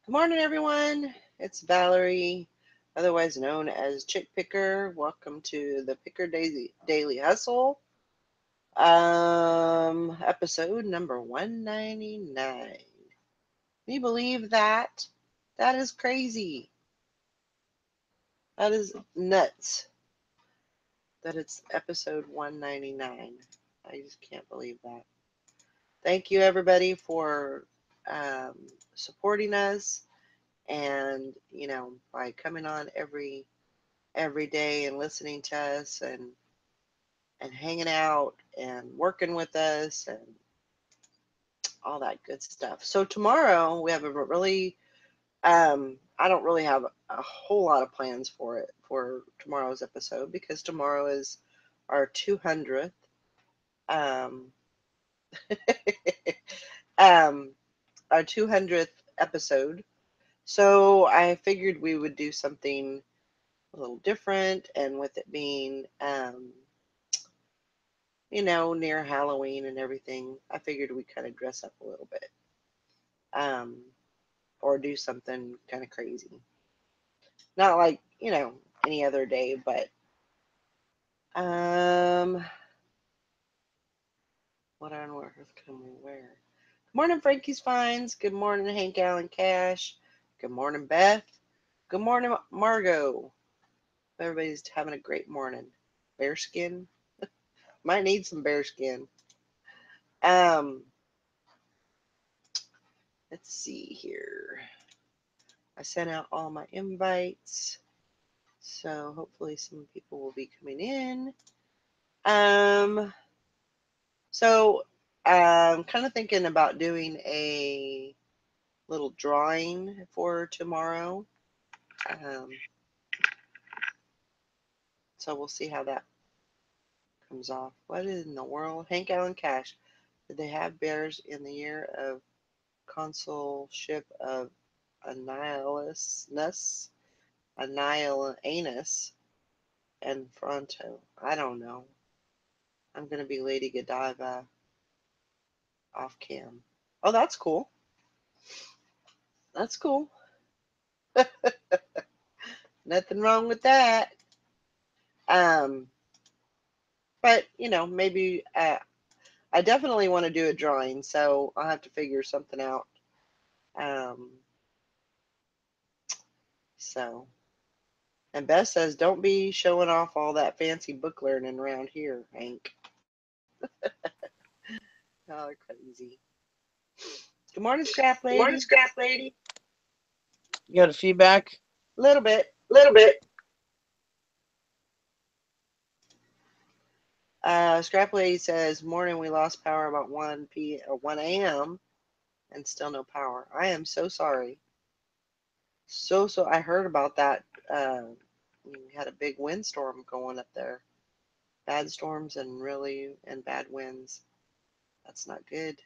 Good morning, everyone. It's Valerie, otherwise known as Chick Picker. Welcome to the Picker Daily Hustle, episode number 199. Can you believe that? That is crazy. That is nuts. That it's episode 199. I just can't believe that. Thank you, everybody, for um, supporting us and by coming on every day and listening to us and hanging out and working with us and all that good stuff. So tomorrow we have a really I don't really have a whole lot of plans for tomorrow's episode because tomorrow is our 200th um um our 200th episode. So I figured we would do something a little different, and with it being near Halloween and everything, I figured we'd kind of dress up a little bit, um, or do something kind of crazy. Not like, any other day, but um, what on earth can we wear? Good morning, Frankie's Finds. Good morning, Hank Allen Cash. Good morning, Beth. Good morning, Margot. Everybody's having a great morning. Bearskin. Might need some bearskin. Um, let's see here. I sent out all my invites, so hopefully some people will be coming in. Um, so I'm kind of thinking about doing a little drawing for tomorrow. Um, so we'll see how that comes off. What in the world? Hank Allen Cash. Did they have bears in the year of consulship of Annihilusness, Annihilanus, and Fronto? I don't know. I'm going to be Lady Godiva off cam. Oh, that's cool. That's cool. Nothing wrong with that. Um, but maybe I definitely want to do a drawing, so I'll have to figure something out. Um, so, and Beth says, don't be showing off all that fancy book learning around here, Hank. Oh, crazy. Good morning, Scrap Good morning, Lady. Scrap Lady. You got a feedback? A little bit. Little bit. Scrap Lady says, morning, we lost power about 1 a.m. and still no power. I am so sorry. So I heard about that. We had a big windstorm going up there. Bad storms and bad winds. That's not good.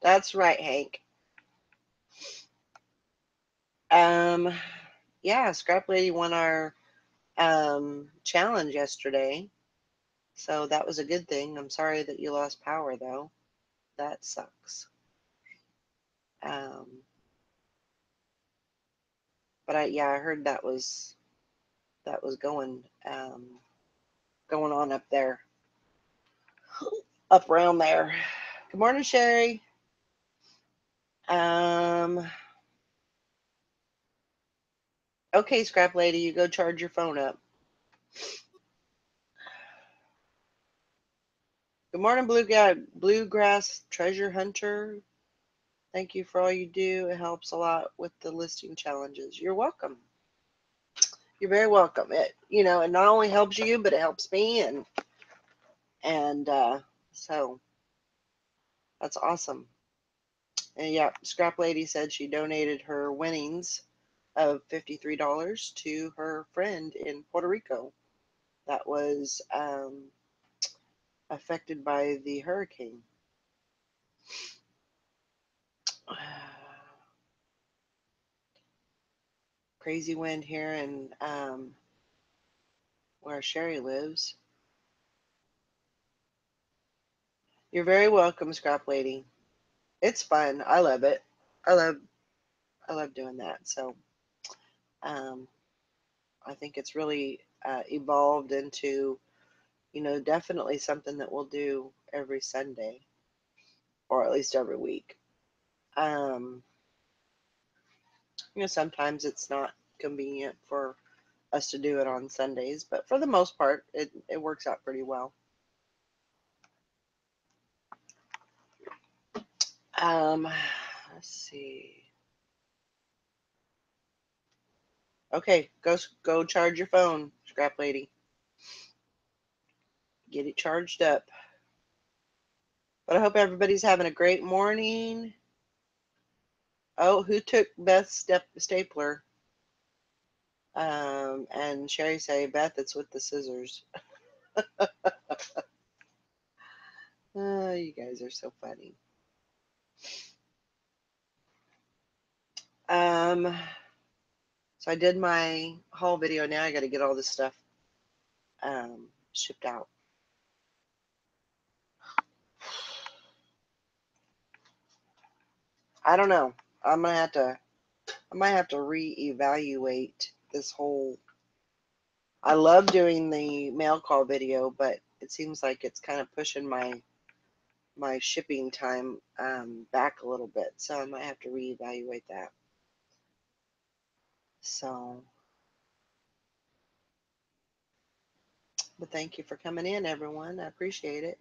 That's right, Hank. Um, yeah, Scrap Lady won our challenge yesterday, so that was a good thing. I'm sorry that you lost power though. That sucks. Um, but I heard that was going on up there, up around there. Good morning, Sherry. Um, okay, Scrap Lady, you go charge your phone up. Good morning, Bluegrass Treasure Hunter. Thank you for all you do. It helps a lot with the listing challenges. You're welcome. You're very welcome. It not only helps you, but it helps me, and so that's awesome. And yeah, Scrap Lady said she donated her winnings of $53 to her friend in Puerto Rico that was affected by the hurricane. Crazy wind here in where Sherry lives. You're very welcome, Scrap Lady. It's fun. I love it. I love doing that. So um, I think it's really evolved into, definitely something that we'll do every Sunday, or at least every week. Um, sometimes it's not convenient for us to do it on Sundays, but for the most part, it works out pretty well. Let's see. Okay, go charge your phone, Scrap Lady. Get it charged up. But I hope everybody's having a great morning. Oh, who took Beth's stapler? And Sherry say, Beth, it's with the scissors. Oh, you guys are so funny. So I did my haul video. Now I got to get all this stuff shipped out. I don't know. I might have to reevaluate this whole. I love doing the mail call video, but it seems like it's kind of pushing my shipping time back a little bit, so I might have to reevaluate that. So, but thank you for coming in, everyone. I appreciate it.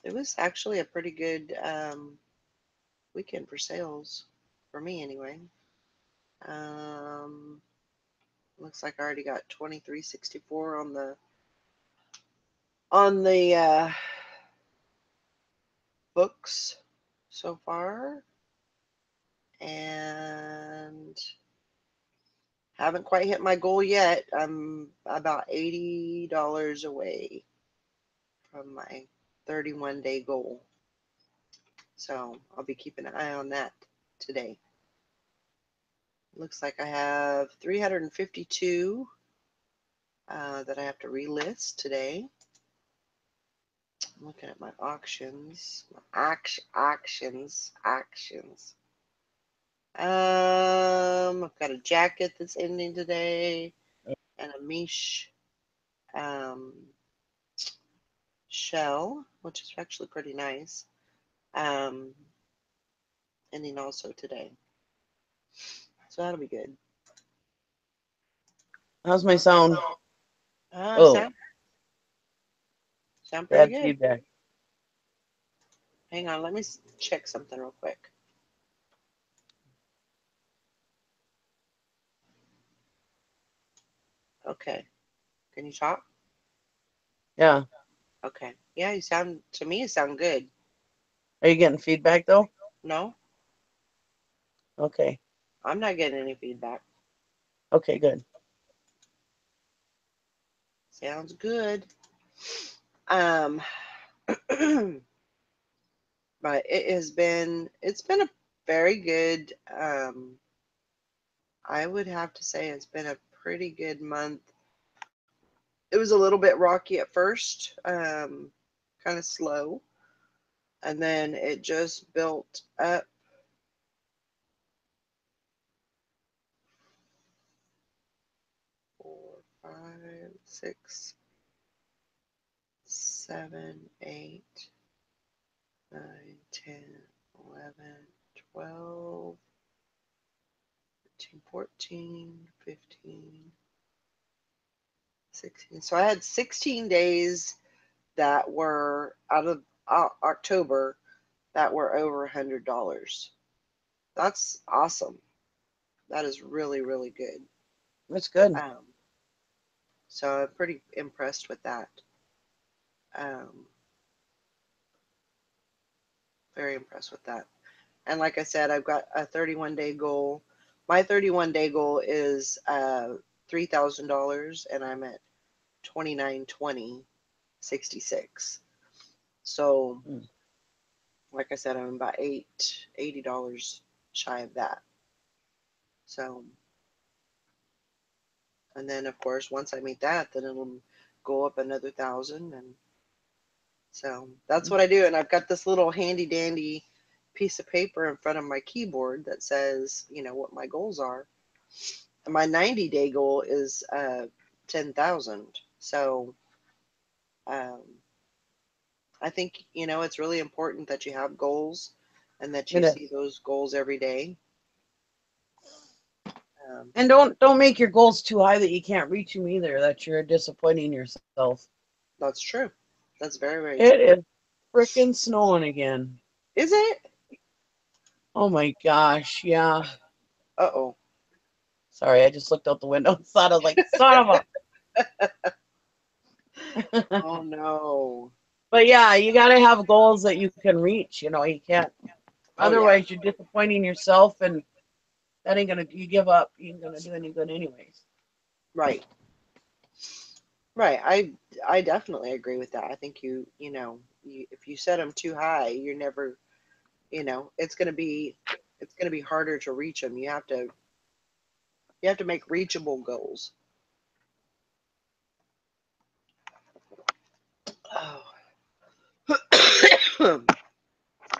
It was actually a pretty good weekend for sales, for me anyway. Looks like I already got 2364 on the books so far, and haven't quite hit my goal yet. I'm about $80 away from my 31-day goal, so I'll be keeping an eye on that today. Looks like I have 352 that I have to relist today. I'm looking at my auctions, auctions. I've got a jacket that's ending today, and a Mish shell, which is actually pretty nice, ending also today. So that'll be good. How's my sound? Sound pretty Bad good. feedback. Hang on, let me check something real quick. Okay. Can you talk? Yeah. Okay. Yeah, you sound good. Are you getting feedback though? No, Okay. I'm not getting any feedback. Okay, good. Sounds good. But it's been a very good, I would have to say it's been a pretty good month. It was a little bit rocky at first, kind of slow, and then it just built up. 4, 5, 6, 7, 8, 9, 10, 11, 12, 13, 14, 15, 16. So I had 16 days that were out of October that were over $100. That's awesome. That is really, really good. That's good. So I'm pretty impressed with that. Very impressed with that. And like I said, I've got a 31-day goal. My 31-day goal is $3,000, and I'm at 2920.66. So, like I said, I'm about $80 shy of that. So, And then, of course, once I meet that, then it'll go up another 1,000. And so that's what I do. And I've got this little handy dandy piece of paper in front of my keyboard that says, what my goals are. And my 90-day goal is 10,000. So um, I think, it's really important that you have goals and that you It see is. those goals every day. And don't make your goals too high that you can't reach them either, that you're disappointing yourself. That's true. That's very, very It true. is frickin' snowing again. Is it? Oh my gosh, yeah. Uh-oh. Sorry, I just looked out the window and thought, I was like, son of a. Oh, no. But yeah, you got to have goals that you can reach. You can't, Oh, yeah. otherwise, you're disappointing yourself, and that ain't gonna, you give up, you ain't gonna do any good, anyways. Right. Right. I definitely agree with that. I think if you set them too high, you're never, it's going to be harder to reach them. You have to make reachable goals. Oh.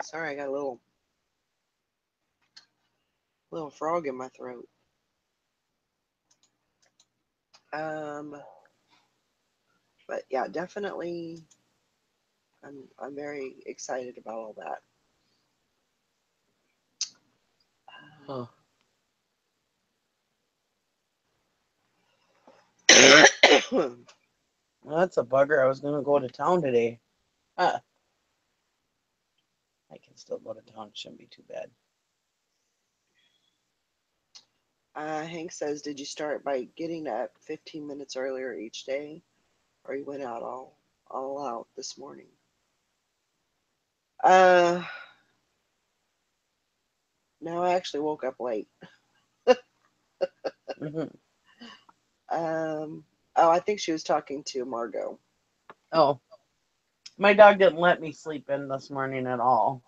Sorry, I got a little frog in my throat. Um, but yeah, definitely I'm very excited about all that. Huh. Well, that's a bugger. I was gonna go to town today. Uh, I can still go to town. It shouldn't be too bad. Hank says, did you start by getting up 15 minutes earlier each day, or you went out all out this morning? Uh, no, I actually woke up late. Hmm. Um, oh, I think she was talking to Margot. Oh, my dog didn't let me sleep in this morning at all.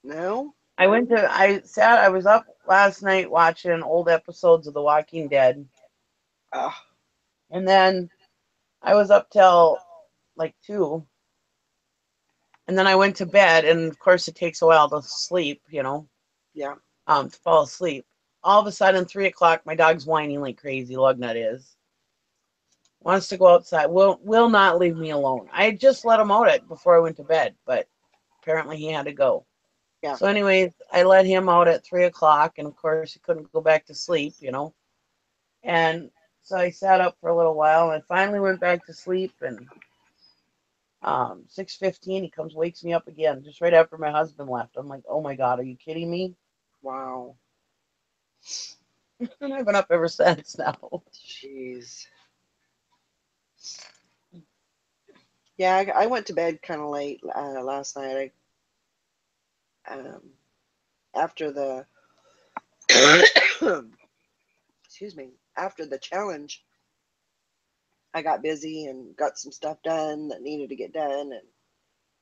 No? I was up last night watching old episodes of The Walking Dead. Ah, And then I was up till like 2. And then I went to bed. And of course, it takes a while to sleep, yeah. to fall asleep. All of a sudden, 3 o'clock, my dog's whining like crazy. Lugnut is. Wants to go outside. Will not leave me alone. I had just let him out before I went to bed, but apparently he had to go. Yeah. So, anyways, I let him out at 3 o'clock, and of course, he couldn't go back to sleep. And so I sat up for a little while, and I finally went back to sleep. And 6:15, he comes, wakes me up again, just right after my husband left. I'm like, oh my God, are you kidding me? Wow. And I've been up ever since now. Jeez. Yeah, I went to bed kind of late last night. After the excuse me, after the challenge, I got busy and got some stuff done that needed to get done,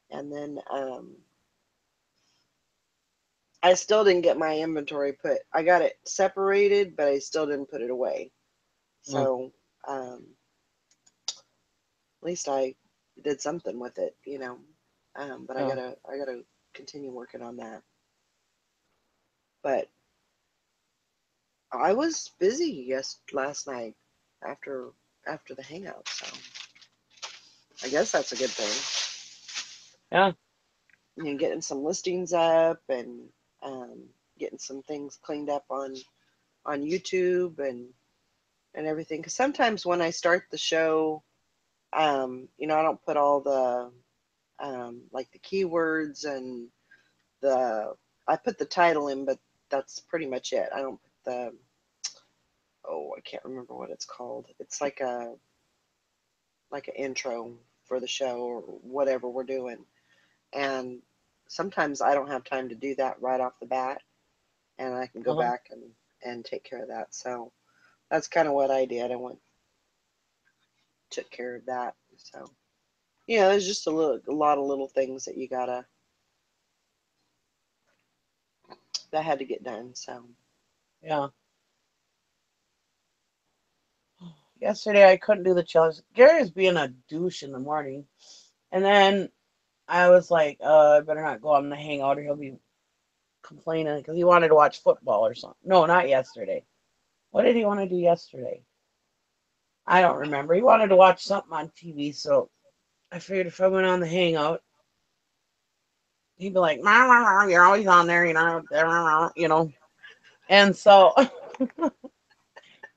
and then I still didn't get my inventory put. I got it separated, but I still didn't put it away. Mm, So at least I did something with it. But I yeah. gotta continue working on that. But I was busy last night after the hangout, so I guess that's a good thing. Yeah. Getting some listings up and getting some things cleaned up on YouTube and everything. Because sometimes when I start the show, I don't put all the like the keywords and the I put the title in, but that's pretty much it. I don't put the I can't remember what it's called. It's like an intro for the show or whatever we're doing. And sometimes I don't have time to do that right off the bat, and I can go Uh-huh. back and take care of that. So that's kind of what I did. I went took care of that. So there's just a lot of little things that you gotta that had to get done. So Yeah. yesterday I couldn't do the challenge. Gary was being a douche in the morning. And then I was like, I better not go. I'm going to hang out or he'll be complaining because he wanted to watch football or something. No, not yesterday. What did he want to do yesterday? I don't remember. He wanted to watch something on TV. So I figured if I went on the hangout, he'd be like, "Rah, rah, rah, you're always on there, you know. And so,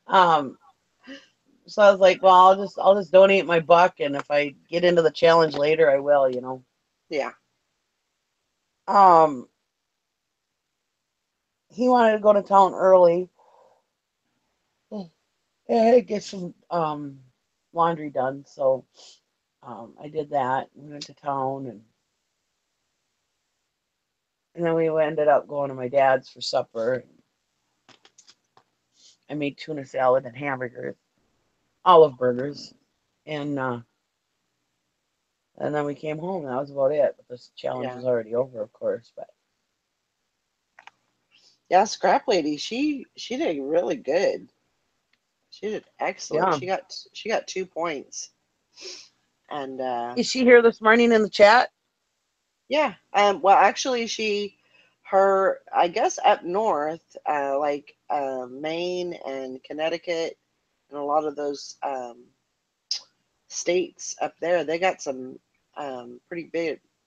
um, so I was like, well, I'll just donate my buck, and if I get into the challenge later, I will, you know. Yeah. Um, he wanted to go to town early and get some laundry done, so I did that. We went to town, and then we ended up going to my dad's for supper. I made tuna salad and hamburgers, olive burgers, and then we came home. That was about it. But this challenge Yeah. was already over, of course. But Yeah, Scrap Lady, she did really good. She did excellent. yeah, She got 2 points. And is she here this morning in the chat? yeah, well actually her I guess up north, like Maine and Connecticut and a lot of those states up there, they got some pretty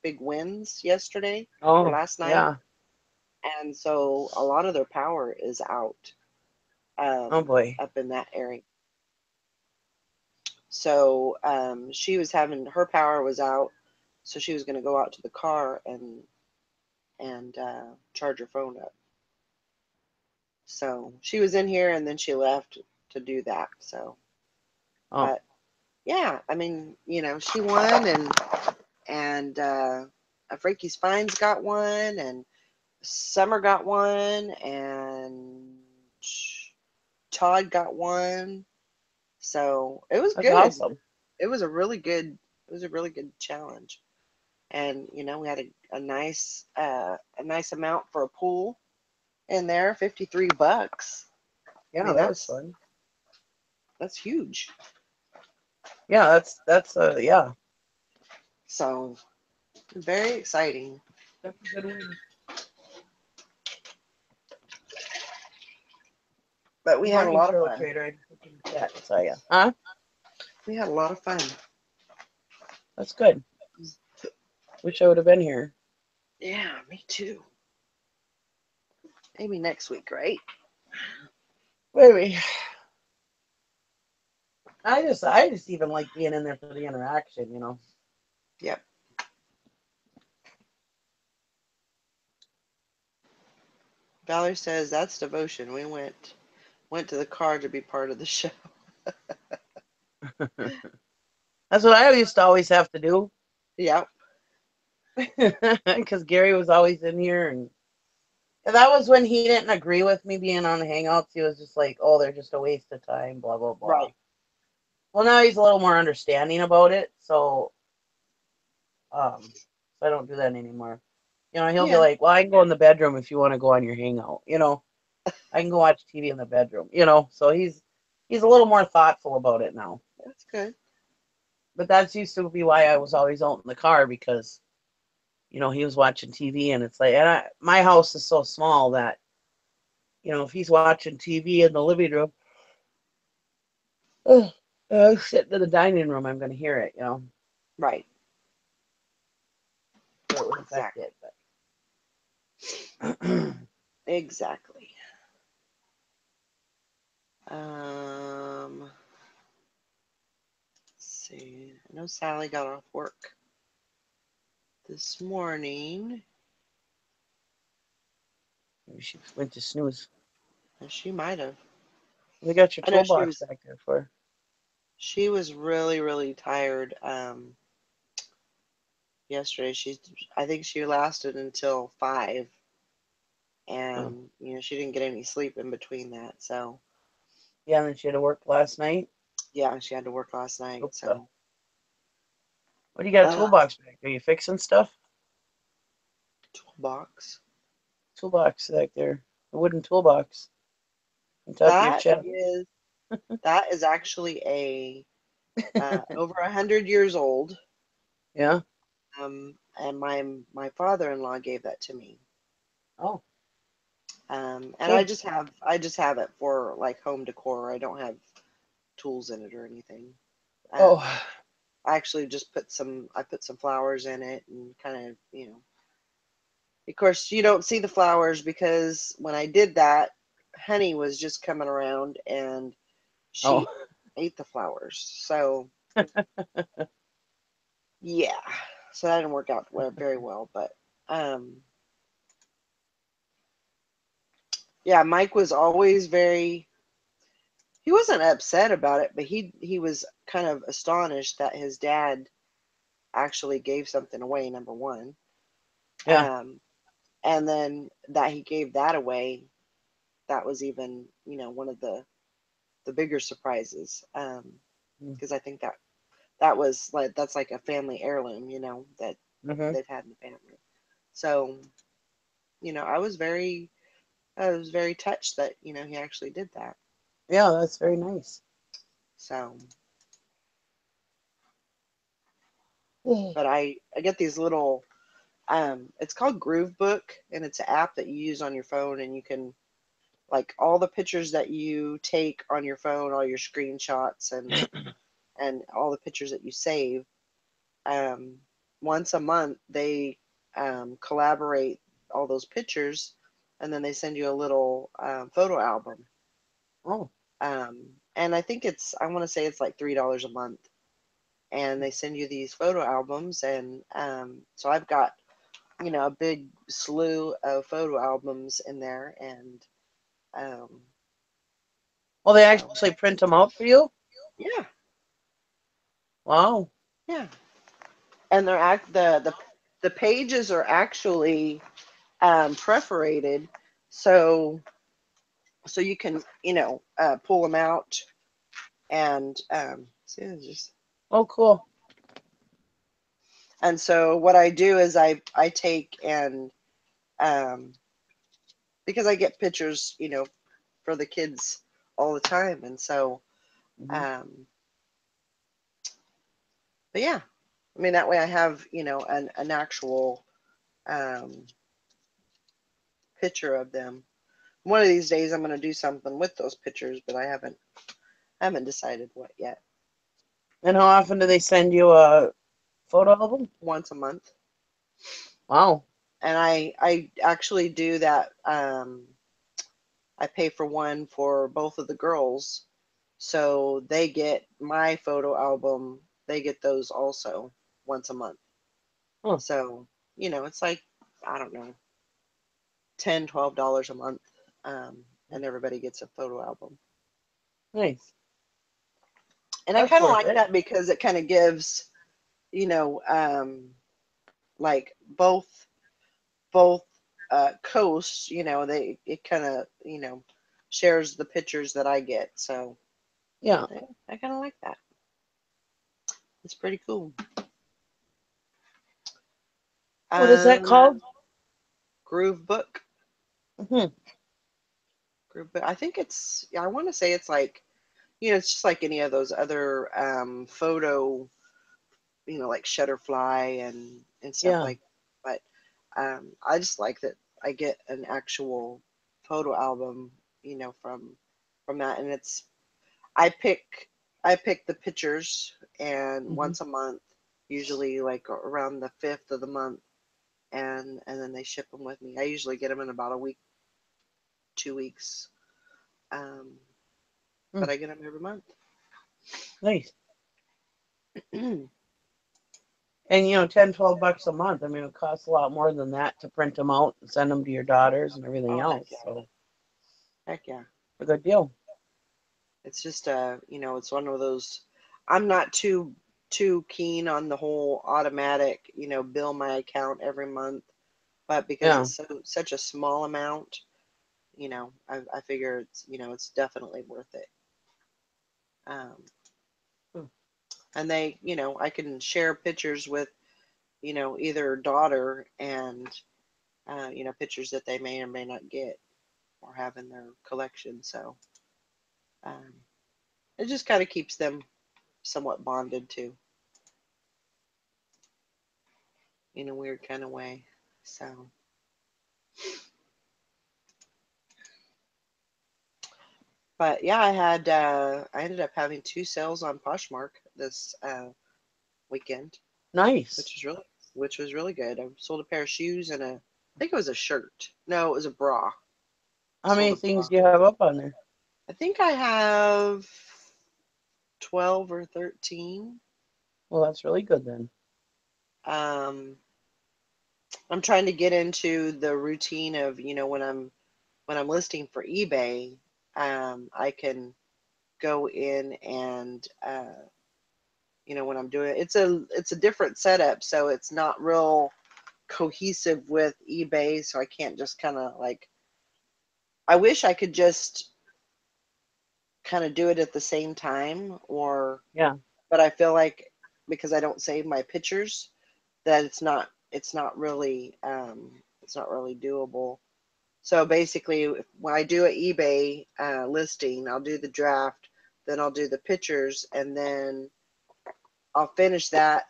big wins yesterday or Oh, last night. yeah. And so a lot of their power is out Oh boy. up in that area. So she was having her power was out, so she was going to go out to the car and charge her phone up. So she was in here and then she left to do that. So, Oh, but yeah, I mean, she won and Freaky Spine's got one and Summer got one and Todd got one. So it was that's good. awesome. It was a really good. It was a really good challenge, and we had a nice amount for a pool in there, $53. I Yeah, mean, that was that's fun. that's huge. Yeah, that's yeah. So very exciting. That's a good win. But we had a Morning lot of Trail fun. Trader. I just looked in the chat. So yeah. Huh? We had a lot of fun. That's good. Wish I would have been here. Yeah, me too. Maybe next week, right? Maybe. I just even like being in there for the interaction, you know. Yep. Valerie says that's devotion. We went to the car to be part of the show. That's what I used to always have to do. Yep. Because Gary was always in here, and that was when he didn't agree with me being on the Hangouts. He was just like, "Oh, they're just a waste of time." Blah blah blah. Right. Well, now he's a little more understanding about it, so I don't do that anymore. You know, he'll be Yeah. like, "Well, I can go in the bedroom if you want to go on your Hangout." You know, I can go watch TV in the bedroom. You know, so he's a little more thoughtful about it now. That's good. But that's used to be why I was always out in the car because he was watching TV, and it's like, my house is so small that if he's watching TV in the living room, sitting in the dining room, I'm going to hear it, Right. so it would affect Exactly. it. But Exactly. Let's see. I know Sally got off work this morning. maybe she went to snooze. She might have. They got your I know she toolbox was back there for. she was really, really tired yesterday. I think she lasted until 5 Oh. and she didn't get any sleep in between that. So Yeah, and then she had to work last night. yeah, she had to work last night. What So do you got a uh, toolbox back? Are you fixing stuff? toolbox. Toolbox back there. A wooden toolbox on top of your That chest. is That is actually a over 100 years old. Yeah. And my father-in-law gave that to me. Oh, And cool. I just have it for like home decor. I don't have tools in it or anything. Oh, Um, I actually just put some flowers in it and kind of, of course you don't see the flowers because when I did that, Honey was just coming around and oh, she ate the flowers. So yeah, so that didn't work out very well, but um, yeah, Mike was always very, he wasn't upset about it, but he was kind of astonished that his dad actually gave something away, number one. yeah. Um, and then that he gave that away, that was even, one of the bigger surprises. Because I think that was like, that's like a family heirloom, that Mm-hmm. they've had in the family. So, I was very touched that, he actually did that. Yeah, that's very nice. So, Oh, but I get these little, it's called Groove Book, and it's an app that you use on your phone, and you can, like, all the pictures that you take on your phone, all your screenshots and all the pictures that you save, um, once a month they collaborate all those pictures, and then they send you a little photo album. oh, And I think I want to say it's like $3 a month, and they send you these photo albums, and so I've got, a big slew of photo albums in there, and um, well, they so actually print them out for you? yeah, Wow. yeah, and the pages are actually perforated, so you can, pull them out, and see, it's just, Oh, cool. and so what I do is I take and um, because I get pictures, for the kids all the time, and so Hmm. um, but yeah, I mean that way I have, an actual um, picture of them. One of these days I'm going to do something with those pictures, but I haven't decided what yet. And how often do they send you a photo album? Once a month, Wow. and I actually do that. I pay for one for both of the girls, so they get my photo album. They get those also once a month. Huh. So, it's like, I don't know, $10, $12 a month. And everybody gets a photo album. Nice. And I That's kind of worth like it. that because it kind of gives, you know, like both coasts, it kind of, shares the pictures that I get. So Yeah. I kind of like that. It's pretty cool. What is that Um, called? Groove Book. Hmm. Groove Book. I think it's, yeah, I want to say it's like, it's just like any of those other photo, like Shutterfly and stuff Yeah. like that. But I just like that I get an actual photo album, from that, and I pick I pick the pictures, and Hmm. once a month, usually like around the 5th of the month, and then they ship them with me. I usually get them in about a week, 2 weeks, um, Hmm. but I get them every month. Nice. And 10, $12 a month. I mean, it costs a lot more than that to print them out and send them to your daughters and everything Oh, heck else. yeah, So, heck yeah. a good deal. It's just it's one of those. I'm not too keen on the whole automatic, bill my account every month, but because Yeah. it's such a small amount, I figure it's definitely worth it. Um, Hmm. and I can share pictures with, either daughter and pictures that they may or may not get or have in their collection. So, um, It just kind of keeps them somewhat bonded too, in a weird kind of way. So, but yeah, I ended up having two sales on Poshmark this weekend, which Nice. was really good. I sold a pair of shoes and I think it was a shirt. No, it was a bra. How Sold many a bra. things do you have up on there? I think I have 12 or 13. Well, that's really good then. Um, I'm trying to get into the routine of, when I'm listing for eBay, I can go in and when I'm doing it's a different setup, so it's not real cohesive with eBay, so I can't just kind of like I wish I could just kind of do it at the same time or Yeah. but I feel like because I don't save my pictures that it's not really doable. So basically, when I do an eBay listing, I'll do the draft, then I'll do the pictures, and then I'll finish that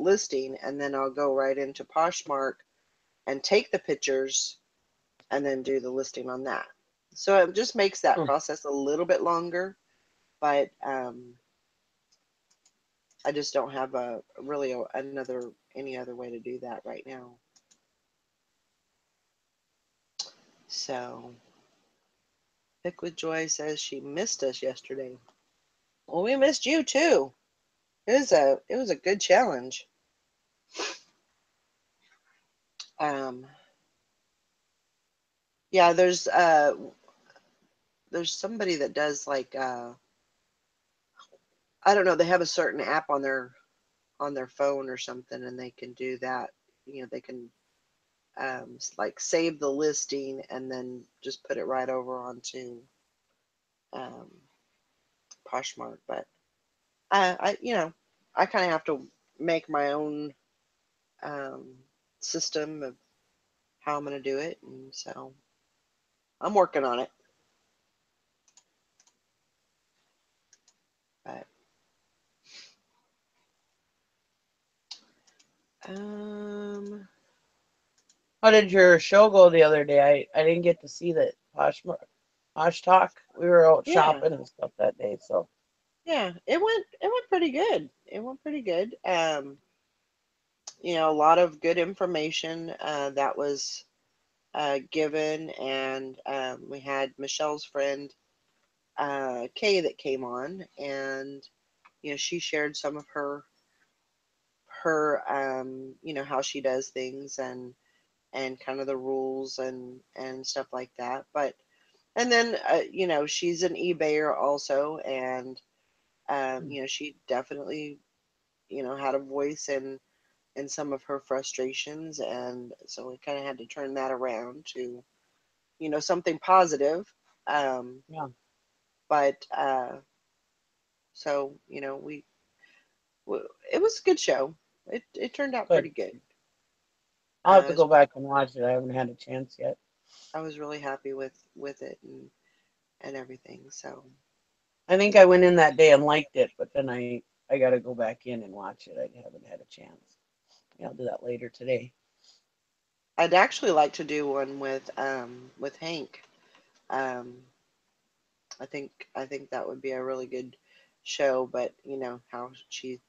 listing, and then I'll go right into Poshmark and take the pictures, and then do the listing on that. So it just makes that Hmm. process a little bit longer, but I just don't have any other way to do that right now. So Pick with Joy says she missed us yesterday. Well, we missed you too. It was a good challenge. Um, yeah, there's somebody that does like I don't know, they have a certain app on their phone or something, and they can do that. They can like save the listing and then just put it right over onto um, Poshmark. But I kind of have to make my own um, system of how I'm going to do it, and so I'm working on it. But um, How did your show go the other day? I didn't get to see that Posh Talk. We were out yeah, shopping and stuff that day, so yeah, it went pretty good. It went pretty good. A lot of good information that was given, and we had Michelle's friend Kay that came on, and she shared some of her how she does things and kind of the rules and stuff like that. But and then she's an eBayer also, and she definitely had a voice in some of her frustrations, and so we kind of had to turn that around to something positive. Um, yeah, but so it was a good show. It turned out good. pretty good. I'll have I to was go back and watch it. I haven't had a chance yet. I was really happy with it and everything. So I think I went in that day and liked it, but then I got to go back in and watch it. I haven't had a chance. Yeah, I'll do that later today. I'd actually like to do one with Hank. Um, I think that would be a really good show, but how she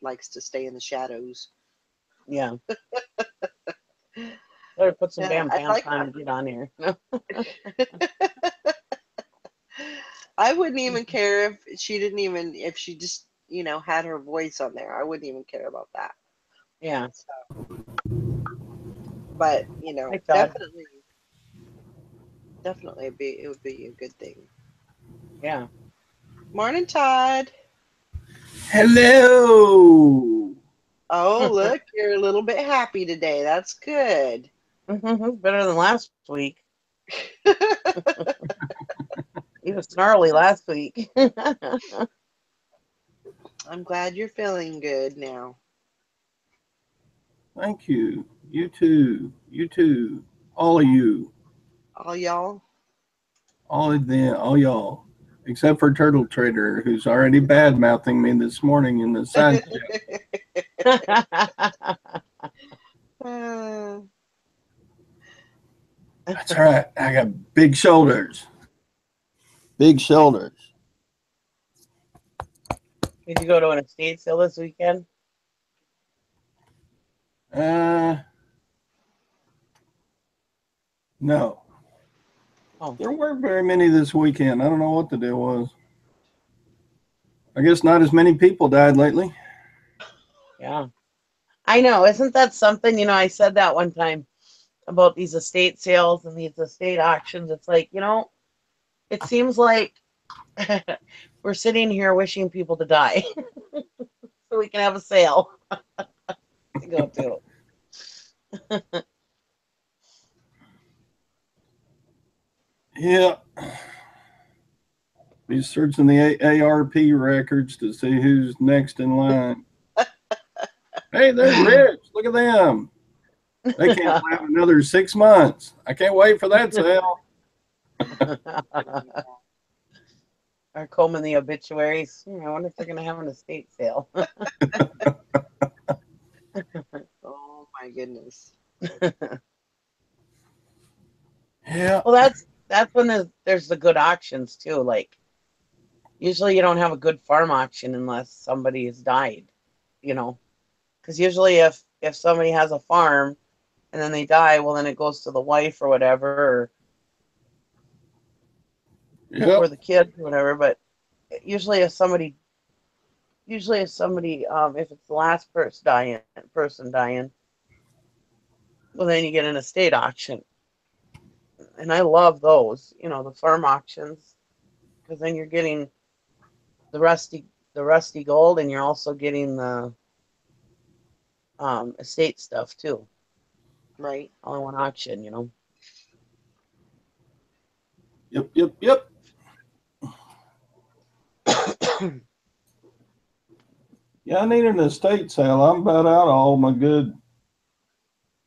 likes to stay in the shadows. Yeah, better put some Yeah, damn I'd pants like. on and get on here. I wouldn't even care if she just had her voice on there. I wouldn't even care about that. Yeah, So, but hi Todd. definitely it would be a good thing. Yeah. Morning, Todd. Hello. Oh, look, you're a little bit happy today. That's good. Better than last week. He was snarly last week. I'm glad you're feeling good now. Thank you. You too. You too. All of you. All y'all. All of them. All y'all. Except for Turtle Trader, who's already bad mouthing me this morning in the side chat. That's all right. I got big shoulders. Big shoulders. Did you go to an estate sale this weekend? No. Oh. There weren't very many this weekend. I don't know what the deal was. I guess not as many people died lately. Yeah. I know. Isn't that something? You know, I said that one time about these estate sales and these estate auctions. It's like, you know, it seems like we're sitting here wishing people to die so we can have a sale to go to. Yeah. Be searching the ARP records to see who's next in line. Hey, they're rich. Look at them. They can't live another 6 months. I can't wait for that sale. Or combing the obituaries. I wonder if they're going to have an estate sale. Oh my goodness. Yeah. Well, that's when there's the good auctions too. Like usually you don't have a good farm auction unless somebody has died, you know. Because usually if somebody has a farm and then they die, well then it goes to the wife or whatever, or the kid or whatever. But usually if it's the last person dying, well then you get an estate auction. And I love those, you know, the farm auctions, because then you're getting the rusty gold, and you're also getting the estate stuff too. Right. All in one auction, you know. Yep. Yeah, I need an estate sale. I'm about out of all my good,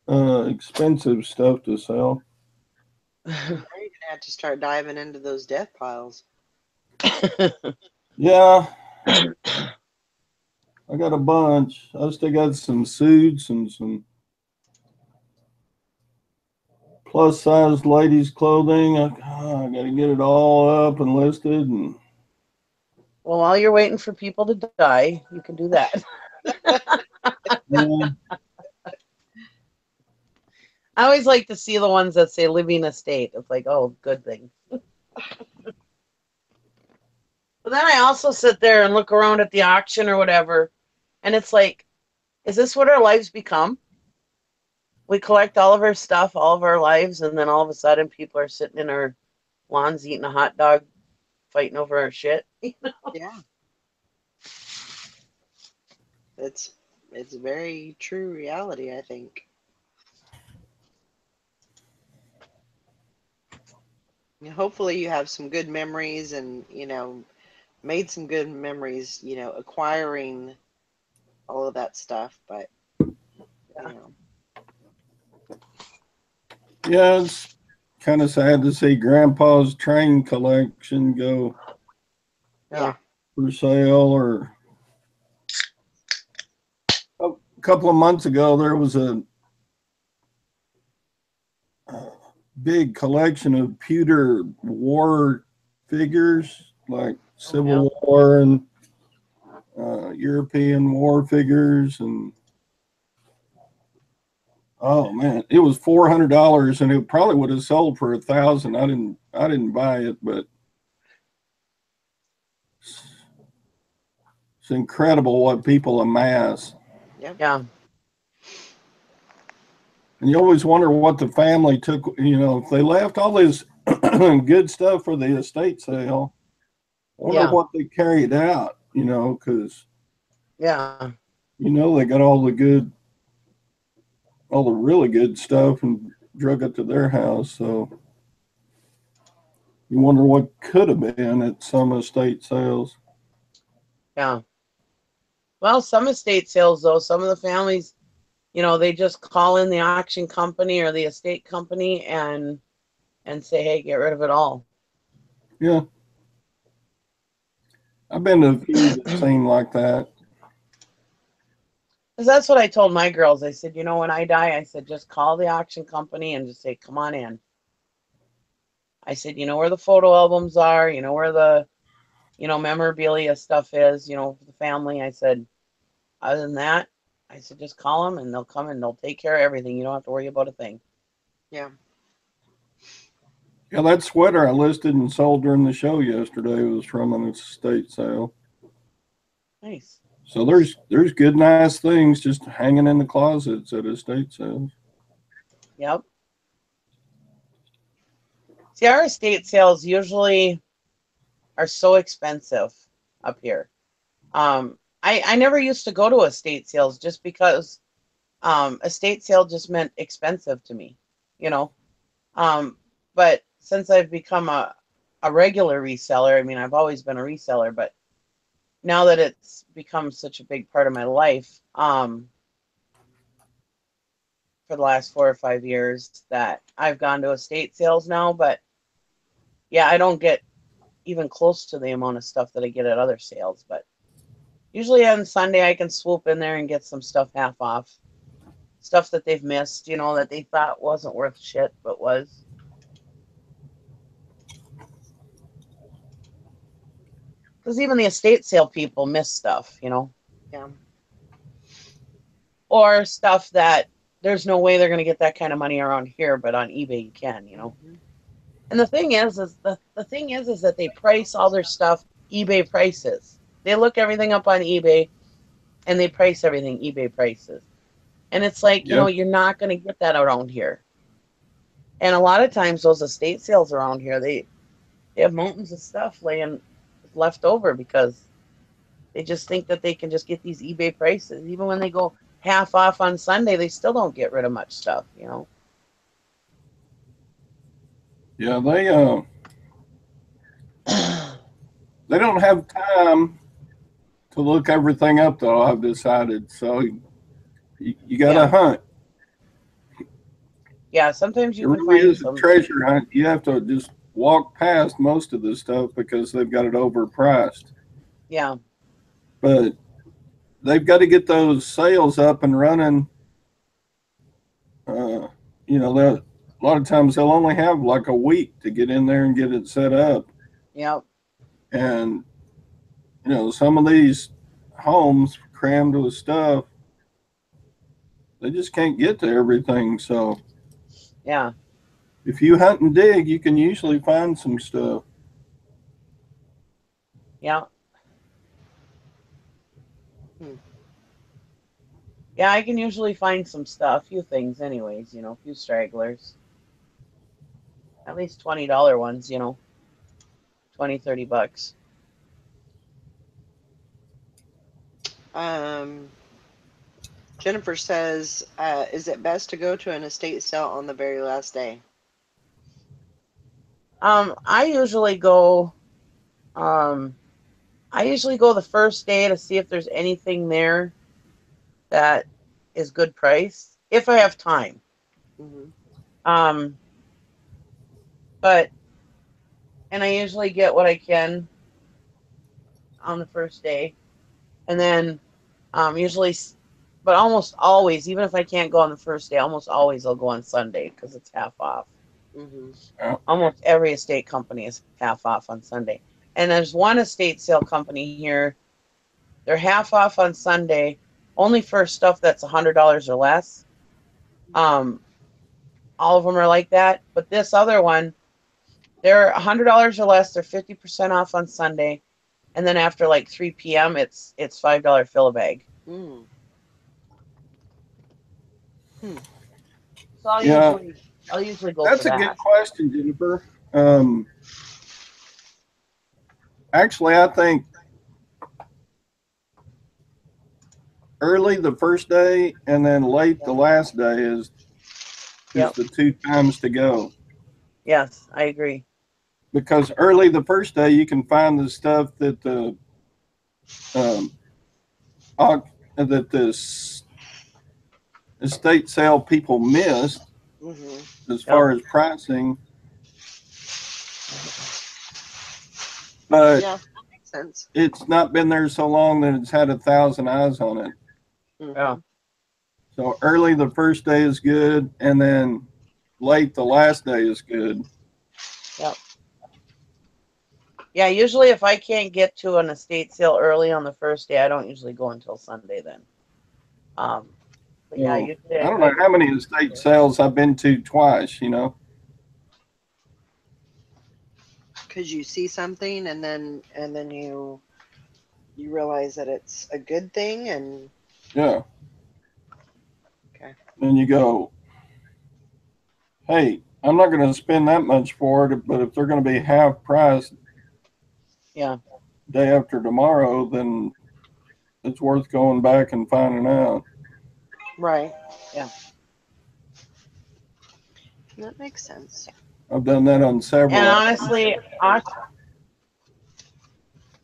expensive stuff to sell. Now you're gonna have to start diving into those death piles. Yeah. I got a bunch. I still got some suits and some plus size ladies' clothing. I got to get it all up and listed. And Well, while you're waiting for people to die, you can do that. yeah. I always like to see the ones that say living estate. It's like, oh, good thing. But then I also sit there and look around at the auction or whatever, and it's like, is this what our lives become? We collect all of our stuff, all of our lives, and then all of a sudden people are sitting in our lawns eating a hot dog, fighting over our shit. You know? Yeah. It's a very true reality, I think. Hopefully you have some good memories and, made some good memories, acquiring all of that stuff, but Yeah, it's kind of sad to see Grandpa's train collection go for sale. Or a couple of months ago, there was a big collection of pewter war figures, like Civil War and European war figures, and oh man, it was $400, and it probably would have sold for $1,000. I didn't buy it, but it's incredible what people amass. Yeah. And you always wonder what the family took, if they left all this good stuff for the estate sale. I wonder what they carried out, because they got all the really good stuff and drug it to their house. So you wonder what could have been at some estate sales. Yeah. Well, some estate sales, though, some of the families, they just call in the auction company or the estate company and say, hey, get rid of it all. Yeah. I've been to a few that seem like that. Because that's what I told my girls. I said, when I die, I said, just call the auction company and just say, come on in. I said, you know where the photo albums are, where the, memorabilia stuff is, for the family. I said, other than that, I said, just call them and they'll come and they'll take care of everything. You don't have to worry about a thing. Yeah. Yeah, that sweater I listed and sold during the show yesterday was from an estate sale. Nice. So there's good, nice things just hanging in the closets at estate sales. Yep. See, our estate sales usually are so expensive up here. I never used to go to estate sales just because estate sale just meant expensive to me, But since I've become a regular reseller, I mean, I've always been a reseller, but now that it's become such a big part of my life, for the last 4 or 5 years, that I've gone to estate sales now. But yeah, I don't get even close to the amount of stuff that I get at other sales. But usually on Sunday, I can swoop in there and get some stuff half off. Stuff that they've missed, that they thought wasn't worth shit, but was. Because even the estate sale people miss stuff, Yeah. Or stuff that there's no way they're going to get that kind of money around here, but on eBay you can, Mm-hmm. And the thing is the thing is that they price all their stuff eBay prices. They look everything up on eBay and they price everything eBay prices. And it's like, Yep. you're not going to get that around here. And a lot of times those estate sales around here, they have mountains of stuff laying left over because they just think that they can just get these eBay prices. Even when they go half off on Sunday, they still don't get rid of much stuff, Yeah, they don't have time to look everything up though, I've decided. So you gotta hunt. Yeah, sometimes It you can really find is a some. treasure hunt. You have to just walk past most of the stuff because they've got it overpriced. Yeah. But they've got to get those sales up and running. A lot of times they'll only have like a week to get in there and get it set up. Yep. And some of these homes crammed with stuff, they just can't get to everything. So Yeah. if you hunt and dig, you can usually find some stuff. Yeah. Hmm. Yeah, I can usually find some stuff, a few things anyways, a few stragglers. At least $20 ones, 20, $30. Jennifer says, is it best to go to an estate sale on the very last day? I usually go the first day to see if there's anything there that is good price, if I have time. Mm-hmm. But and I usually get what I can on the first day. And then usually, but almost always, even if I can't go on the first day, almost always I'll go on Sunday because it's half off. Mm-hmm. Almost every estate company is half off on Sunday. And there's one estate sale company here. They're half off on Sunday, only for stuff that's $100 or less. All of them are like that. But this other one, they're $100 or less. They're 50% off on Sunday. And then after like 3 p.m., it's $5 fill a bag. Mm. So I'll usually go That's for a good that. question, Jennifer. Actually, I think early the first day and then late the last day is the two times to go. Yes, I agree. Because early the first day you can find the stuff that the estate sale people missed as far as pricing. But makes sense. it's not been there so long that it's had 1,000 eyes on it. Yeah. So early the first day is good, and then late the last day is good. Yep. Yeah, usually if I can't get to an estate sale early on the first day, I don't usually go until Sunday then. But yeah, So, usually I I don't try know to. how many estate sales I've been to twice, you know. Because you see something and then you realize that it's a good thing, and Yeah. okay. And you go, hey, I'm not going to spend that much for it, but if they're going to be half price Yeah. day after tomorrow, then it's worth going back and finding out. Right. Yeah. That makes sense. I've done that on And several. honestly,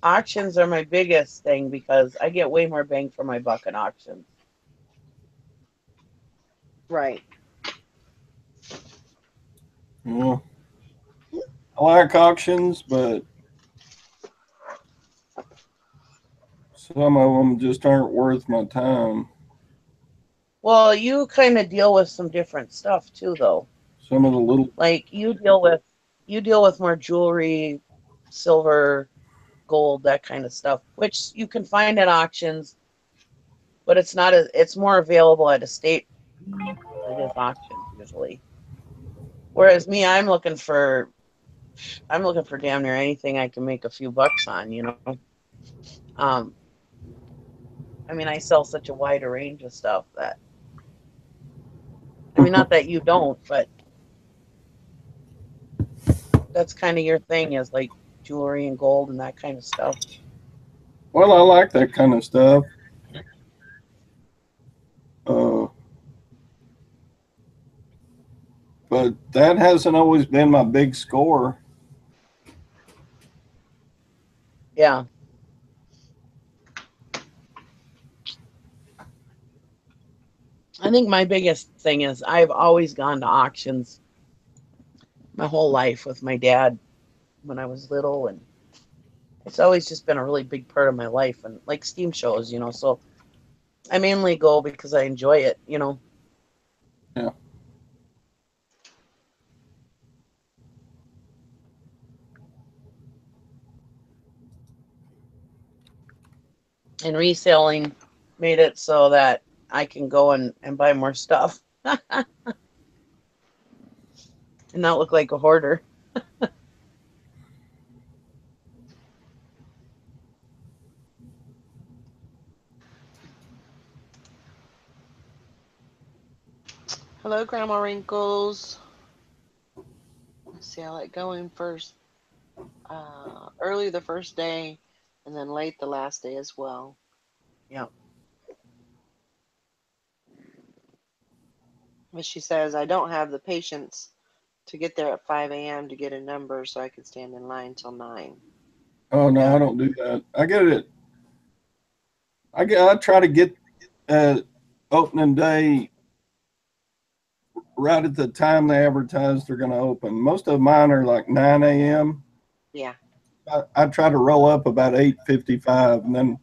auctions are my biggest thing because I get way more bang for my buck in auctions. Right. Yeah. I like auctions, but some of them just aren't worth my time. Well, you kind of deal with some different stuff too, though. Some of the little, Like you deal with more jewelry, silver, gold, that kind of stuff, which you can find at auctions, but it's more available at estate than it is auctions usually. Whereas me, I'm looking for damn near anything I can make a few bucks on, you know. Um, I mean, I sell such a wide range of stuff that, I mean, not that you don't, but that's kind of your thing is like jewelry and gold and that kind of stuff. well, I like that kind of stuff. Uh, but that hasn't always been my big score. Yeah. I think my biggest thing is I've always gone to auctions my whole life with my dad when I was little, and it's always just been a really big part of my life, and like steam shows, you know. So I mainly go because I enjoy it, you know. Yeah. And reselling made it so that I can go and buy more stuff and not look like a hoarder. Hello, Grandma Wrinkles. Let's see. I like going first, early the first day, and then late the last day as well. Yeah. But she says I don't have the patience to get there at 5 a.m. to get a number so I can stand in line till 9. Oh no, Yeah. I don't do that. I get it. I try to get opening day right at the time they advertise they're going to open. Most of mine are like 9 a.m. Yeah. I try to roll up about 8:55, and then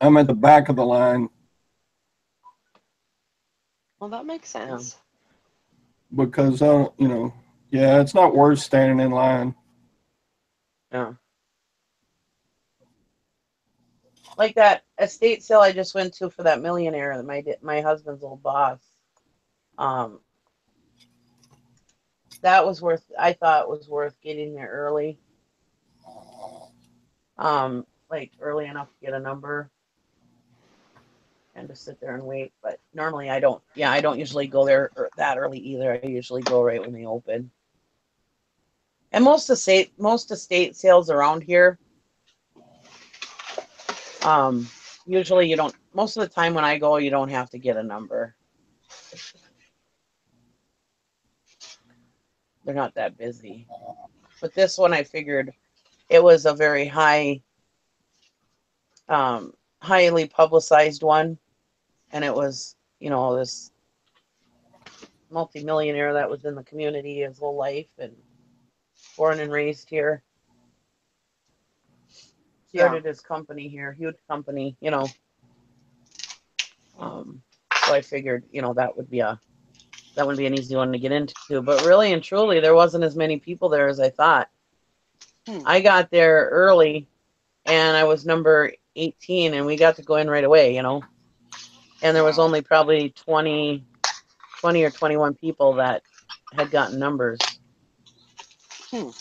I'm at the back of the line Well, that makes Yeah. sense. because yeah, it's not worth standing in line. Yeah. Like that estate sale I just went to for that millionaire, that my husband's old boss. Um, that was worth. I thought it was worth getting there early. Like early enough to get a number and to sit there and wait. But normally I don't. Yeah, I don't usually go there that early either. I usually go right when they open. And most estate sales around here, um, usually you don't. Most of the time when I go, you don't have to get a number. They're not that busy. But this one, I figured it was a very highly publicized one, and it was, this multimillionaire that was in the community his whole life and born and raised here. started his company here, huge company, you know. So I figured, you know, that would be an easy one to get into. But really and truly, there wasn't as many people there as I thought. I got there early, and I was number 18, and we got to go in right away, you know. And there was only probably 20 or 21 people that had gotten numbers. So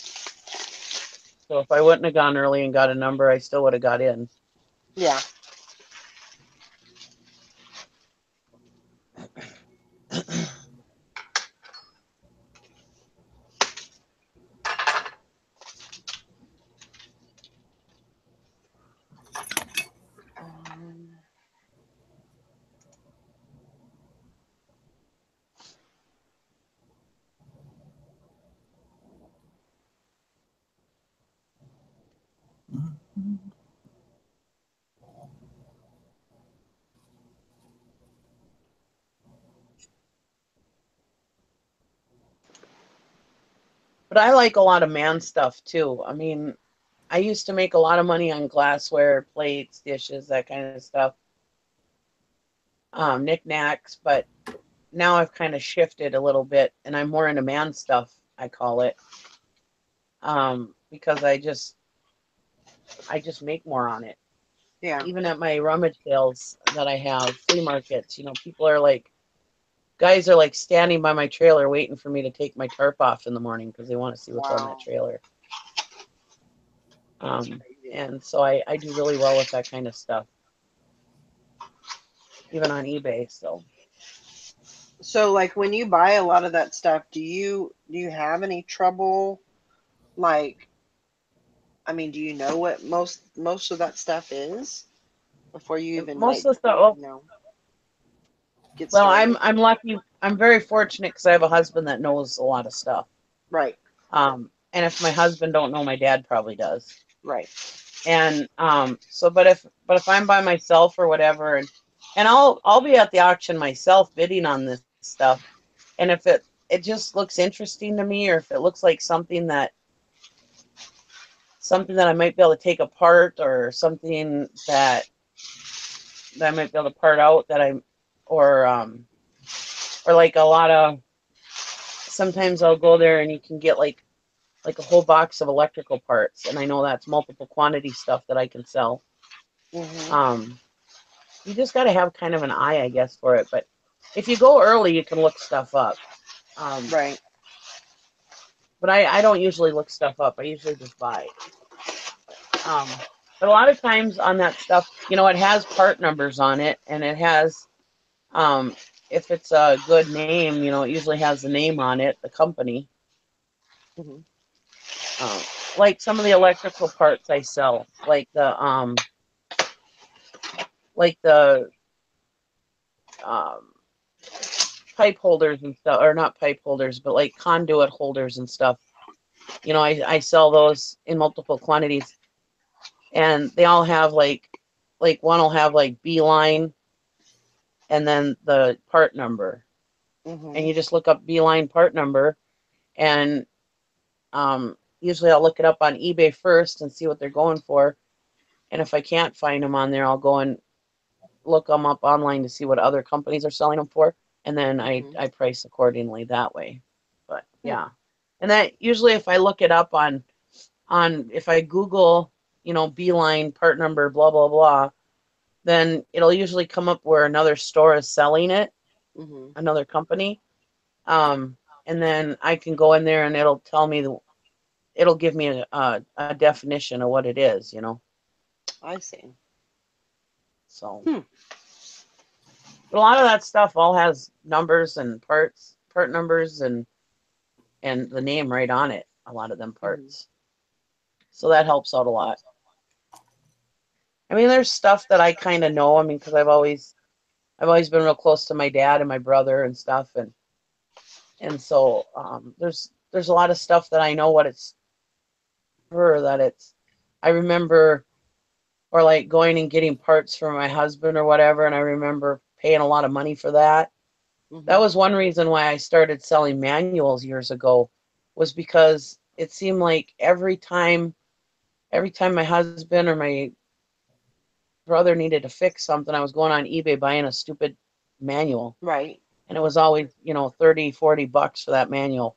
if I wouldn't have gone early and got a number, I still would have got in. Yeah. But I like a lot of man stuff too. I mean, I used to make a lot of money on glassware, plates, dishes, that kind of stuff. Knickknacks, but now I've kind of shifted a little bit, and I'm more into man stuff, I call it. Because I just make more on it. Yeah. Even at my rummage sales that I have, flea markets, you know, guys are like standing by my trailer waiting for me to take my tarp off in the morning because they want to see what's on that trailer. And so I do really well with that kind of stuff, even on eBay. So like when you buy a lot of that stuff, do you have any trouble? Like, I mean, do you know what most of that stuff is before you even most like, of the stuff, you know, get well, started? I'm lucky. I'm very fortunate because I have a husband that knows a lot of stuff. Right. And if my husband don't know, my dad probably does. Right. And so, but if I'm by myself or whatever, and I'll be at the auction myself bidding on this stuff, and if it just looks interesting to me, or if it looks like something that I might be able to take apart, or something that I might be able to part out, or like a lot of, sometimes I'll go there and you can get like a whole box of electrical parts, and I know that's multiple quantity stuff that I can sell. You just got to have kind of an eye, I guess, for it. But if you go early, you can look stuff up. Right. But I don't usually look stuff up. I usually just buy. But a lot of times on that stuff, you know, it has part numbers on it, and it has, if it's a good name, you know, it usually has the name on it, the company. Like some of the electrical parts I sell, like the pipe holders and stuff, or not pipe holders, but like conduit holders and stuff. You know, I sell those in multiple quantities, and they all have like one will have like Beeline and then the part number. And you just look up Beeline part number, and usually I'll look it up on eBay first and see what they're going for. And if I can't find them on there, I'll go and look them up online to see what other companies are selling them for, and then I price accordingly that way. But yeah, and that usually if I look it up on if I Google, you know, Beeline part number blah blah blah, then it'll usually come up where another store is selling it, another company, and then I can go in there and it'll tell me it'll give me a definition of what it is, you know. I see. So, but a lot of that stuff all has numbers and part numbers and the name right on it. A lot of them parts, so that helps out a lot. I mean, there's stuff that I kind of know. I mean, because I've always been real close to my dad and my brother and stuff, and so there's a lot of stuff that I know what it's for. I remember, or like going and getting parts for my husband or whatever, and I remember paying a lot of money for that. That was one reason why I started selling manuals years ago, was because it seemed like every time every time my husband or my brother needed to fix something, I was going on eBay buying a stupid manual. Right. And it was always, $30, $40 for that manual,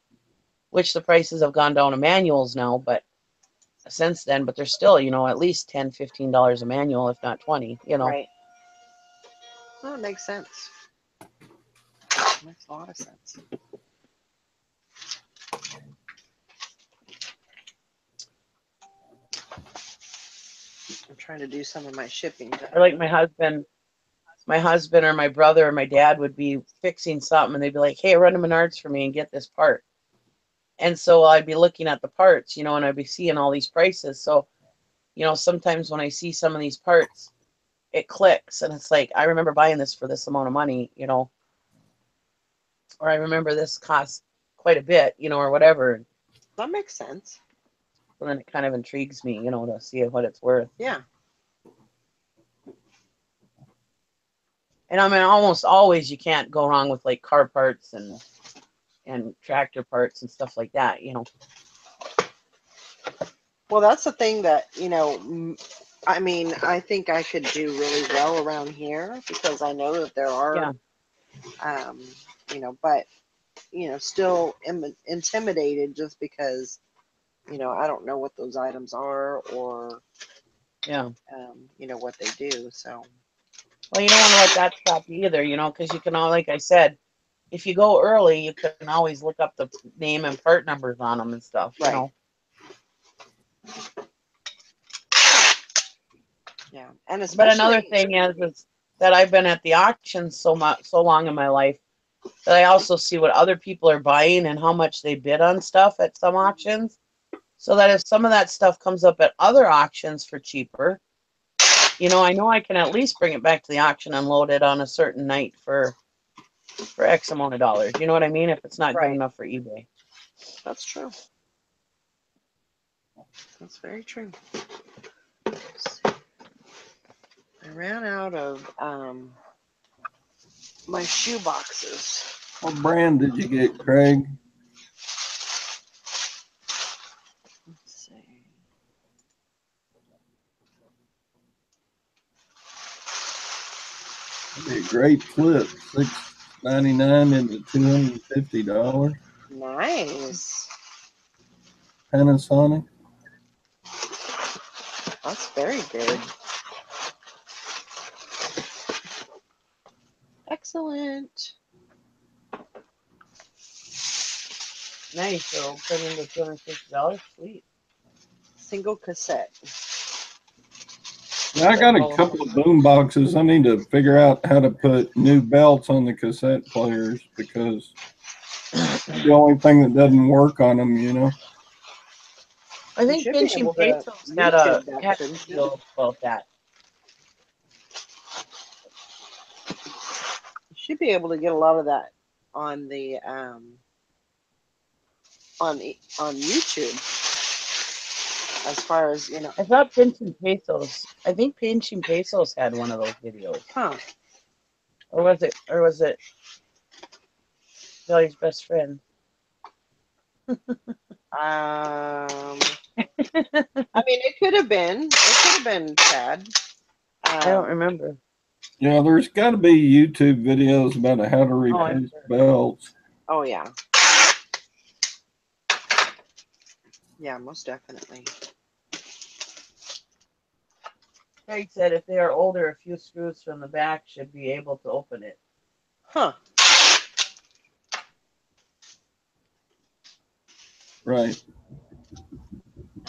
which the prices have gone down to manuals now, but since then, but they're still, at least $10, $15 a manual, if not 20, Right. Well, it makes sense. Makes a lot of sense. I'm trying to do some of my shipping. Or like my husband or my brother or my dad would be fixing something and they'd be like, hey, run to Menards for me and get this part. And so I'd be looking at the parts, and I'd be seeing all these prices. So, sometimes when I see some of these parts, it clicks and it's like, I remember buying this for this amount of money, or I remember this cost quite a bit, or whatever. That makes sense. So then it kind of intrigues me, to see what it's worth. Yeah. And I mean, almost always you can't go wrong with like car parts and tractor parts and stuff like that, Well, that's the thing that, I mean, I think I could do really well around here because I know that there are, but, still intimidated just because, I don't know what those items are or, what they do. So, well, you don't want to let that stop you either, because you can all, like I said, if you go early, you can always look up the name and part numbers on them and stuff, right. Yeah, and especially. But another thing is that I've been at the auctions so long in my life that I also see what other people are buying and how much they bid on stuff at some auctions. So that if some of that stuff comes up at other auctions for cheaper, I know I can at least bring it back to the auction and load it on a certain night for X amount of dollars. You know what I mean? If it's not good enough for eBay. That's true. That's very true. I ran out of my shoe boxes. What brand did you get, Craig? Let's see. That'd be a great flip. $6.99 into $250. Nice. Panasonic. That's very good. Excellent. Nice. So put into $250. Sweet. Single cassette. Now I got a couple of boom boxes. I need to figure out how to put new belts on the cassette players because it's the only thing that doesn't work on them. I think Pinching Pesos had a video about that. You should be able to get a lot of that on the on YouTube. As far as I thought Pinching Pesos. I think Pinching Pesos had one of those videos. Huh? Or was it Billy's best friend? I mean, it could have been. It could have been Chad. I don't remember. Yeah, there's got to be YouTube videos about how to replace belts. Oh yeah. Yeah, most definitely. Craig said if they are older, a few screws from the back should be able to open it. Huh. Right.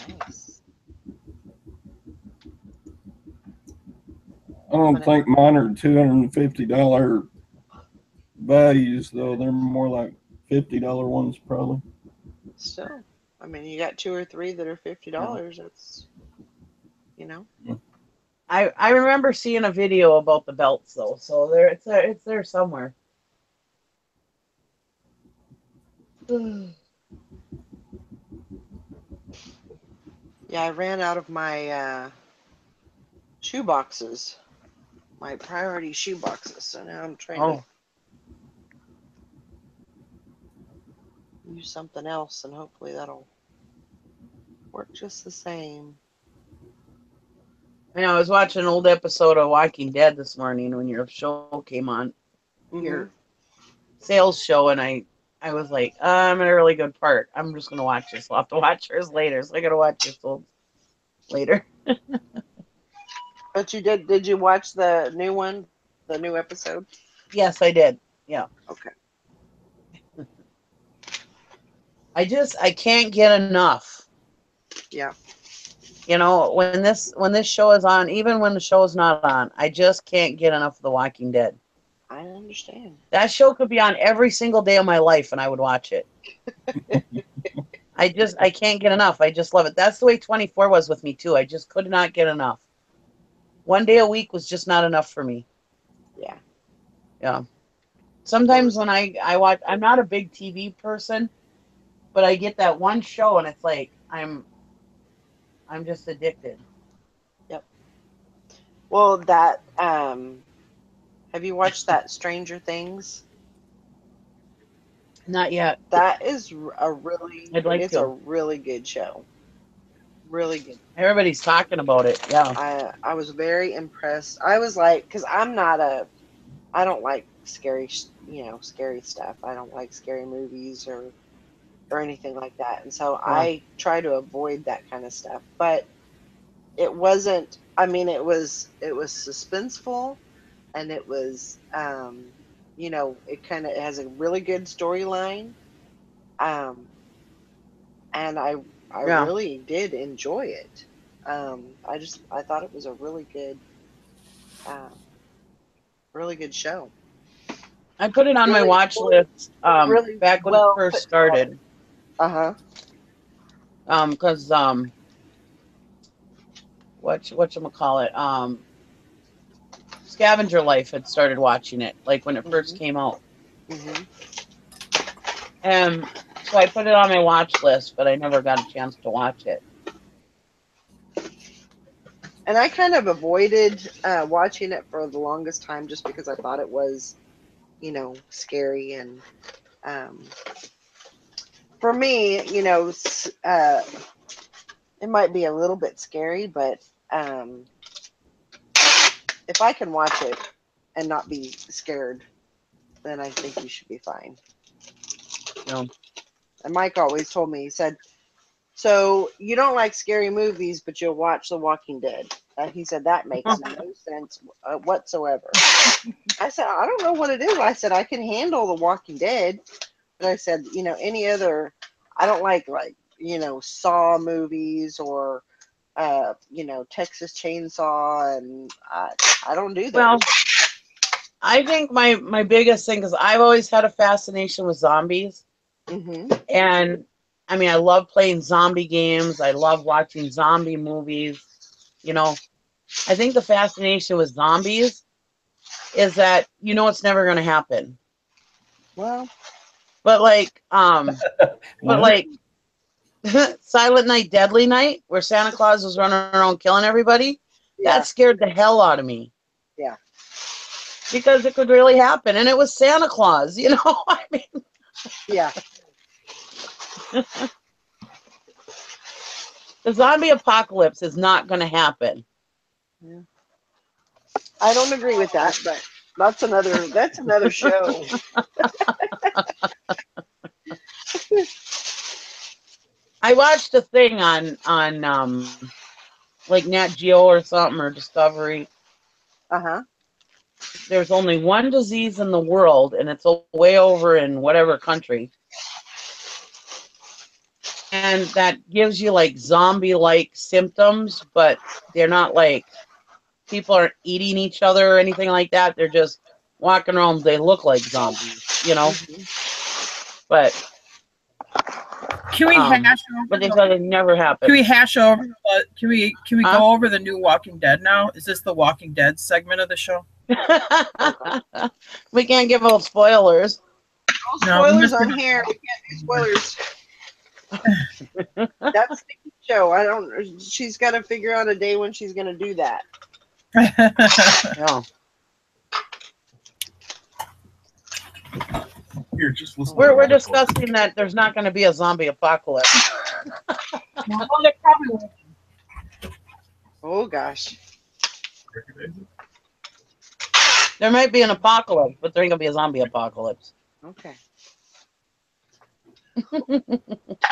Nice. I don't think mine are $250 values, though. They're more like $50 ones, probably. Still, I mean, you got 2 or 3 that are $50. That's, I remember seeing a video about the belts though, so it's there somewhere. Yeah, I ran out of my shoe boxes, my priority shoe boxes. So now I'm trying to use something else, and hopefully that'll work just the same. I know I was watching an old episode of Walking Dead this morning when your show came on, your sales show, and I was like, I'm in a really good part. I'm just gonna watch this. I'll have to watch yours later. So I gotta watch yours later. But you did you watch the new one? The new episode? Yes, I did. Yeah. Okay. I can't get enough. Yeah. You know, when this show is on, even when the show is not on, I just can't get enough of The Walking Dead. I understand. That show could be on every single day of my life and I would watch it. I can't get enough. I just love it. That's the way 24 was with me too. I just could not get enough. One day a week was just not enough for me. Yeah. Yeah. Sometimes when I watch, I'm not a big TV person, but I get that one show and it's like I'm just addicted. Yep. Well, that have you watched that Stranger Things? Not yet. That is a really I'd like it's to. a really good show. Really good. Everybody's talking about it. Yeah. I was very impressed. I was like, because I don't like scary stuff. I don't like scary movies or anything like that. And so I try to avoid that kind of stuff. But it wasn't, I mean, it was suspenseful, and it was, it has a really good storyline. And I really did enjoy it. I thought it was a really good show. I put it on my watch list back when it first started. Because whatchamacallit, Scavenger Life had started watching it like when it first came out. And so I put it on my watch list, but I never got a chance to watch it. And I kind of avoided watching it for the longest time just because I thought it was, scary. And for me, it might be a little bit scary, but if I can watch it and not be scared, then I think you should be fine. Yeah. And Mike always told me, he said, so you don't like scary movies, but you'll watch The Walking Dead. He said, that makes no sense whatsoever. I said, I don't know what it is. I said, I can handle The Walking Dead. But I said, any other, I don't like Saw movies or, Texas Chainsaw. And I don't do that. Well, I think my biggest thing is I've always had a fascination with zombies. And I mean, I love playing zombie games. I love watching zombie movies. I think the fascination with zombies is that it's never going to happen. Well, but Silent Night, Deadly Night, where Santa Claus was running around killing everybody, that scared the hell out of me. Yeah. Because it could really happen, and it was Santa Claus, I mean. Yeah. The zombie apocalypse is not going to happen. Yeah. I don't agree with that, but that's another show. I watched a thing on like Nat Geo or something, or Discovery. There's only one disease in the world, and it's way over in whatever country. And that gives you like zombie-like symptoms, but they're not like people aren't eating each other or anything like that. They're just walking around. They look like zombies, But can we hash over? But they said it never happened. Can we hash over? Can we go over the new Walking Dead now? Is this the Walking Dead segment of the show? We can't give out spoilers. No spoilers on here. We can't do spoilers. That's the show. She's got to figure out a day when she's going to do that. No. Here, just listen. We're discussing that there's not going to be a zombie apocalypse. Oh gosh. There might be an apocalypse, but there ain't gonna be a zombie apocalypse. Okay.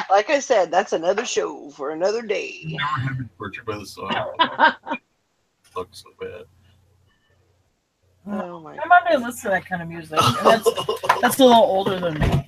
Like I said, that's another show for another day. Never had been tortured by the song. Looks so bad. Oh my I might be listen to that kind of music. And that's a little older than me.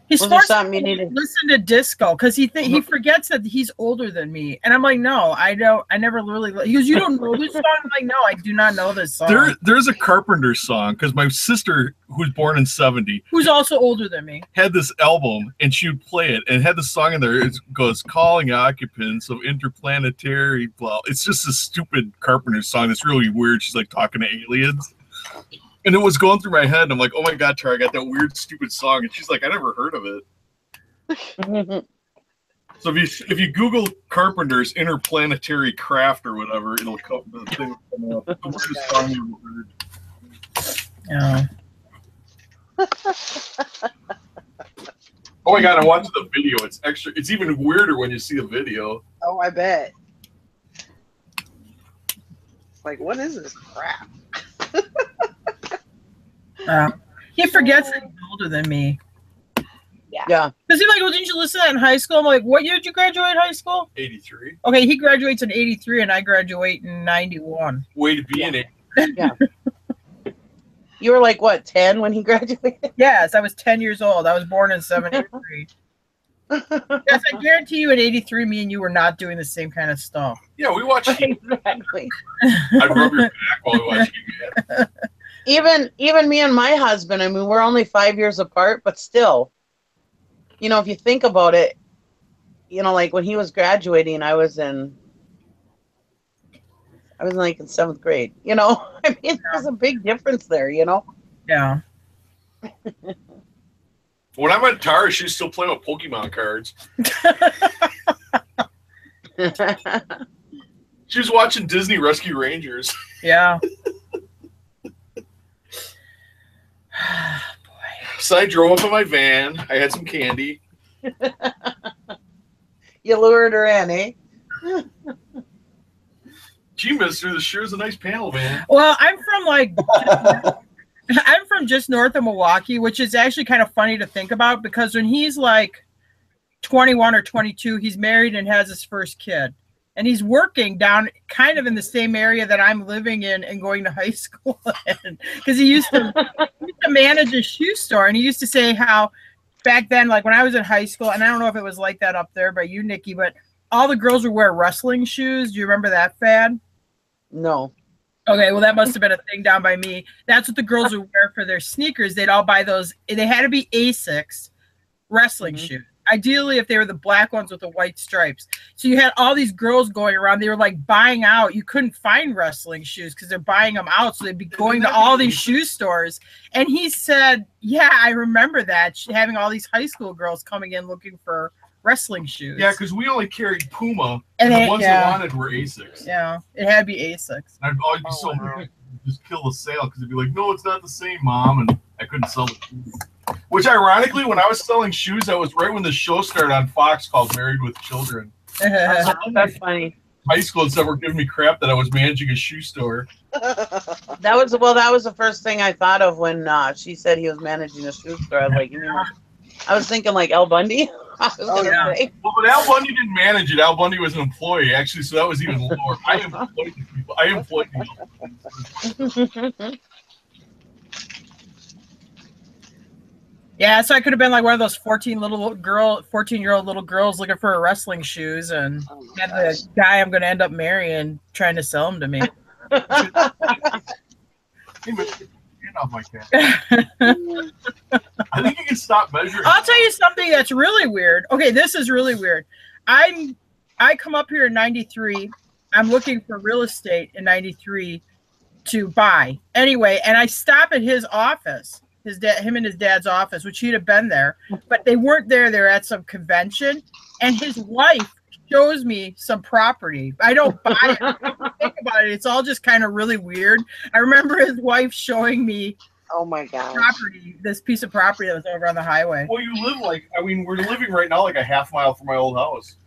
He's Was there forced something me you to needed? listen to disco because he forgets that he's older than me, and I'm like, no, I don't. I never really. He goes, you don't know this song? I'm like, no, I do not know this song. There's a Carpenter song because my sister, who's born in '70, Who's also older than me. had this album and she would play it and it had this song in there. It goes, calling occupants of interplanetary blah. It's just a stupid Carpenter song that's really weird. She's like talking to aliens. And it was going through my head. And I'm like, oh my God, Tara, I got that weird, stupid song. And she's like, I never heard of it. So if you Google Carpenter's Interplanetary Craft or whatever, it'll come, the thing will come up. The weirdest song you ever heard. Yeah. Oh my God, I watched the video. It's extra. It's even weirder when you see a video. Oh, I bet. Like, what is this crap? He forgets that he's older than me. Yeah. Because he's like, well, didn't you listen to that in high school? I'm like, what year did you graduate high school? 83. Okay, he graduates in 83 and I graduate in 91. Way to be in it. Yeah. You were like, what, 10 when he graduated? Yes, I was 10 years old. I was born in 73. Yes, I guarantee you in 83, me and you were not doing the same kind of stuff. Yeah, we watched. Exactly. I'd rub your back while we watch it. Even me and my husband, I mean, we're only 5 years apart, but still, you know, if you think about it, you know, like when he was graduating, I was like in 7th grade, you know. I mean, there's a big difference there, you know. Yeah. When I met Tara, she was still playing with Pokemon cards. She was watching Disney Rescue Rangers. Yeah. So I drove up in my van. I had some candy. You lured her in, eh? Gee, mister, this sure is a nice panel, man. Well, I'm from just north of Milwaukee, which is actually kind of funny to think about because when he's like 21 or 22, he's married and has his first kid. And he's working down kind of in the same area that I'm living in and going to high school in. Because he used to manage a shoe store. And he used to say how back then, like when I was in high school, and I don't know if it was like that up there by you, Nikki, but all the girls would wear wrestling shoes. Do you remember that fad? No. Okay, well, that must have been a thing down by me. That's what the girls would wear for their sneakers. They'd all buy those. They had to be Asics wrestling shoes. Ideally, if they were the black ones with the white stripes. So you had all these girls going around. They were like buying out. You couldn't find wrestling shoes because they're buying them out. So they'd be going to all these shoe stores. And he said, yeah, I remember that, having all these high school girls coming in looking for wrestling shoes. Yeah, because we only carried Puma, And and the they- ones yeah. that wanted were Asics. Yeah, it had to be Asics. And I'd always be so mad, just kill the sale because they'd be like, "No, it's not the same, Mom," and I couldn't sell the shoes. Which, ironically, when I was selling shoes, that was right when the show started on Fox called "Married with Children." That's funny. High school and stuff were giving me crap that I was managing a shoe store. That was the first thing I thought of when she said he was managing a shoe store. I was like, you know, I was thinking like Al Bundy. I was gonna say. Well, but Al Bundy didn't manage it. Al Bundy was an employee, actually, so that was even lower. I employed the people. I employed the Yeah, so I could have been like one of those 14-year-old little girls looking for wrestling shoes and had the guy I'm going to end up marrying trying to sell them to me. Hey, mister, get off my cat. I think you can stop measuring. I'll tell you something that's really weird. Okay, this is really weird. I come up here in 93. I'm looking for real estate in 93 to buy. Anyway, and I stop at his office. Him and his dad's office, which he'd have been there, but they weren't there. They're at some convention, and his wife shows me some property. I don't buy it. I don't think about it. It's all just kind of really weird. I remember his wife showing me Oh my God. this piece of property that was over on the highway. Well, you live we're living right now like a half mile from my old house.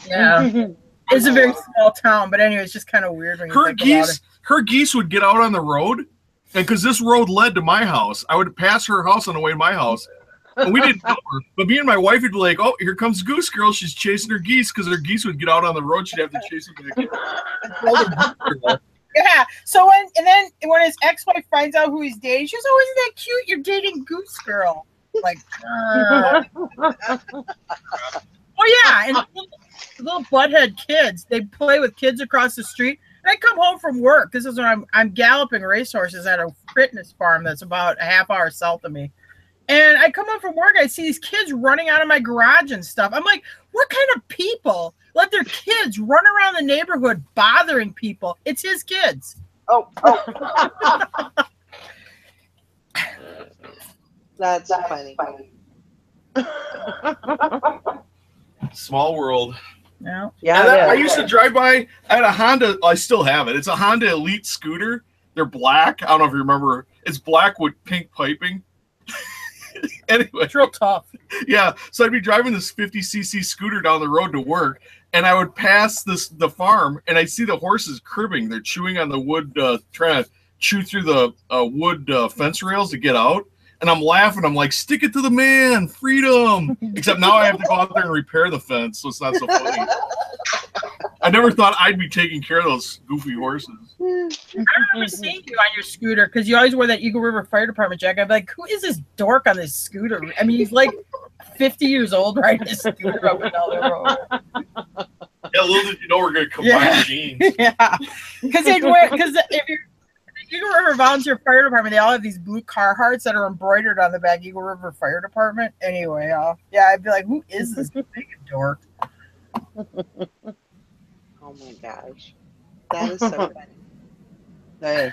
Yeah. It's a very small town, but anyway, it's just kind of weird when you think about it. Her geese would get out on the road, and because this road led to my house, I would pass her house on the way to my house. And we didn't know her, but me and my wife would be like, "Oh, here comes Goose Girl. She's chasing her geese," because her geese would get out on the road. She'd have to chase them back. Yeah. So when his ex-wife finds out who he's dating, she goes, "Oh, isn't that cute? You're dating Goose Girl." Like, oh yeah, and little butthead kids. They play with kids across the street. And I come home from work. This is when I'm galloping racehorses at a fitness farm that's about a half hour south of me. And I come home from work, I see these kids running out of my garage and stuff. I'm like, what kind of people let their kids run around the neighborhood bothering people? It's his kids. Oh. That's funny. Small world. Yeah. I used to drive by. I had a Honda. I still have it. It's a Honda Elite scooter. They're black. I don't know if you remember. It's black with pink piping. Anyway, it's real tough. Yeah. So I'd be driving this 50cc scooter down the road to work, and I would pass the farm, and I'd see the horses cribbing. They're chewing on the wood, trying to chew through the wood fence rails to get out. And I'm laughing. I'm like, stick it to the man, freedom. Except now I have to go out there and repair the fence, so it's not so funny. I never thought I'd be taking care of those goofy horses. I remember seeing you on your scooter because you always wore that Eagle River Fire Department jacket. I'm like, who is this dork on this scooter? I mean, he's like 50 years old riding his scooter up and down the road. Yeah, little did you know we're going to combine jeans. Yeah, because if you're Eagle River Volunteer Fire Department, they all have these blue Carhartts that are embroidered on the back. Eagle River Fire Department. Anyway, yeah, I'd be like, who is this big dork? Oh my gosh, that is so funny. That is.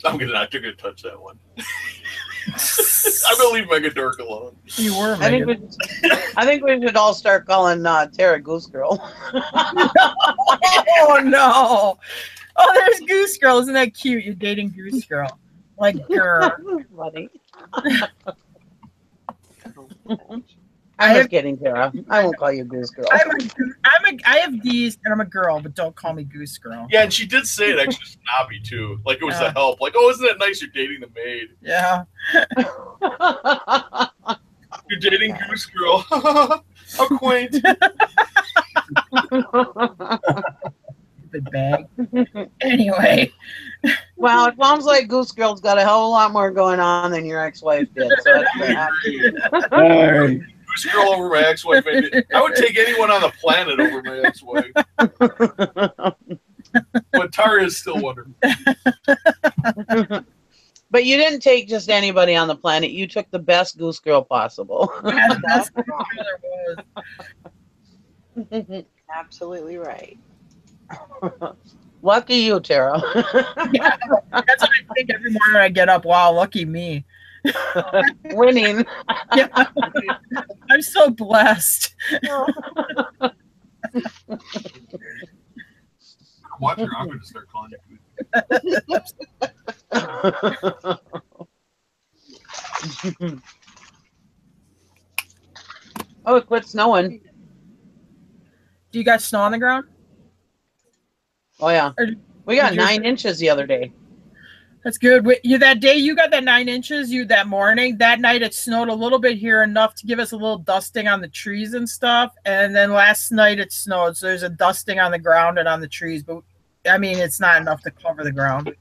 I'm not gonna touch that one. I'm gonna leave Mega Dork alone. You were. I think we should all start calling Tara Goose Girl. Oh no! Oh, there's Goose Girl. Isn't that cute? You're dating Goose Girl. Like, girl. Funny. Oh, I'm just kidding, Tara. I won't call you Goose Girl. I have D's and I'm a girl, but don't call me Goose Girl. Yeah, and she did say it extra snobby too. Like it was the help. Like, oh, isn't it nice you're dating the maid? Yeah. You're dating Goose Girl. How quaint. Stupid bag. Anyway. Well, it sounds like Goose Girl's got a hell of a lot more going on than your ex-wife did. So that's happy. Hey. Goose Girl over my ex-wife. I would take anyone on the planet over my ex-wife. But Tara is still wonderful. But you didn't take just anybody on the planet. You took the best Goose Girl possible. Yeah, the best Goose Girl there was. absolutely right. Lucky you, Tara. Yeah, that's what I think every morning I get up. Wow, lucky me. Winning. Yeah. I'm so blessed. Watch her. I'm going to start calling you. Oh, it quit snowing. Do you got snow on the ground? Oh, yeah. We got 9 inches the other day. That's good. That day you got that 9 inches, that morning. That night it snowed a little bit here, enough to give us a little dusting on the trees and stuff. And then last night it snowed, so there's a dusting on the ground and on the trees. But, I mean, it's not enough to cover the ground.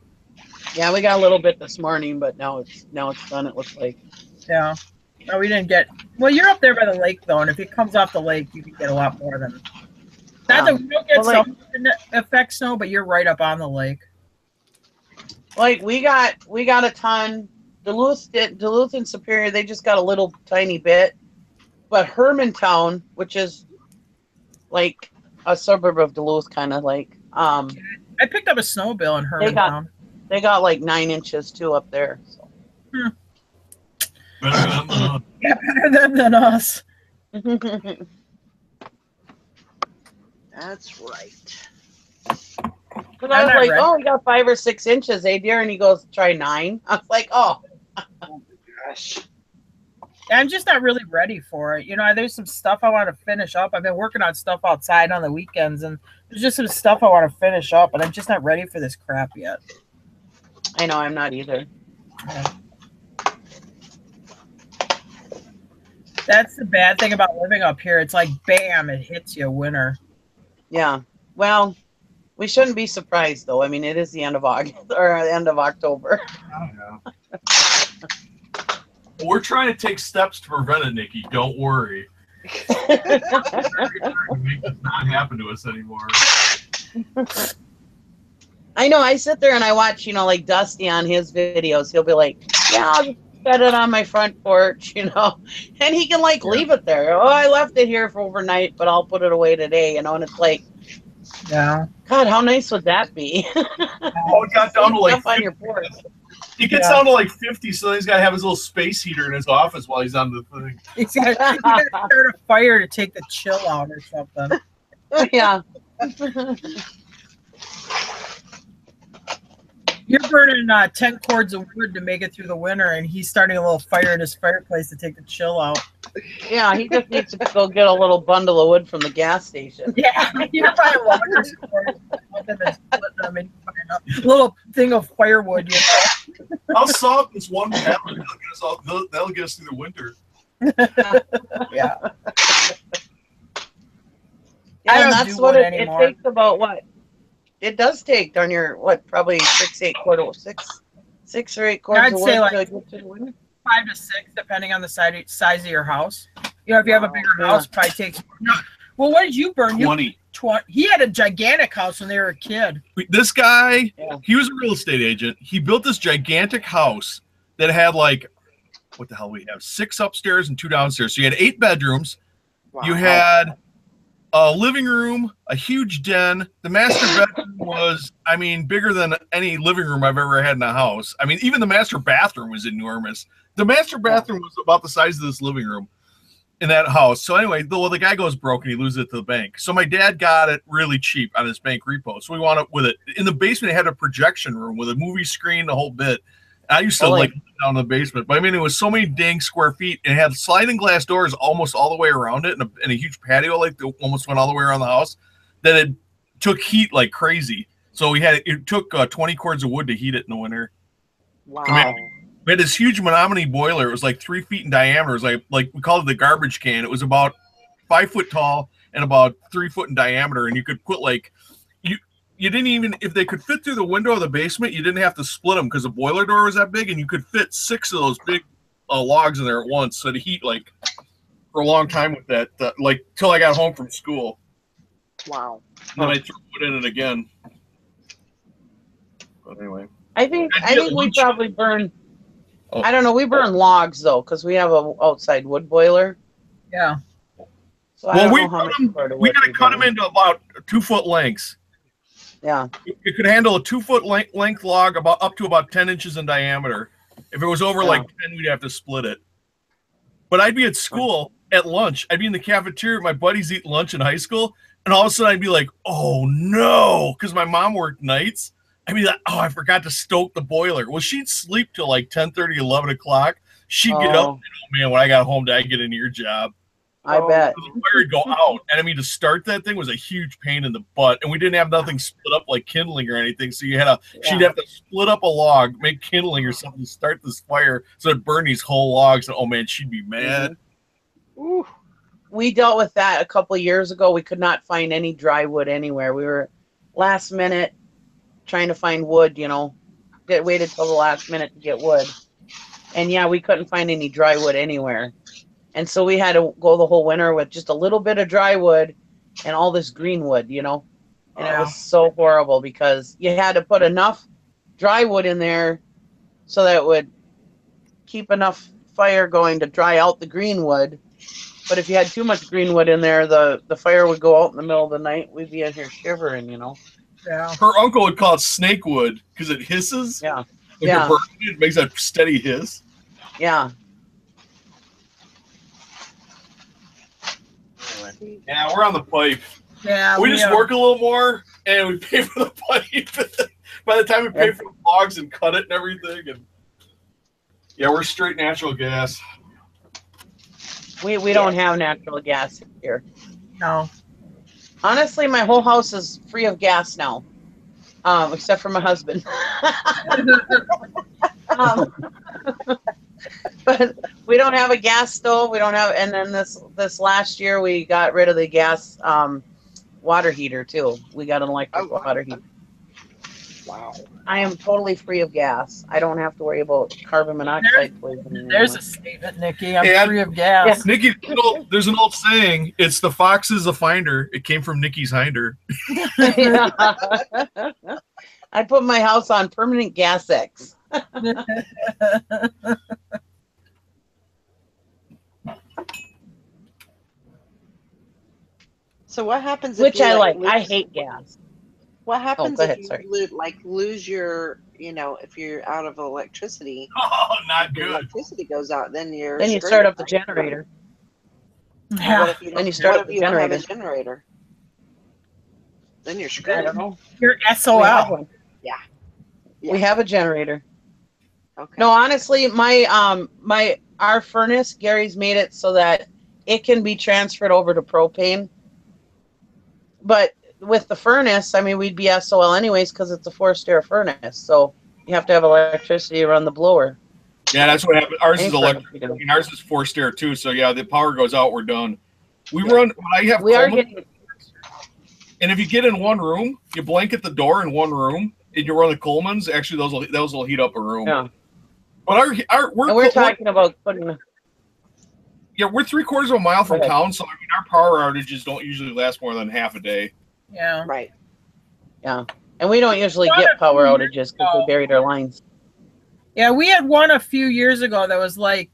Yeah, we got a little bit this morning, but now it's done, it looks like. Yeah. No, we didn't get... Well, you're up there by the lake, though, and if it comes off the lake, you can get a lot more than... Not that we don't get some effect snow, but you're right up on the lake. Like we got a ton. Duluth and Superior, they just got a little tiny bit. But Hermantown, which is like a suburb of Duluth, kind of like. I picked up a snow bill in Hermantown. They got like 9 inches too up there. So. Yeah, better than us. That's right. But I was like, oh, we got 5 or 6 inches, eh, dear? And he goes, try 9. I was like, oh. Oh my gosh. I'm just not really ready for it. You know, there's some stuff I want to finish up. I've been working on stuff outside on the weekends, and there's just some stuff I want to finish up, but I'm just not ready for this crap yet. I know, I'm not either. Yeah. That's the bad thing about living up here. It's like, bam, it hits you winter. Yeah. Well, we shouldn't be surprised, though. I mean, it is the end of August or the end of October. Yeah. We're trying to take steps to prevent it, Nikki. Don't worry. Make this not happen to us anymore. I know. I sit there and I watch, you know, like Dusty on his videos. He'll be like, yeah, I'll just set it on my front porch, you know, and he can like leave it there. Oh, I left it here for overnight, but I'll put it away today, you know, and it's like, yeah. God, how nice would that be? Oh, it got down to like on your porch. He gets down to like 50, so he's got to have his little space heater in his office while he's on the thing. He's got to start a fire to take the chill out or something. Yeah. You're burning 10 cords of wood to make it through the winter, and he's starting a little fire in his fireplace to take the chill out. Yeah, he just needs to go get a little bundle of wood from the gas station. Yeah, you're probably loggers a little thing of firewood. You know? I'll saw this one pallet. That'll get us through the winter. Yeah. Yeah, and that's what it takes about what? It does take darn near what, probably 6 or 8 cords I'd of say wood like to get to the winter. 5 to 6, depending on the size of your house. You know, if you have a bigger house, it probably takes. Well, what did you burn? 20. 20. He had a gigantic house when they were a kid. This guy, he was a real estate agent. He built this gigantic house that had like, what the hell we have? 6 upstairs and 2 downstairs. So you had 8 bedrooms. Wow. You had a living room, a huge den. The master bedroom was, I mean, bigger than any living room I've ever had in a house. I mean, even the master bathroom was enormous. The master bathroom was about the size of this living room in that house. So anyway, the guy goes broke and he loses it to the bank. So my dad got it really cheap on his bank repo. So we wound up with it. In the basement, it had a projection room with a movie screen, the whole bit. I used to like down in the basement, but I mean, it was so many dang square feet, and it had sliding glass doors almost all the way around it, and a huge patio like almost went all the way around the house. That it took heat like crazy. So it took 20 cords of wood to heat it in the winter. Wow. I mean, we had this huge Menominee boiler. It was like 3 feet in diameter. It was like we called it the garbage can. It was about 5 foot tall and about 3 foot in diameter, and you could put like you didn't even, if they could fit through the window of the basement, you didn't have to split them because the boiler door was that big, and you could fit 6 of those big logs in there at once. So to heat like for a long time with that, like till I got home from school. Wow. And then I threw wood in it again. But anyway, I think we probably burn. Oh. I don't know. We burn logs though, because we have a outside wood boiler. Yeah. So we got to cut them into about 2 foot lengths. Yeah, it could handle a 2 foot length log up to about 10 inches in diameter. If it was over like 10, we'd have to split it. But I'd be at school at lunch. I'd be in the cafeteria. My buddies eat lunch in high school, and all of a sudden I'd be like, "Oh no!" Because my mom worked nights. I'd be like, "Oh, I forgot to stoke the boiler." Well, she'd sleep till like 10:30, 11 o'clock. She'd get up. And, oh man, when I got home, did I get into your job? I bet. The fire would go out, and I mean, to start that thing was a huge pain in the butt, and we didn't have nothing split up like kindling or anything, so she'd have to split up a log, make kindling or something to start this fire, so it'd burn these whole logs, and oh man, she'd be mad. Ooh. We dealt with that a couple of years ago. We could not find any dry wood anywhere. We were last minute trying to find wood, you know, waited till the last minute to get wood, and yeah, we couldn't find any dry wood anywhere. And so we had to go the whole winter with just a little bit of dry wood and all this green wood, you know. And it was so horrible because you had to put enough dry wood in there so that it would keep enough fire going to dry out the green wood. But if you had too much green wood in there, the fire would go out in the middle of the night. We'd be in here shivering, you know. Yeah. Her uncle would call it snake wood because it hisses. Yeah. Like it makes that steady hiss. Yeah. Yeah, we're on the pipe. Yeah, we just work a little more, and we pay for the pipe. By the time we pay for the logs and cut it and everything, and yeah, we're straight natural gas. We don't have natural gas here. No. Honestly, my whole house is free of gas now, except for my husband. But we don't have a gas stove. We don't have, and then this last year we got rid of the gas water heater too. We got an electric water heater. Wow. I am totally free of gas. I don't have to worry about carbon monoxide poisoning. There's a statement, Nikki. I'm Yeah. free of gas. Yeah. Nikki, there's an old saying. It's the fox is a finder. It came from Nikki's hinder. I put my house on permanent gas X. So what happens Which if you I like. lose, I hate gas. What happens go if ahead, you sorry. lose your, if you're out of electricity? Oh, not If the good. electricity goes out, then you're Then you screwed, start up the right? generator. What Yeah. if you Then don't, you start what up if the you don't have a generator. generator? Then you're I screwed. don't know. You're We have SOL. one. Yeah. We have a generator. Okay. No, honestly, our furnace, Gary's made it so that it can be transferred over to propane. But with the furnace, I mean, we'd be SOL anyways because it's a forced air furnace. So you have to have electricity to run the blower. Yeah, that's what happened. Ours Any is furnace electric. we do. And ours is forced air too. So yeah, the power goes out, we're done. We run. When I have We are Coleman, getting and if you get in one room, you blanket the door in one room, and you run the Colemans. Actually, those will heat up a room. yeah. But We're talking about putting. we're 3/4 of a mile from Go ahead. town, so I mean our power outages don't usually last more than half a day. Yeah. Right. Yeah, and we don't usually get power outages because we buried our lines. Yeah, we had one a few years ago that was like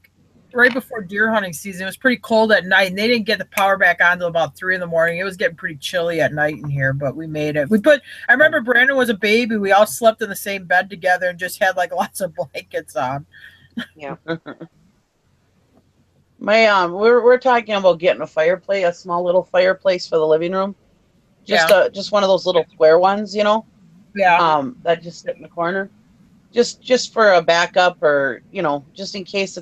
right before deer hunting season. It was pretty cold at night, and they didn't get the power back on until about 3 a.m. It was getting pretty chilly at night in here, but we made it. I remember Brandon was a baby. We all slept in the same bed together and just had like lots of blankets on. Yeah. We're talking about getting a small little fireplace for the living room. Just one of those little square ones, Yeah. that just sit in the corner. Just for a backup, or just in case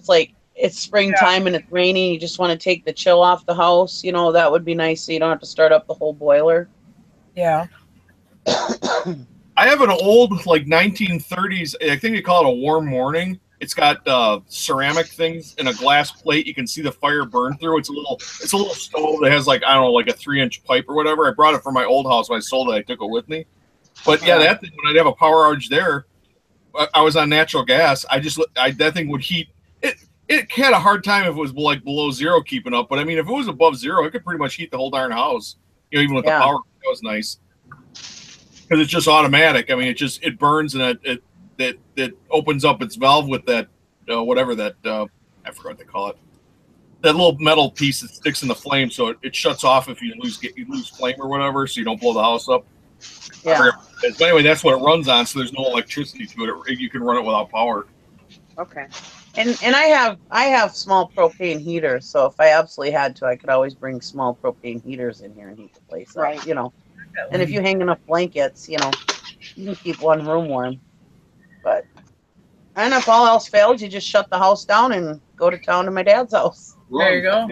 it's springtime and it's raining, you just want to take the chill off the house, that would be nice so you don't have to start up the whole boiler. Yeah. I have an old 1930s. I think they call it a warm morning. It's got ceramic things and a glass plate. You can see the fire burn through. It's a little stove that has a 3-inch pipe or whatever. I brought it from my old house when I sold it. I took it with me. But yeah, that thing, when I'd have a power outage there, I was on natural gas. That thing would heat. It had a hard time if it was below zero keeping up. But I mean, if it was above zero, it could pretty much heat the whole darn house. Even with the power, that was nice because it's just automatic. I mean, it burns and it opens up its valve with that whatever that I forgot what they call it. That little metal piece that sticks in the flame, so it shuts off if you lose flame or whatever, so you don't blow the house up. Yeah. But anyway, that's what it runs on, so there's no electricity to it. You can run it without power. Okay. And I have small propane heaters, so if I absolutely had to, I could always bring small propane heaters in here and heat the place up. Right. And if you hang enough blankets, you can keep one room warm. But and if all else fails, you just shut the house down and go to town to my dad's house. There you go.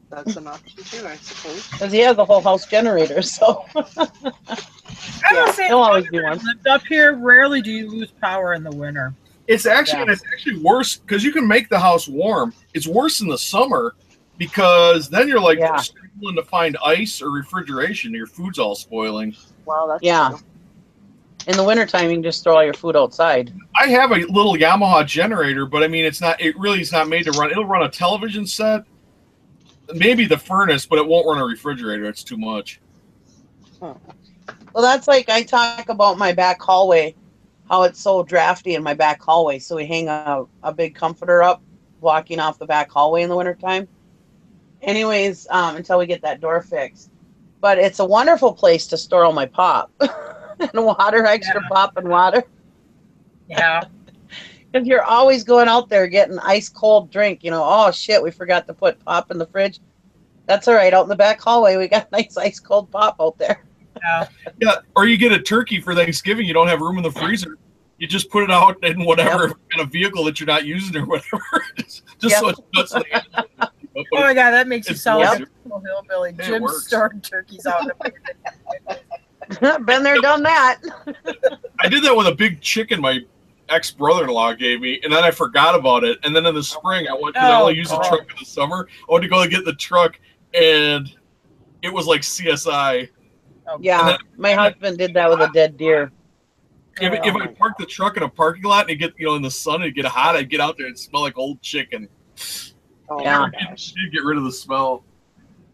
That's an option too, I suppose. Because he has a whole house generator, so I will say, he'll always be one. lived up here, rarely do you lose power in the winter. It's actually worse because you can make the house warm. It's worse in the summer because then you're struggling to find ice or refrigeration. Your food's all spoiling. Wow, that's true. In the wintertime, you can just throw all your food outside. I have a little Yamaha generator, but I mean, it really is not made to run. It'll run a television set, maybe the furnace, but it won't run a refrigerator. It's too much. Well, that's like I talk about my back hallway, how it's so drafty in my back hallway. So we hang a big comforter up, blocking off the back hallway in the wintertime. Anyways, until we get that door fixed. But it's a wonderful place to store all my pop and water, extra pop and water. Yeah. Because you're always going out there getting ice cold drink. Oh shit, we forgot to put pop in the fridge. That's all right. Out in the back hallway, we got nice ice cold pop out there. Yeah. Yeah, or you get a turkey for Thanksgiving. You don't have room in the freezer. You just put it out in whatever kind of vehicle that you're not using or whatever. just so it's nuts. Oh my God, that makes you sound like a typical hillbilly. Yeah, Jim's storing turkeys out. Been there, done that. I did that with a big chicken my ex-brother-in-law gave me, and then I forgot about it. And then in the spring, I went because I only use the truck in the summer. I went to go get the truck, and it was like CSI. Yeah, then, my husband did that with a dead deer. If I parked the truck in a parking lot and it get in the sun and it get hot, I'd get out there and smell like old chicken. Oh yeah, get rid of the smell.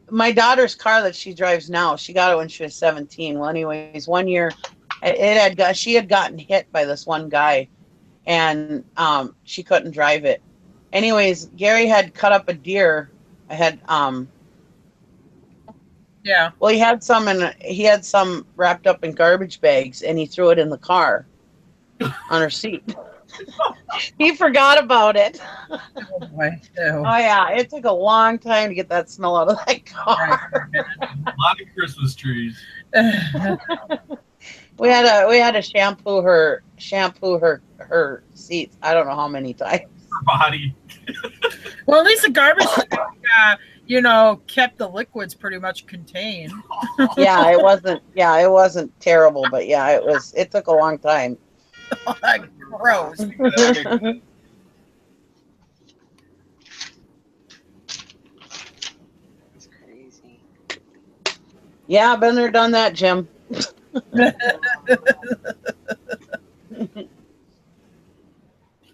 My daughter's car that she drives now, she got it when she was 17. Well, anyways, one year, she had gotten hit by this one guy, and she couldn't drive it. Anyways, Gary had cut up a deer. I had yeah. Well, he had some wrapped up in garbage bags, and he threw it in the car on her seat. He forgot about it. Oh, boy. Oh yeah, it took a long time to get that smell out of that car. A lot of Christmas trees. We had to shampoo her seats. I don't know how many times. Her body. Well, at least the garbage, kept the liquids pretty much contained. Yeah, it wasn't terrible, but yeah, it took a long time. Gross. That's crazy. Yeah, been there, done that, Jim.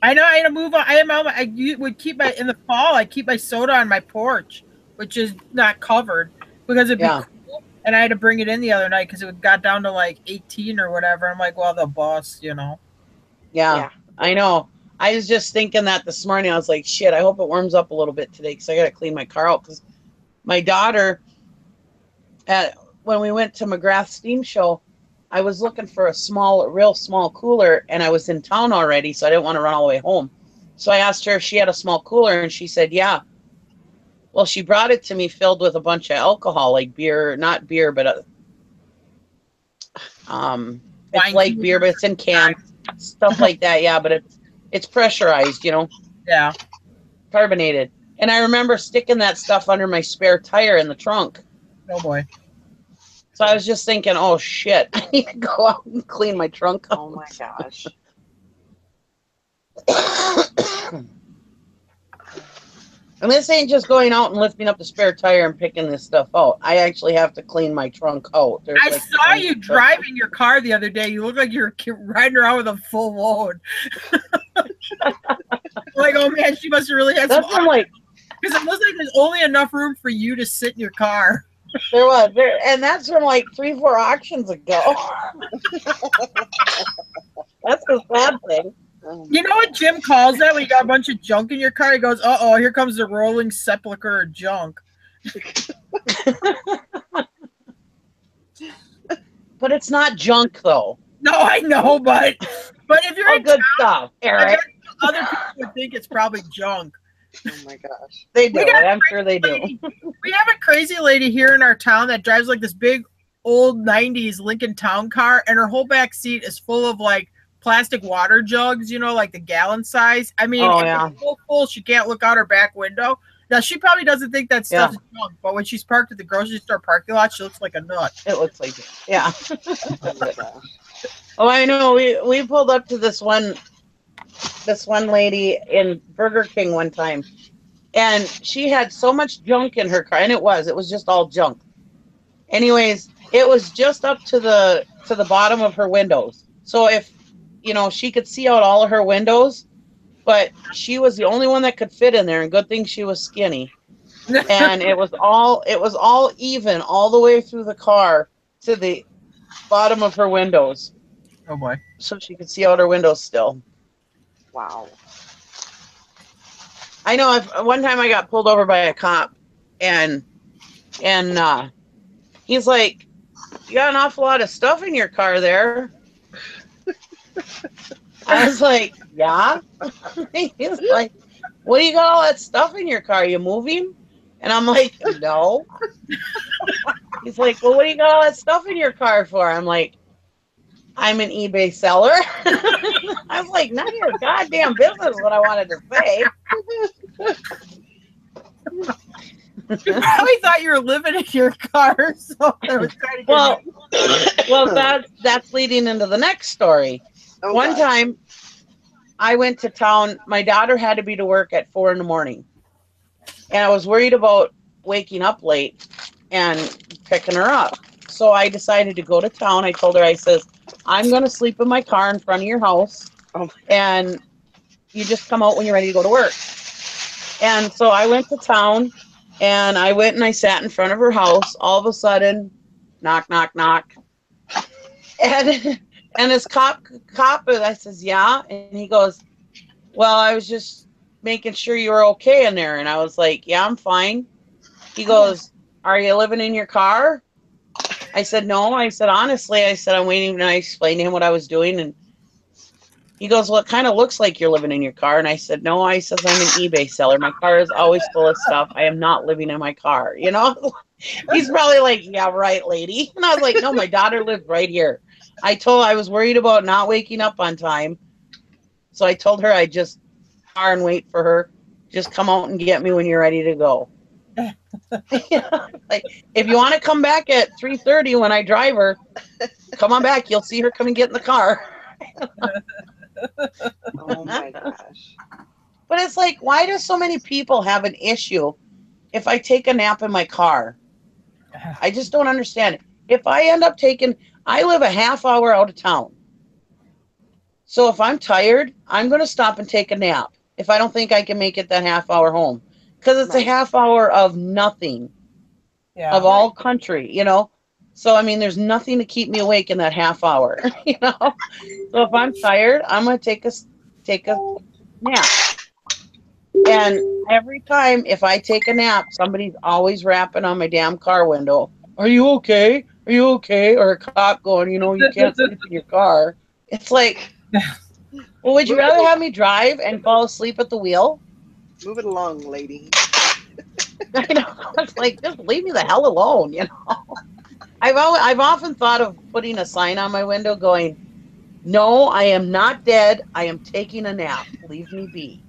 I know. I had to move on. I would keep in the fall. I keep my soda on my porch, which is not covered because it'd be cool. And I had to bring it in the other night because it got down to like 18 or whatever. I'm like, well, the boss, Yeah, I know. I was just thinking that this morning. I was like, shit, I hope it warms up a little bit today because I got to clean my car out. Because my daughter, when we went to McGrath's Steam Show, I was looking for a real small cooler, and I was in town already, so I didn't want to run all the way home. So I asked her if she had a small cooler, and she said, yeah. Well, she brought it to me filled with a bunch of alcohol, like beer, not beer, but it's like beer, but it's in cans. Stuff like that, yeah, but it's pressurized, Yeah. Carbonated. And I remember sticking that stuff under my spare tire in the trunk. Oh boy. So I was just thinking, oh shit, I need to go out and clean my trunk out. Oh my gosh. And this ain't just going out and lifting up the spare tire and picking this stuff out. I actually have to clean my trunk out. I saw you driving your car the other day. You look like you're riding around with a full load. Like, oh man, she must have really had some. Because it looks like there's only enough room for you to sit in your car. And that's from like 3-4 auctions ago. That's the sad thing. You know what Jim calls that when you got a bunch of junk in your car? He goes, uh-oh, here comes the rolling sepulcher of junk. But it's not junk, though. No, I know, but if you're in good stuff, Eric. Other people would think it's probably junk. Oh my gosh. They do. I'm sure they do. We have a crazy lady here in our town that drives like this big old 90s Lincoln Town car, and her whole back seat is full of like plastic water jugs, like the gallon size. I mean, it's so full she can't look out her back window. Now, she probably doesn't think that stuff is junk, but when she's parked at the grocery store parking lot, she looks like a nut. It looks like it. Yeah. Oh, I know. We pulled up to this one lady in Burger King one time, and she had so much junk in her car, and it was just all junk. Anyways, it was just up to the bottom of her windows. So if she could see out all of her windows, but she was the only one that could fit in there, and good thing she was skinny. And it was all even all the way through the car to the bottom of her windows. Oh boy. So she could see out her windows still. Wow. I know. One time I got pulled over by a cop, and he's like, "You got an awful lot of stuff in your car there." I was like, "Yeah." He's like, "What do you got all that stuff in your car? You moving?" And I'm like, "No." He's like, "Well, what do you got all that stuff in your car for?" I'm like, I'm an eBay seller. I was like, none of your goddamn business what I wanted to say. You probably thought you were living in your car, so I was trying to get Well, that's leading into the next story. Oh, One God. time I went to town. My daughter had to be to work at 4 in the morning. And I was worried about waking up late and picking her up. So I decided to go to town. I told her, I says, I'm going to sleep in my car in front of your house. Oh, And you just come out when you're ready to go to work. And so I went to town, and I went and I sat in front of her house. All of a sudden, knock, knock, knock. And this cop, I says, yeah. And he goes, well, I was just making sure you were okay in there. And I was like, yeah, I'm fine. He goes, are you living in your car? I said, no. I said, honestly, I said, I'm waiting. And I explained to him what I was doing. And he goes, well, it kind of looks like you're living in your car. And I said, no. I says, I'm an eBay seller. My car is always full of stuff. I am not living in my car. You know, he's probably like, yeah, right, lady. And I was like, no, my daughter lived right here. I was worried about not waking up on time. So I told her I'd just car and wait for her. Just come out and get me when you're ready to go. Like, if you want to come back at 3:30 when I drive her, come on back. You'll see her come and get in the car. oh my gosh. But it's like, why do so many people have an issue if I take a nap in my car? I just don't understand it. If I end up I live a half hour out of town. So if I'm tired, I'm going to stop and take a nap if I don't think I can make it that half hour home. Because it's a half hour of nothing, of all country, you know. So, I mean, there's nothing to keep me awake in that half hour, you know. So if I'm tired, I'm going to take a nap. And every time if I take a nap, somebody's always rapping on my damn car window. Are you okay? Are you okay? Or a cop going, you know, you can't sleep in your car. It's like, well, would you rather have me drive and fall asleep at the wheel? Move it along, lady. I know. It's like, just leave me the hell alone, you know. I've often thought of putting a sign on my window going, no, I am not dead. I am taking a nap. Leave me be.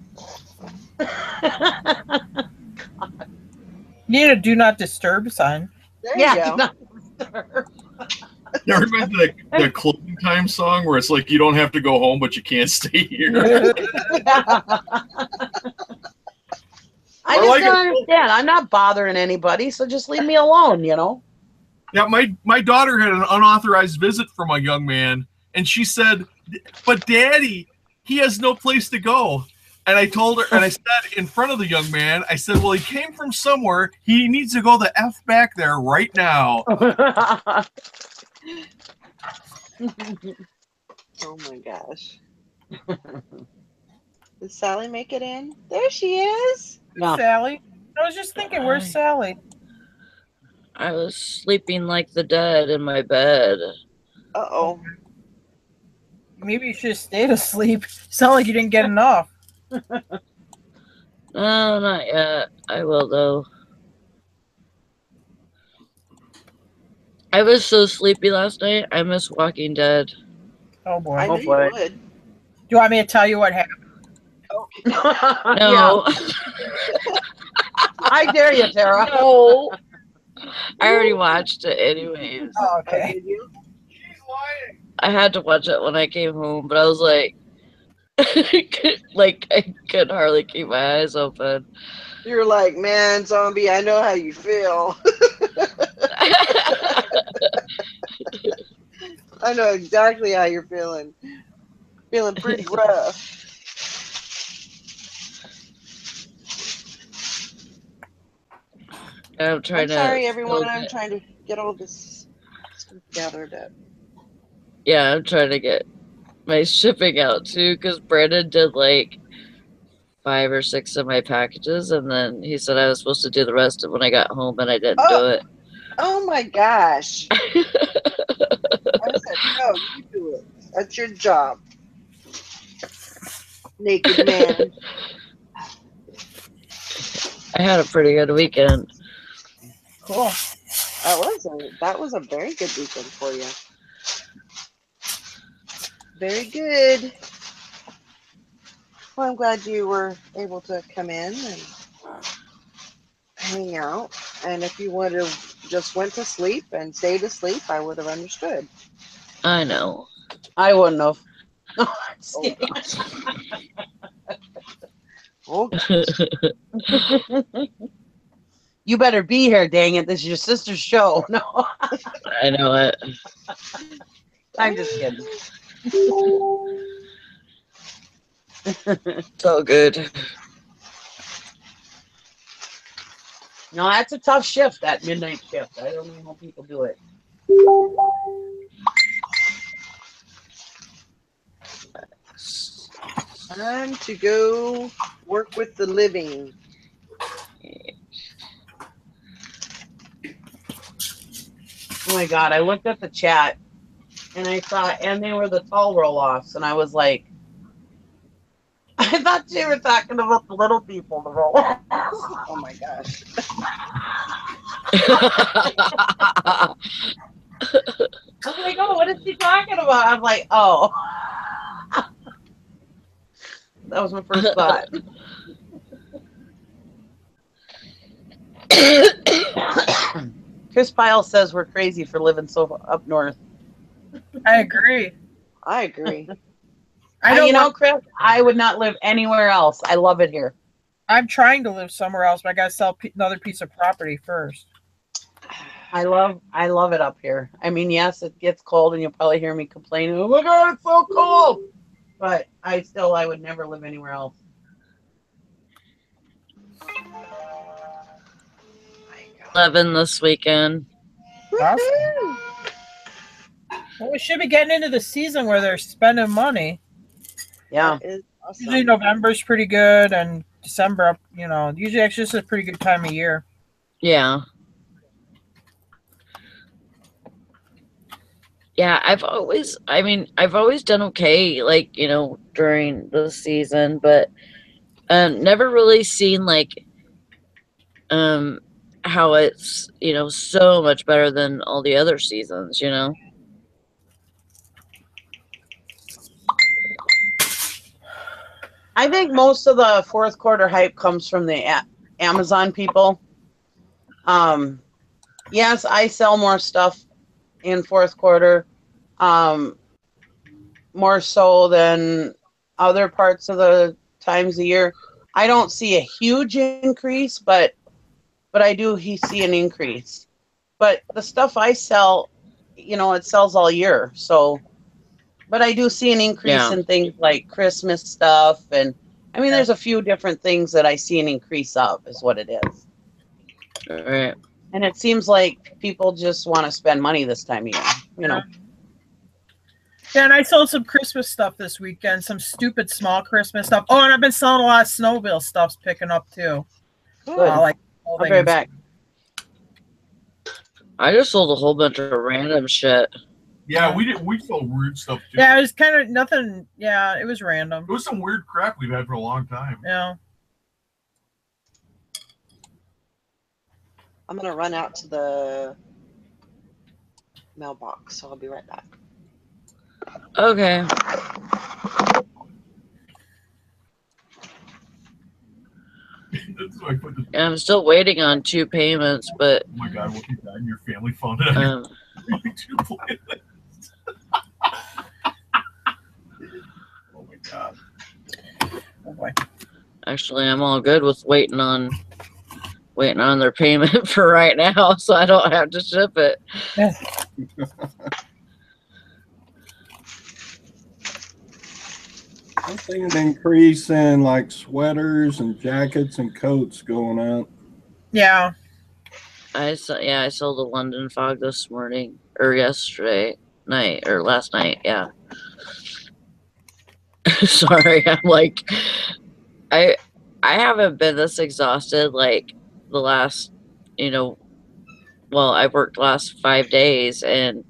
Need a do not disturb sign. There you go. Do not disturb. Yeah, remember the closing time song where it's like you don't have to go home, but you can't stay here. I just don't understand. I'm not bothering anybody, so just leave me alone, you know? Yeah, my daughter had an unauthorized visit from a young man, and she said, but Daddy, he has no place to go. And I told her, and I said in front of the young man, I said, well, he came from somewhere. He needs to go the F back there right now. Oh my gosh. Did Sally make it in? There she is. No. Sally. I was just thinking, where's Sally? I was sleeping like the dead in my bed. Uh-oh. Maybe you should have stayed asleep. Sound like you didn't get enough. No, not yet. I will, though. I was so sleepy last night, I missed Walking Dead. Oh, boy. I knew you would. Do you want me to tell you what happened? No. I dare you, Tara. No. I already watched it anyways. Oh, okay. Did you? I had to watch it when I came home, but I was like, I could hardly keep my eyes open. You're like, man, zombie, I know how you feel. I know exactly how you're feeling. Feeling pretty rough. I'm sorry, everyone. I'm trying to get all this stuff gathered up. Yeah, I'm trying to get my shipping out too, because Brandon did like 5 or 6 of my packages, and then he said I was supposed to do the rest of when I got home, and I didn't do it. Oh my gosh. I said, no, you do it. That's your job. Naked man. I had a pretty good weekend. Cool. That was a very good weekend for you. Very good. Well, I'm glad you were able to come in and hang out. And if you would have just went to sleep and stayed asleep, I would have understood. I know. I wouldn't have. Oh, You better be here, dang it. This is your sister's show. No, I know it. I'm just kidding. So good. No, that's a tough shift, that midnight shift. I don't know how people do it. time to go work with the living. Oh my God, I looked at the chat and I saw, and they were the tall roll-offs, and I was like, I thought you were talking about the little people, the roll-offs. Oh my gosh. I was like, oh, what is she talking about? I'm like, oh. That was my first thought. Chris Pyle says we're crazy for living so up north. I agree. I agree. You know, Chris, I would not live anywhere else. I love it here. I'm trying to live somewhere else, but I got to sell another piece of property first. I love it up here. I mean, yes, it gets cold, and you'll probably hear me complaining. Oh my God, it's so cold! But I would never live anywhere else. 11 this weekend. Awesome. Well, we should be getting into the season where they're spending money. Yeah. Awesome. Usually November's pretty good, and December, usually it's just a pretty good time of year. Yeah. Yeah, I've always done okay, like, during the season, but never really seen like how it's, so much better than all the other seasons, I think most of the fourth quarter hype comes from the Amazon people. Yes, I sell more stuff in fourth quarter, more so than other parts of the times of year. I don't see a huge increase, but I do see an increase. But the stuff I sell, it sells all year. So, but I do see an increase in things like Christmas stuff. And I mean, there's a few different things that I see an increase of, is what it is. All right. And it seems like people just want to spend money this time of year, Yeah, and I sold some Christmas stuff this weekend, some stupid small Christmas stuff. Oh, and I've been selling a lot of snowmobile stuff's picking up too. Good. I'll be right back. I just sold a whole bunch of random shit. Yeah, we sold weird stuff too. Yeah, it was kind of nothing. Yeah, it was random. It was some weird crap we've had for a long time. Yeah. I'm going to run out to the mailbox, so I'll be right back. Okay. And I'm still waiting on 2 payments, but oh my God, what you got in your family found it on your 2 playlist. Oh my God. Oh boy. Actually, I'm all good with waiting on their payment for right now, so I don't have to ship it. Yeah. I'm seeing an increase in like sweaters and jackets and coats going out. Yeah. I sold a London fog this morning or yesterday night or last night. Yeah. Sorry, I'm like, I haven't been this exhausted like the last, I've worked the last 5 days, and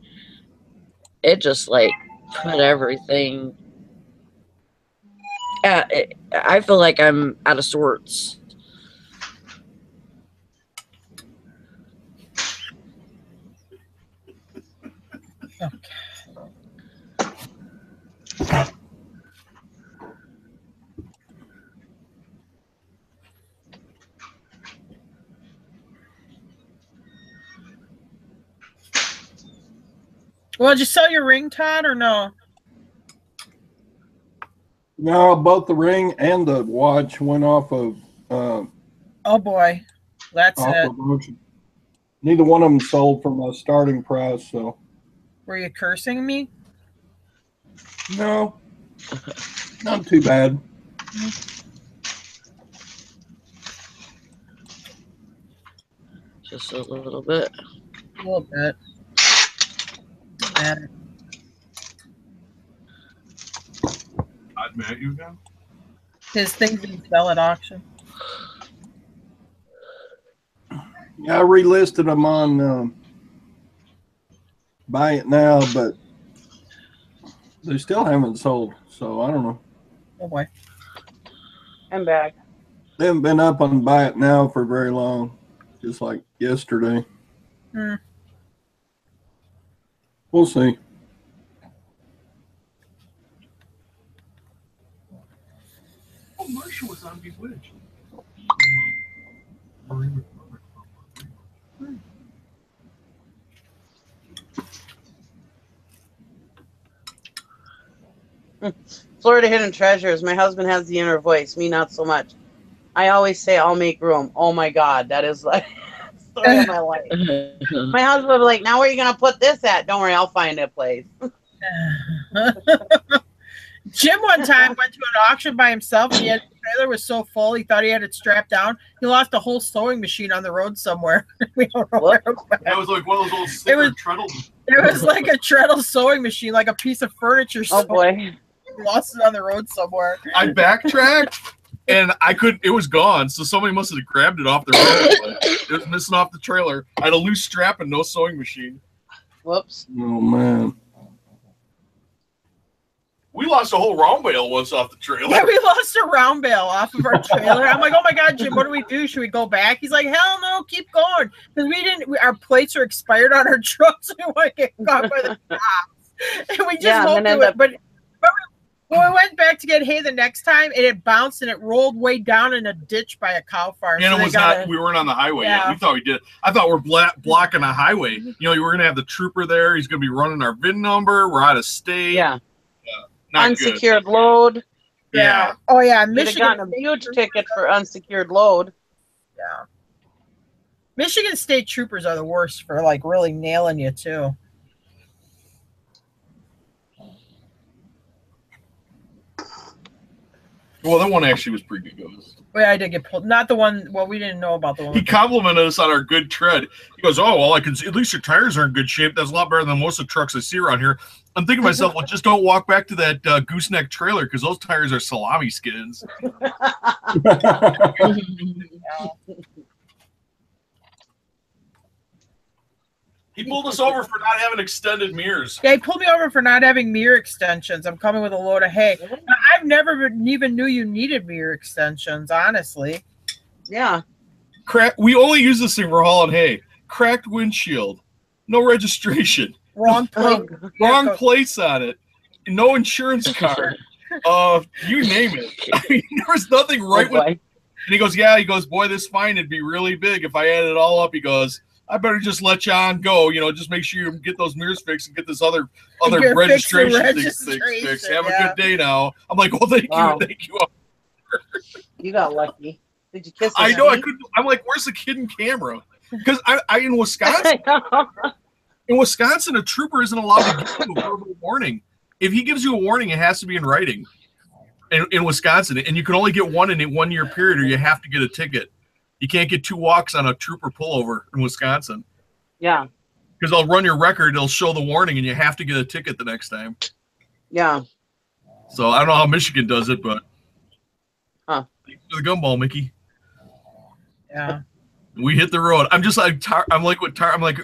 it just like put everything. I feel like I'm out of sorts. Well, did you sell your ring, Todd, or no? No, both the ring and the watch went off of. Oh boy, that's off it. of auction. Neither one of them sold for my starting price. So. Were you cursing me? No, not too bad. Just a little bit. A little bit. Matter. I'd met you again. His things didn't sell at auction. Yeah, I relisted them on Buy It Now, but they still haven't sold. So I don't know. Oh boy. I'm back. They haven't been up on Buy It Now for very long, just like yesterday. We'll see. Oh, Marsha was on Bewitched. Florida Hidden Treasures. My husband has the inner voice. Me, not so much. I always say, I'll make room. Oh my God. That is like the story of my life. My husband will be like, now where are you going to put this at? Don't worry, I'll find a place. Jim one time went to an auction by himself. And the trailer was so full, he thought he had it strapped down. He lost a whole sewing machine on the road somewhere. We don't know where it went. That was like one of those old sticker treadles. It was like a treadle sewing machine, like a piece of furniture. Oh boy. He lost it on the road somewhere. I backtracked and I couldn't, it was gone. So somebody must have grabbed it off the road. It was missing off the trailer. I had a loose strap and no sewing machine. Whoops. Oh man. We lost a whole round bale once off the trailer. Yeah, we lost a round bale off of our trailer. I'm like, oh my God, Jim, what do we do? Should we go back? He's like, hell no, keep going. Because our plates are expired on our trucks. We want to get caught by the cops. And we just won't do it. But when we went back to get hay the next time, it bounced and it rolled way down in a ditch by a cow farm. And so we weren't on the highway yet. We thought we did. I thought we're blocking a highway. You know, you were going to have the trooper there. He's going to be running our VIN number. We're out of state. Yeah. Not unsecured good. Load. Yeah. Oh yeah, Michigan got a huge ticket for unsecured load. Yeah. Michigan State troopers are the worst for like really nailing you too. Well, that one actually was pretty good. Well, yeah, I did get pulled. Not the one. Well, we didn't know about the one. He complimented us on our good tread. He goes, "Oh, well, I can see at least your tires are in good shape. That's a lot better than most of the trucks I see around here." I'm thinking to myself, well, just don't walk back to that gooseneck trailer because those tires are salami skins. He pulled us over for not having extended mirrors. Yeah, he pulled me over for not having mirror extensions. I'm coming with a load of hay. Now, I've never even knew you needed mirror extensions, honestly. Yeah. We only use this thing for hauling hay. Cracked windshield. No registration. Wrong plate. Wrong plates on it. No insurance card. You name it. I mean, there was nothing right with it. And he goes, yeah, boy, this fine would be really big if I added it all up. He goes, I better just let you on go. You know, just make sure you get those mirrors fixed and get this other registration things fixed. Have a good day now. I'm like, well, thank you. You got lucky. Did you kiss? I know. I couldn't. I'm like, where's the hidden camera? Because I in Wisconsin. In Wisconsin, a trooper isn't allowed to give you a verbal warning. If he gives you a warning, it has to be in writing. In Wisconsin, and you can only get one in a 1 year period, or you have to get a ticket. You can't get 2 walks on a trooper pullover in Wisconsin. Yeah. Because they'll run your record, they'll show the warning, and you have to get a ticket the next time. Yeah. So I don't know how Michigan does it, but thanks for the gumball, Mickey. Yeah. We hit the road. I'm just like, I'm like,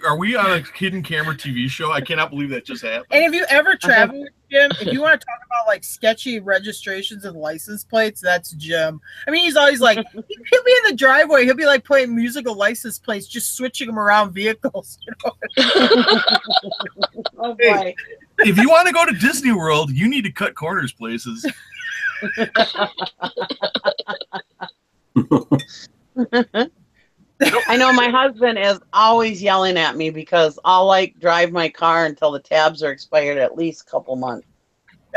are we on a hidden camera TV show? I cannot believe that just happened. And if you ever travel with Jim, if you want to talk about like sketchy registrations and license plates, that's Jim. I mean, he's always like, he'll be in the driveway. He'll be like playing musical license plates, just switching them around vehicles. You know? Oh boy. If you want to go to Disney World, you need to cut corners places. I know my husband is always yelling at me because I'll like drive my car until the tabs are expired at least a couple months.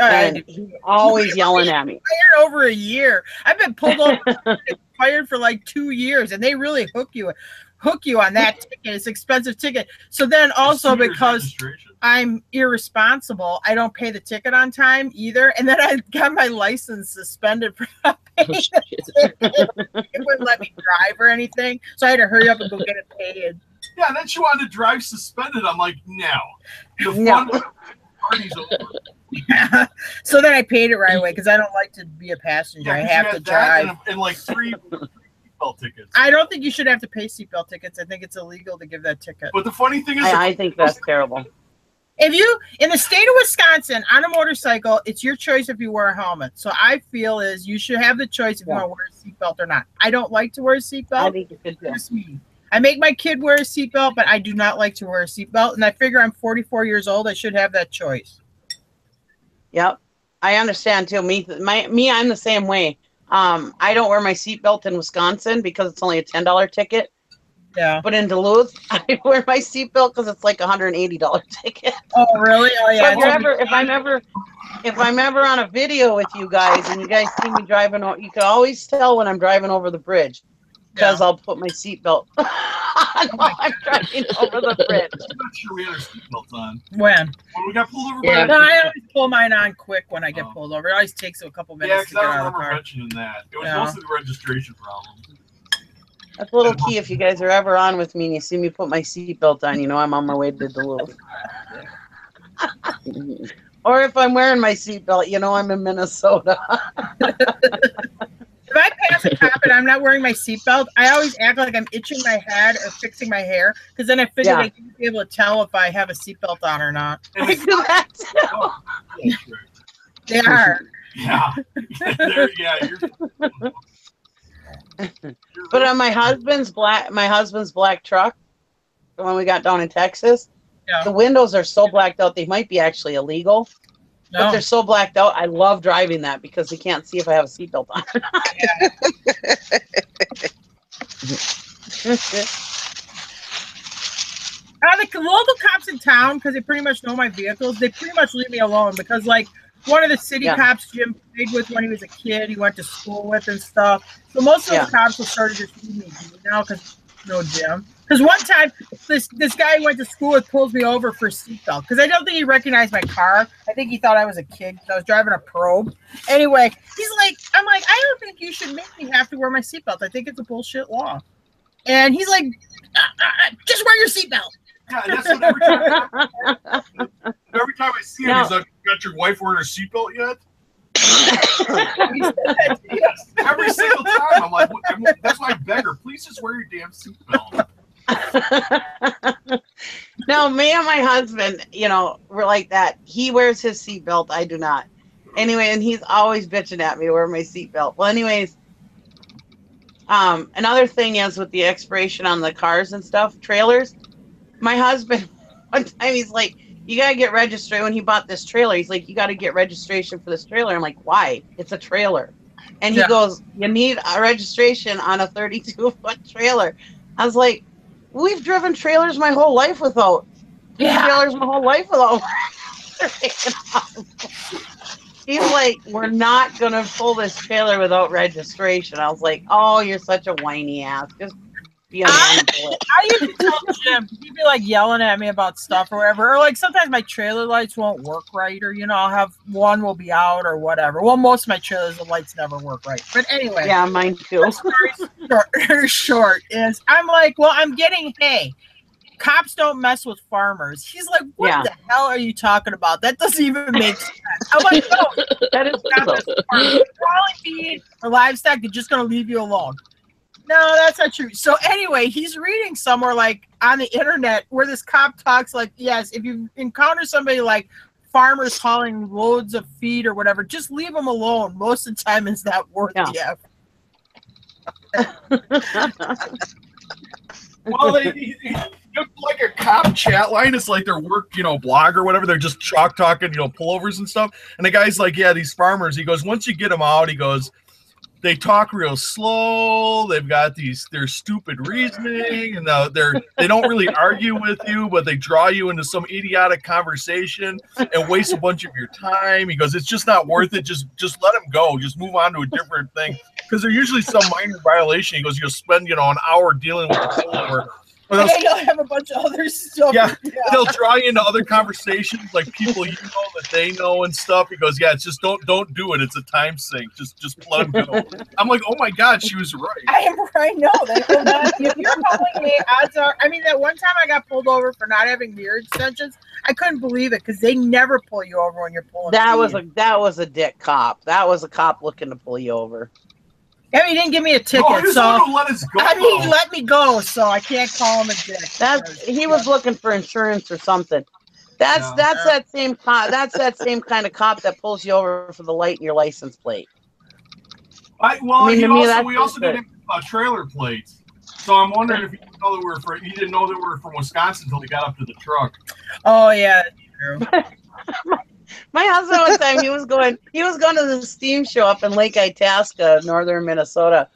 And he's always yelling at me. Expired over a year. I've been pulled over expired for like 2 years, and they really hook you on that ticket. It's an expensive ticket. So then also because I'm irresponsible, I don't pay the ticket on time either. And then I got my license suspended for not paying the ticket. It wouldn't let me drive or anything. So I had to hurry up and go get it paid. Yeah, then she wanted to drive suspended. I'm like, no. The fun party's over. Yeah. So then I paid it right away because I don't like to be a passenger. I have to drive. And like three seatbelt tickets. I don't think you should have to pay seatbelt tickets. I think it's illegal to give that ticket. But the funny thing is, I think that's terrible. If you, in the state of Wisconsin, on a motorcycle, it's your choice if you wear a helmet. So I feel is you should have the choice if you want to wear a seatbelt or not. I don't like to wear a seatbelt. I think you should Just me. I make my kid wear a seatbelt, but I do not like to wear a seatbelt. And I figure I'm 44 years old. I should have that choice. Yep, I understand too. Me, I'm the same way. I don't wear my seatbelt in Wisconsin because it's only a $10 ticket. Yeah. But in Duluth, I wear my seatbelt because it's like a $180 ticket. Oh, really? Oh, yeah. So if I'm ever on a video with you guys and you guys see me driving, you can always tell when I'm driving over the bridge because I'll put my seatbelt on while I'm driving over the bridge. I'm not sure we had our seatbelts on. When we got pulled over by no, I always pull mine on quick when I get pulled over. It always takes a couple minutes to get out of the car. I don't remember mentioning that. It was mostly the registration problem. That's a little key if you guys are ever on with me and you see me put my seatbelt on, you know I'm on my way to Duluth. Or if I'm wearing my seatbelt, you know I'm in Minnesota. If I pass a cop and I'm not wearing my seatbelt, I always act like I'm itching my head or fixing my hair because then I figure I can be able to tell if I have a seatbelt on or not. I do that too. They are. Yeah. But on my husband's black truck, when we got down in Texas, the windows are so blacked out they might be actually illegal. But they're so blacked out. I love driving that because they can't see if I have a seatbelt on. The local cops in town, because they pretty much know my vehicles, they pretty much leave me alone because, like, one of the city cops Jim played with when he was a kid, he went to school with and stuff. So most of the cops will start to just leave me now because no Jim. Because one time, this guy who went to school with pulls me over for a seatbelt because I don't think he recognized my car. I think he thought I was a kid because I was driving a Probe. Anyway, I'm like, I don't think you should make me have to wear my seatbelt. I think it's a bullshit law. And he's like, just wear your seatbelt. Yeah, that's what every time I see him, he's like, got your wife wearing her seatbelt yet? Every single time. I'm like, that's why I beg her, please just wear your damn seatbelt. No, me and my husband, we're like that. He wears his seatbelt. I do not. Anyway, and he's always bitching at me to wear my seatbelt. Well, anyways, another thing is with the expiration on the cars and stuff, trailers, my husband, one time he's like, you got to get registered. When he bought this trailer, he's like, you got to get registration for this trailer. I'm like, why? It's a trailer. And he goes, you need a registration on a 32-foot trailer. I was like, we've driven trailers my whole life without. Trailers my whole life without. He's like, we're not going to pull this trailer without registration. I was like, oh, you're such a whiny ass. Just be a man and pull it. I used to tell Jim, he'd be like yelling at me about stuff or whatever. Or like sometimes my trailer lights won't work right, or I'll have one will be out or whatever. Well, most of my trailers, the lights never work right. But anyway. Yeah, mine too. Short is I'm like, well, I'm getting hay. Cops don't mess with farmers. He's like, what the hell are you talking about? That doesn't even make sense. I'm like, no, that is not quality feed or livestock. They're just going to leave you alone. No, that's not true. So anyway, he's reading somewhere like on the internet where this cop talks like, yes, if you encounter somebody like farmers hauling loads of feed or whatever, just leave them alone. Most of the time it's not worth the effort. Well, you like a cop chat line. It's like their work, blog or whatever. They're just chalk talking, pullovers and stuff. And the guy's like, yeah, these farmers. He goes, once you get them out, he goes, they talk real slow. They've got their stupid reasoning, and they don't really argue with you, but they draw you into some idiotic conversation and waste a bunch of your time. He goes, it's just not worth it. Just let them go. Just move on to a different thing, because they're usually some minor violation. He goes, you'll spend an hour dealing with the pullover. You'll have a bunch of other stuff. Yeah, they'll draw you into other conversations, like people that they know and stuff. He goes, yeah, it's just don't do it. It's a time sink. Just let them go. I'm like, oh my God, she was right. I know. They will not. If you're calling me, odds are. I mean, that one time I got pulled over for not having mirror extensions, I couldn't believe it because they never pull you over when you're pulling. That was a dick cop. That was a cop looking to pull you over. I mean, he didn't give me a ticket, let us go. I mean, he let me go, so I can't call him a dick. He was looking for insurance or something. That's that same cop. That's that same kind of cop that pulls you over for the light in your license plate. We also did trailer plates. So I'm wondering if he didn't know that we were from Wisconsin until he got up to the truck. Oh yeah, that's true. My husband one time he was going to the steam show up in Lake Itasca, northern Minnesota,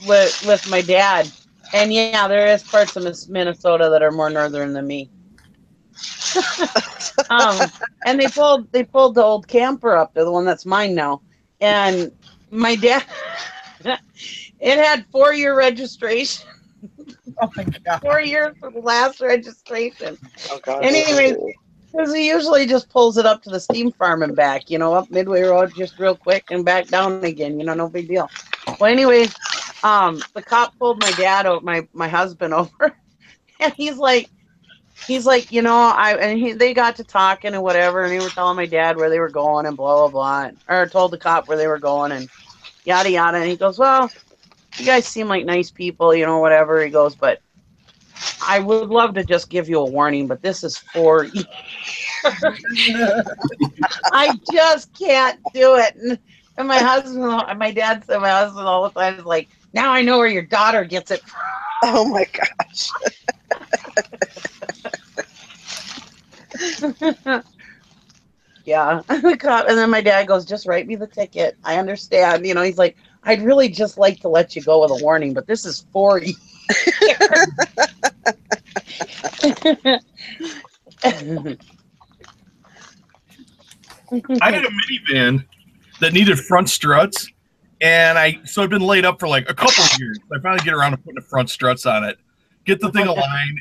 with my dad. And yeah, there is parts of Minnesota that are more northern than me. And they pulled the old camper up. They're the one that's mine now. And my dad, it had 4-year registration. Oh my God. 4 years for the last registration. Oh God. Anyways, because he usually just pulls it up to the steam farm and back, up Midway Road just real quick and back down again, no big deal. Well, anyways, the cop pulled my dad out, my husband over, and he's like, they got to talking and whatever, and they were telling my dad where they were going and blah, blah, blah, or told the cop where they were going and yada, yada. And he goes, well, you guys seem like nice people, whatever. He goes, but I would love to just give you a warning, but this is 4 years. I just can't do it. And my dad said, my husband all the time is like, now I know where your daughter gets it from. Oh my gosh. Yeah. And then my dad goes, just write me the ticket. I understand. He's like, I'd really just like to let you go with a warning, but this is 4 years. I had a minivan that needed front struts, and so I've been laid up for like a couple of years. I finally get around to putting the front struts on it, get the thing aligned,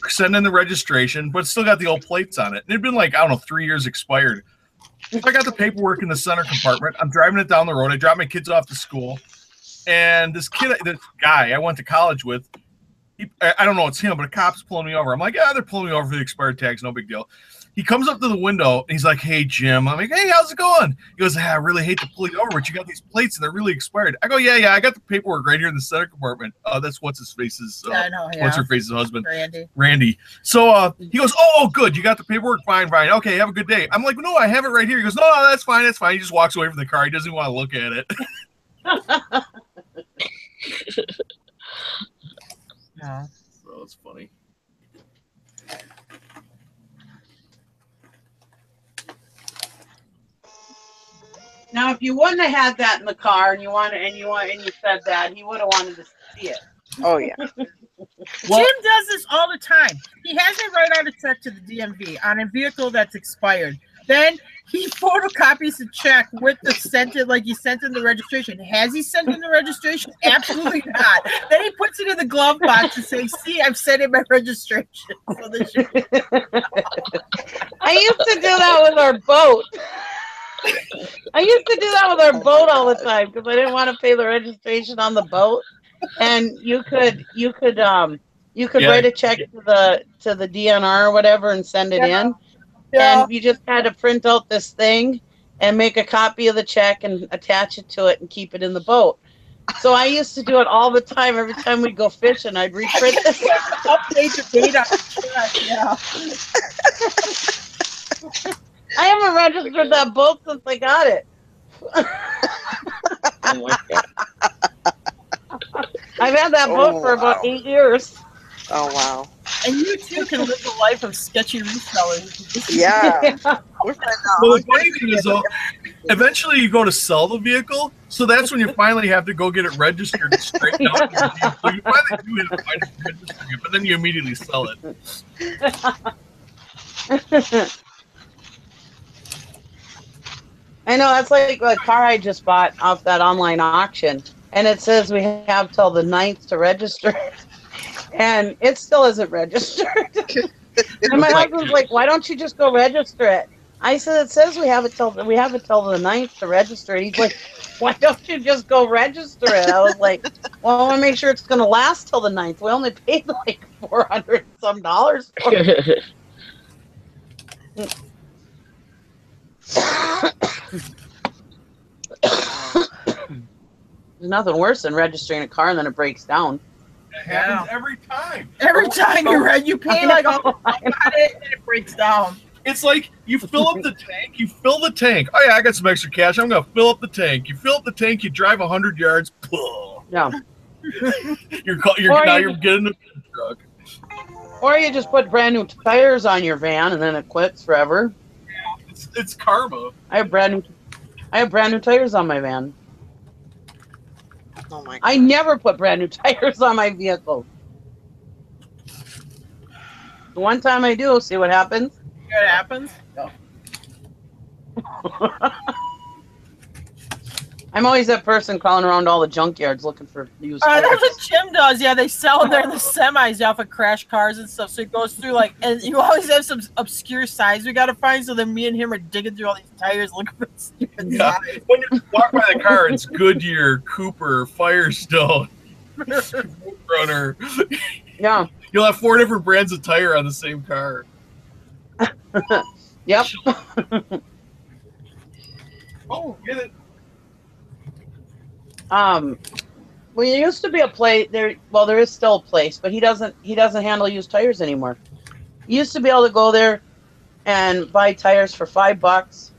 send in the registration, but still got the old plates on it. And it'd been like, I don't know, 3 years expired. So I got the paperwork in the center compartment. I'm driving it down the road. I drop my kids off to school, and this guy I went to college with, I don't know it's him, but a cop's pulling me over. I'm like, yeah, they're pulling me over for the expired tags, no big deal. He comes up to the window and he's like, hey, Jim. I'm like, hey, how's it going? He goes, I really hate to pull you over, but you got these plates and they're really expired. I go, yeah, I got the paperwork right here in the center compartment. That's what's his face's husband, Randy. So he goes, oh, good, you got the paperwork, fine. Okay, have a good day. I'm like, no, I have it right here. He goes, no, that's fine. He just walks away from the car. He doesn't want to look at it. No. So it's funny. Now, if you wouldn't have had that in the car and you said that, he would have wanted to see it. Oh yeah. Jim does this all the time. He has me write out a check to the DMV on a vehicle that's expired. Then he photocopies the check with the sent in the registration. Has he sent in the registration? Absolutely not. Then he puts it in the glove box and says, see, I've sent in my registration. So I used to do that with our boat. All the time because I didn't want to pay the registration on the boat. And you could write a check to the DNR or whatever and send it in. Yeah. And you just had to print out this thing and make a copy of the check and attach it to it and keep it in the boat. So I used to do it all the time. Every time we'd go fishing, I'd reprint this. Update the date on the check, yeah. I haven't registered that boat since I got it. Oh my God. I've had that boat for about 8 years. Oh wow. And you too can live the life of sketchy resellers. Yeah. We're finding out. Well, the funny thing is, though, eventually you go to sell the vehicle, so that's when you finally have to go get it registered and straightened out. So you finally do have to find it registering it, but then you immediately sell it. I know, that's like a car I just bought off that online auction, and it says we have till the 9th to register it, and it still isn't registered. And my husband's like, "Why don't you just go register it?" I said, "It says we have it till the 9th to register it." He's like, "Why don't you just go register it?" I was like, "Well, I want to make sure it's going to last till the 9th. We only paid like $400 some for it." There's nothing worse than registering a car and then it breaks down. It happens every time. Every time you pay like all about it and it breaks down. It's like you fill up the tank, you fill the tank. Oh yeah, I got some extra cash. I'm gonna fill up the tank. You fill up the tank, you drive 100 yards. Yeah. You're getting a truck. Or you just put brand new tires on your van and then it quits forever. Yeah, it's karma. I have brand new tires on my van. Oh my God. I never put brand new tires on my vehicle. The one time I do, see what happens? What happens? No. I'm always that person calling around all the junkyards looking for used tires. That's what Jim does. Yeah, they sell the semis off of crash cars and stuff. So it goes through and you always have some obscure size we gotta find. So then me and him are digging through all these tires looking for stupid size. When you walk by the car, it's Goodyear, Cooper, Firestone, Runner. Yeah. You'll have 4 different brands of tire on the same car. Yep. Oh, get it. Well, there used to be a place there. Well, there is still a place, but he doesn't handle used tires anymore. You used to be able to go there and buy tires for $5,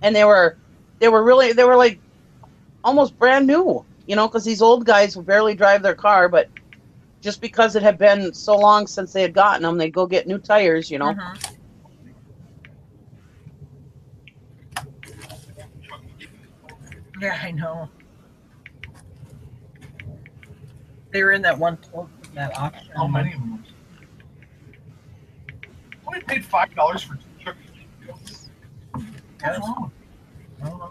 and they were like almost brand new, because these old guys would barely drive their car, but just because it had been so long since they had gotten them, they'd go get new tires, Mm-hmm. Yeah, I know. They were in that one that auction. How many of them? I only paid $5 for 2 Chuck E. Cheese. What's wrong? I don't know.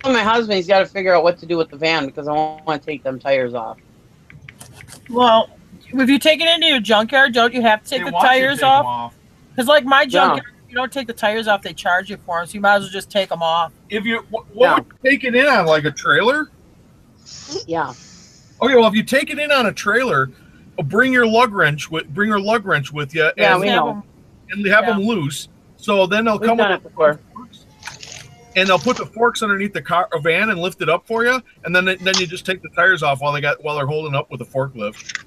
My husband, he's got to figure out what to do with the van because I want to take them tires off. Well, if you take it into your junkyard, don't you have to take the tires off? Because like my junkyard, if you don't take the tires off, they charge you for them. So you might as well just take them off. If you what would you take it in on, like a trailer? Yeah. Okay, well, if you take it in on a trailer, bring your lug wrench with you. Yeah, and we know. And have them loose. So then they'll come done with it before. and they'll put the forks underneath the van and lift it up for you, and then you just take the tires off while they're holding up with the forklift.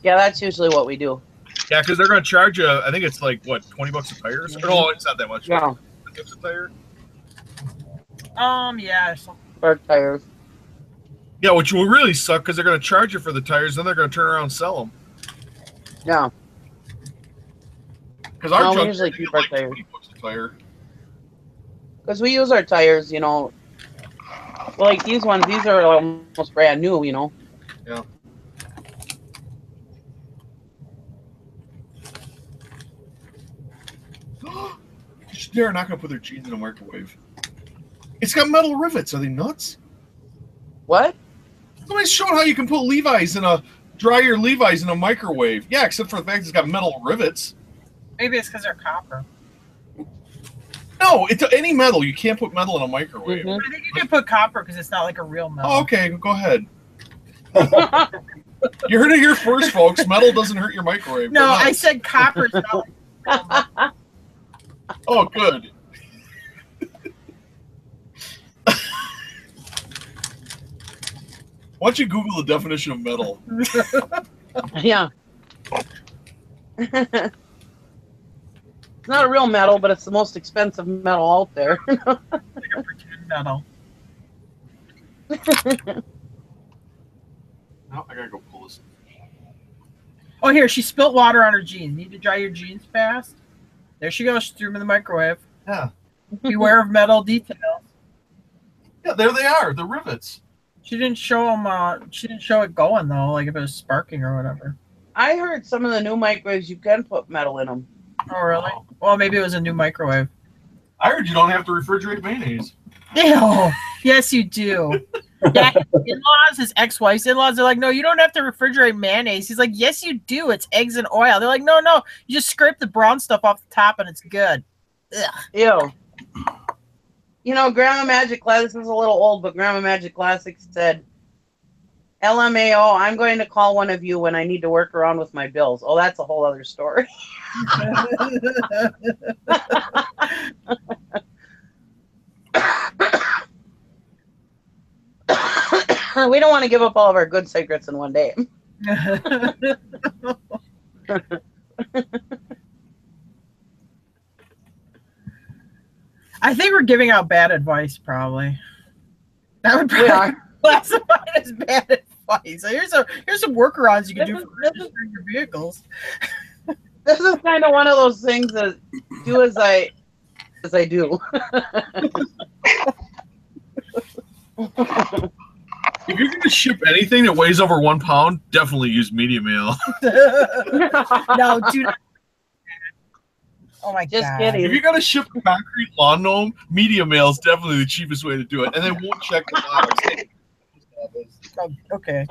Yeah, that's usually what we do. Yeah, because they're going to charge you. I think it's like what, $20 a tire? Mm-hmm. No, it's not that much. Yeah. $20 a tire. Yeah. For tires. Yeah, which will really suck because they're going to charge you for the tires, then they're going to turn around and sell them. Yeah. Because our we junk usually keep our tires. $20 a tire. Because we use our tires, well, like these ones, these are almost brand new, Yeah. They're not going to put their jeans in a microwave. It's got metal rivets. Are they nuts? What? Somebody's showing how you can put dry your Levi's in a microwave. Yeah, except for the fact it's got metal rivets. Maybe it's because they're copper. No, it's any metal. You can't put metal in a microwave. Mm-hmm. I think you can put copper because it's not like a real metal. Oh, okay, go ahead. You heard it here first, folks. Metal doesn't hurt your microwave. No, I said copper. Oh, good. Why don't you Google the definition of metal? Yeah. It's not a real metal, but it's the most expensive metal out there. Like a pretend metal. Oh, I gotta go pull this. Oh, here, she spilt water on her jeans. Need to dry your jeans fast? There she goes. She threw them in the microwave. Yeah. Beware of metal details. Yeah, there they are. The rivets. She didn't show them. She didn't show it going though, like if it was sparking or whatever. I heard some of the new microwaves you can put metal in them. Oh, really? Wow. Well, maybe it was a new microwave. I heard you don't have to refrigerate mayonnaise. Ew. Yes, you do. Yeah, his in-laws, his ex-wife's in-laws, they're like, no, you don't have to refrigerate mayonnaise. He's like, yes, you do. It's eggs and oil. They're like, no, you just scrape the brown stuff off the top and it's good. Ugh. Ew. You know, Grandma Magic Classics is a little old, but Grandma Magic Classics said, LMAO, I'm going to call one of you when I need to work around with my bills. Oh, that's a whole other story. We don't want to give up all of our good secrets in one day. I think we're giving out bad advice, probably. That would probably classify as bad advice. So here's some workarounds you can do for registering your vehicles. This is kind of one of those things that do as I do. If you're going to ship anything that weighs over 1 pound, definitely use media mail. No, do not. Oh my Just God. kidding. If you're going to ship a concrete lawn gnome, media mail is definitely the cheapest way to do it. And they won't check the box. Oh, okay.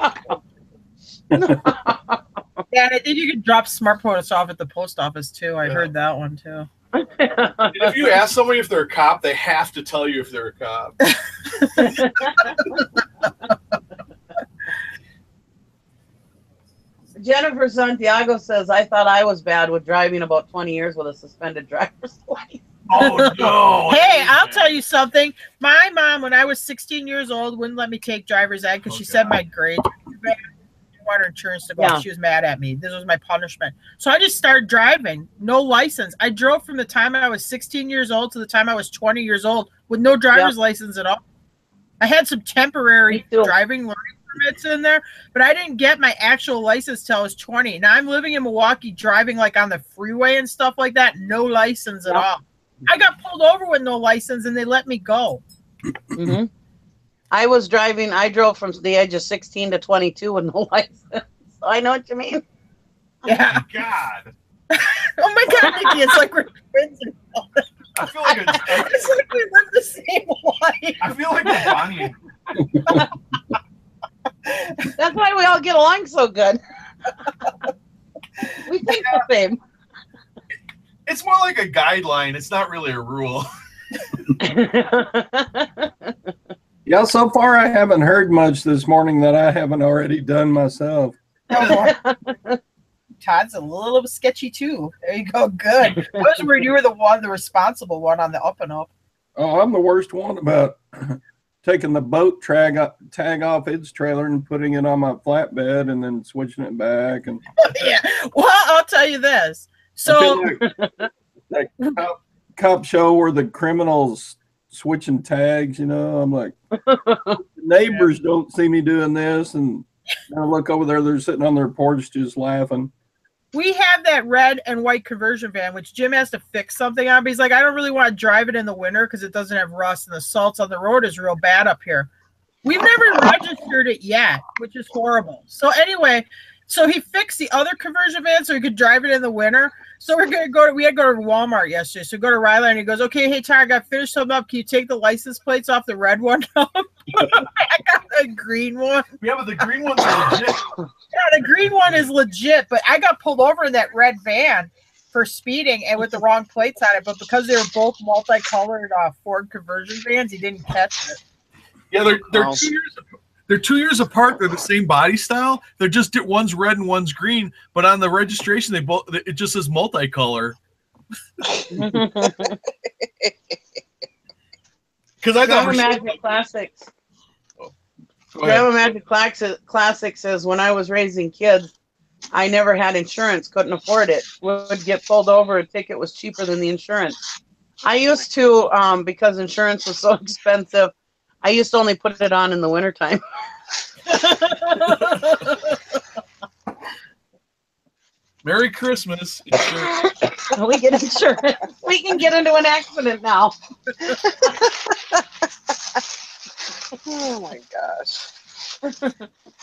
Yeah, and I think you can drop smart posts off at the post office too. I heard that one too. And if you ask somebody if they're a cop, they have to tell you if they're a cop. Jennifer Santiago says, I thought I was bad with driving about 20 years with a suspended driver's license. Oh, no. Hey, I'll tell you something. My mom, when I was 16 years old, wouldn't let me take driver's ed because she said my grades were too bad. She wanted her insurance to go up. She was mad at me. This was my punishment. So I just started driving, no license. I drove from the time I was 16 years old to the time I was 20 years old with no driver's license at all. I had some temporary driving learning permits in there, but I didn't get my actual license till I was 20. Now I'm living in Milwaukee, driving like on the freeway and stuff like that. No license at all. I got pulled over with no license and they let me go. Mm-hmm. I drove from the age of 16 to 22 with no license. So I know what you mean. Yeah. Oh, my God. Oh my God, Nikki, it's like we're twins. I feel like it's like we live the same life. I feel like we're Bonnie. That's why we all get along so good. We think the same. It's more like a guideline. It's not really a rule. Yeah, so far I haven't heard much this morning that I haven't already done myself. Todd's a little bit sketchy too. There you go. Good. I was worried you were the responsible one on the up and up. Oh, I'm the worst one about taking the boat tag off its trailer and putting it on my flatbed and then switching it back. And yeah. Well, I'll tell you this. So like cop show where the criminals switching tags, you know, I'm like, the neighbors don't see me doing this, and I look over there, they're sitting on their porch just laughing. We have that red and white conversion van, which Jim has to fix something on, but he's like, I don't really want to drive it in the winter because it doesn't have rust and the salts on the road is real bad up here. We've never registered it yet, which is horrible. So anyway, so he fixed the other conversion van so he could drive it in the winter. So we had to go to Walmart yesterday. So we go to Riley and he goes, okay, hey, Ty, I got finished something up. Can you take the license plates off the red one? I got the green one. Yeah, but the green one's legit. Yeah, the green one is legit, but I got pulled over in that red van for speeding and with the wrong plates on it. But because they were both multicolored Ford conversion vans, he didn't catch it. Yeah, they're 2 years apart. They're the same body style. They're just one's red and one's green. But on the registration, it just says multicolor. Because I thought Magic Classics. Grandma Magic Classic says, when I was raising kids, I never had insurance, couldn't afford it. Would get pulled over, a ticket was cheaper than the insurance. I used to, because insurance was so expensive, I used to only put it on in the wintertime. Merry Christmas. Insurance. We get insurance. We can get into an accident now. Oh my gosh.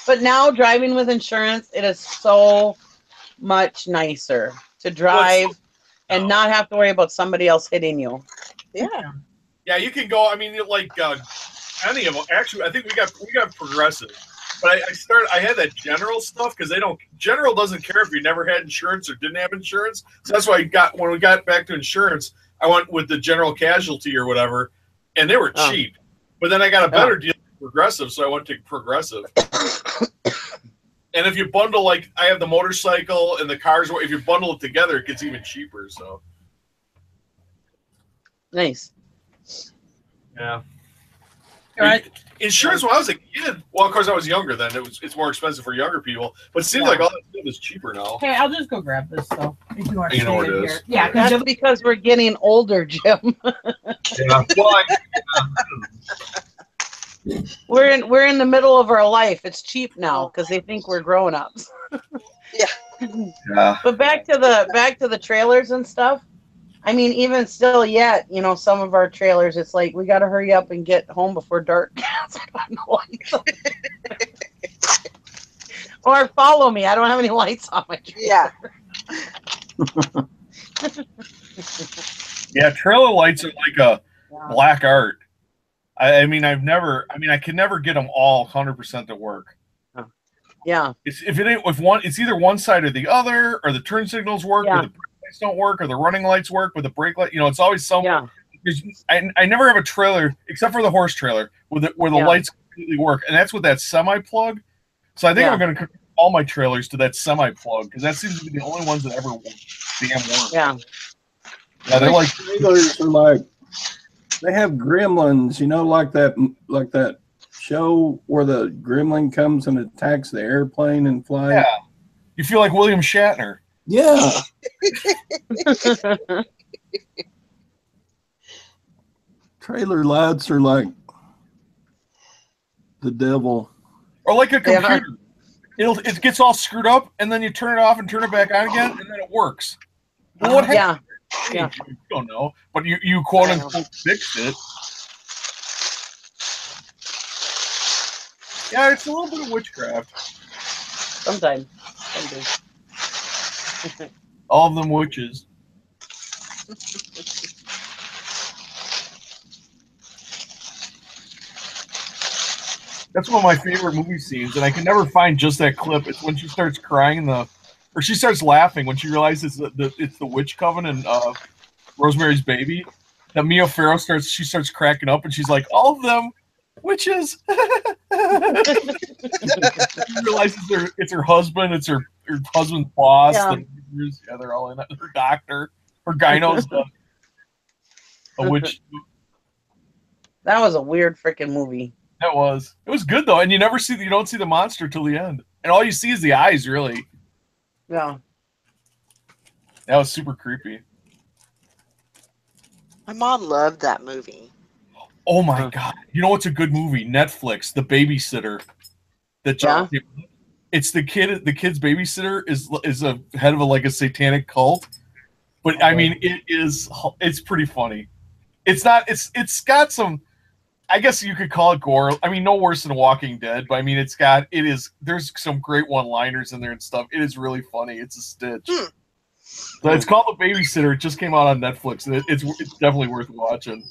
But now driving with insurance, it is so much nicer to drive and not have to worry about somebody else hitting you. Yeah. Yeah, you can go. I mean, like any of them. Actually, I think we got Progressive, but I had that General stuff because General doesn't care if you never had insurance or didn't have insurance. So that's why when we got back to insurance, I went with the General Casualty or whatever, and they were cheap. But then I got a better deal with Progressive, so I went to Progressive. And if you bundle, like I have the motorcycle and the cars, if you bundle it together, it gets even cheaper. So nice. Yeah. Right. Insurance when I was a kid, well, of course I was younger then. It's more expensive for younger people, but it seems like all that stuff is cheaper now. Okay, I'll just go grab this though. If you want to You know stay where it in is. here. Yeah, That's because we're getting older, Jim. Yeah. Well, We're in the middle of our life. It's cheap now because they think we're grown ups. yeah. But back to the trailers and stuff. I mean, even still yet, some of our trailers, it's like we got to hurry up and get home before dark. Or follow me. I don't have any lights on my trailer. Yeah. Yeah, trailer lights are like a black art. I can never get them all 100% to work. Yeah. It's either one side or the other, or the turn signals work, or the brake lights don't work, or the running lights work, but the brake light, it's always some. Yeah. I never have a trailer except for the horse trailer where the lights completely work, and that's with that semi plug. So I think I'm going to convert all my trailers to that semi plug because that seems to be the only ones that ever damn work. Yeah. Yeah, they're like trailers are like they have gremlins, like that show where the gremlin comes and attacks the airplane and flies. Yeah. You feel like William Shatner. Yeah. Trailer lights are like the devil. Or like a computer. It gets all screwed up, and then you turn it off and turn it back on again, and then it works. Well, what happened? Yeah. You don't know, but you quote unquote fixed it. Yeah, it's a little bit of witchcraft. Sometimes. All of them witches. That's one of my favorite movie scenes, and I can never find just that clip. It's when she starts crying or she starts laughing when she realizes that it's the witch coven and Rosemary's Baby. That Mia Farrow starts cracking up, and she's like, "All of them witches." She realizes it's her husband, it's her husband's boss. Yeah. They're all in it. Her doctor, her gyno's a witch. That was a weird freaking movie. It was good though, and you don't see the monster till the end, and all you see is the eyes. Really, yeah. That was super creepy. My mom loved that movie. Oh my god! You know what's a good movie? Netflix, The Babysitter. It's the kid. The kid's babysitter is a head of a satanic cult, but I mean it's pretty funny. It's got some. I guess you could call it gore. I mean, no worse than Walking Dead, but I mean, there's some great one-liners in there and stuff. It is really funny. It's a stitch. So it's called The Babysitter. It just came out on Netflix. And it's definitely worth watching.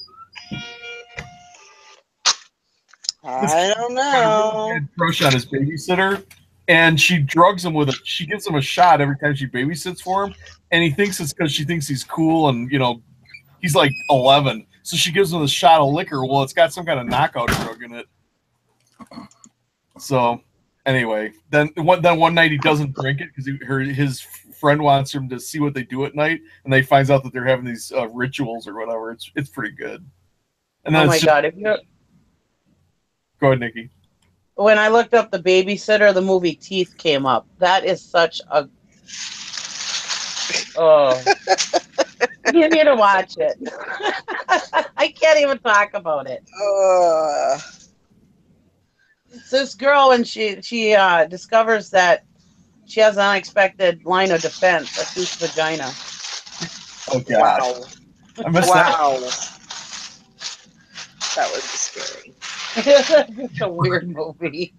I don't know. Crush on his babysitter, and she drugs him she gives him a shot every time she babysits for him, and he thinks it's because she thinks he's cool and he's like 11. So she gives him a shot of liquor. Well, it's got some kind of knockout drug in it. So anyway, then one night he doesn't drink it because his friend wants him to see what they do at night, and they finds out that they're having these rituals or whatever. It's pretty good. And then oh my god! Go ahead, Nikki. When I looked up The Babysitter, the movie Teeth came up. That is such a you need to watch it. I can't even talk about it. It's this girl, and she discovers that she has an unexpected line of defense, a tooth vagina. Oh god. Wow. I missed that. Wow. That was scary. It's a weird movie.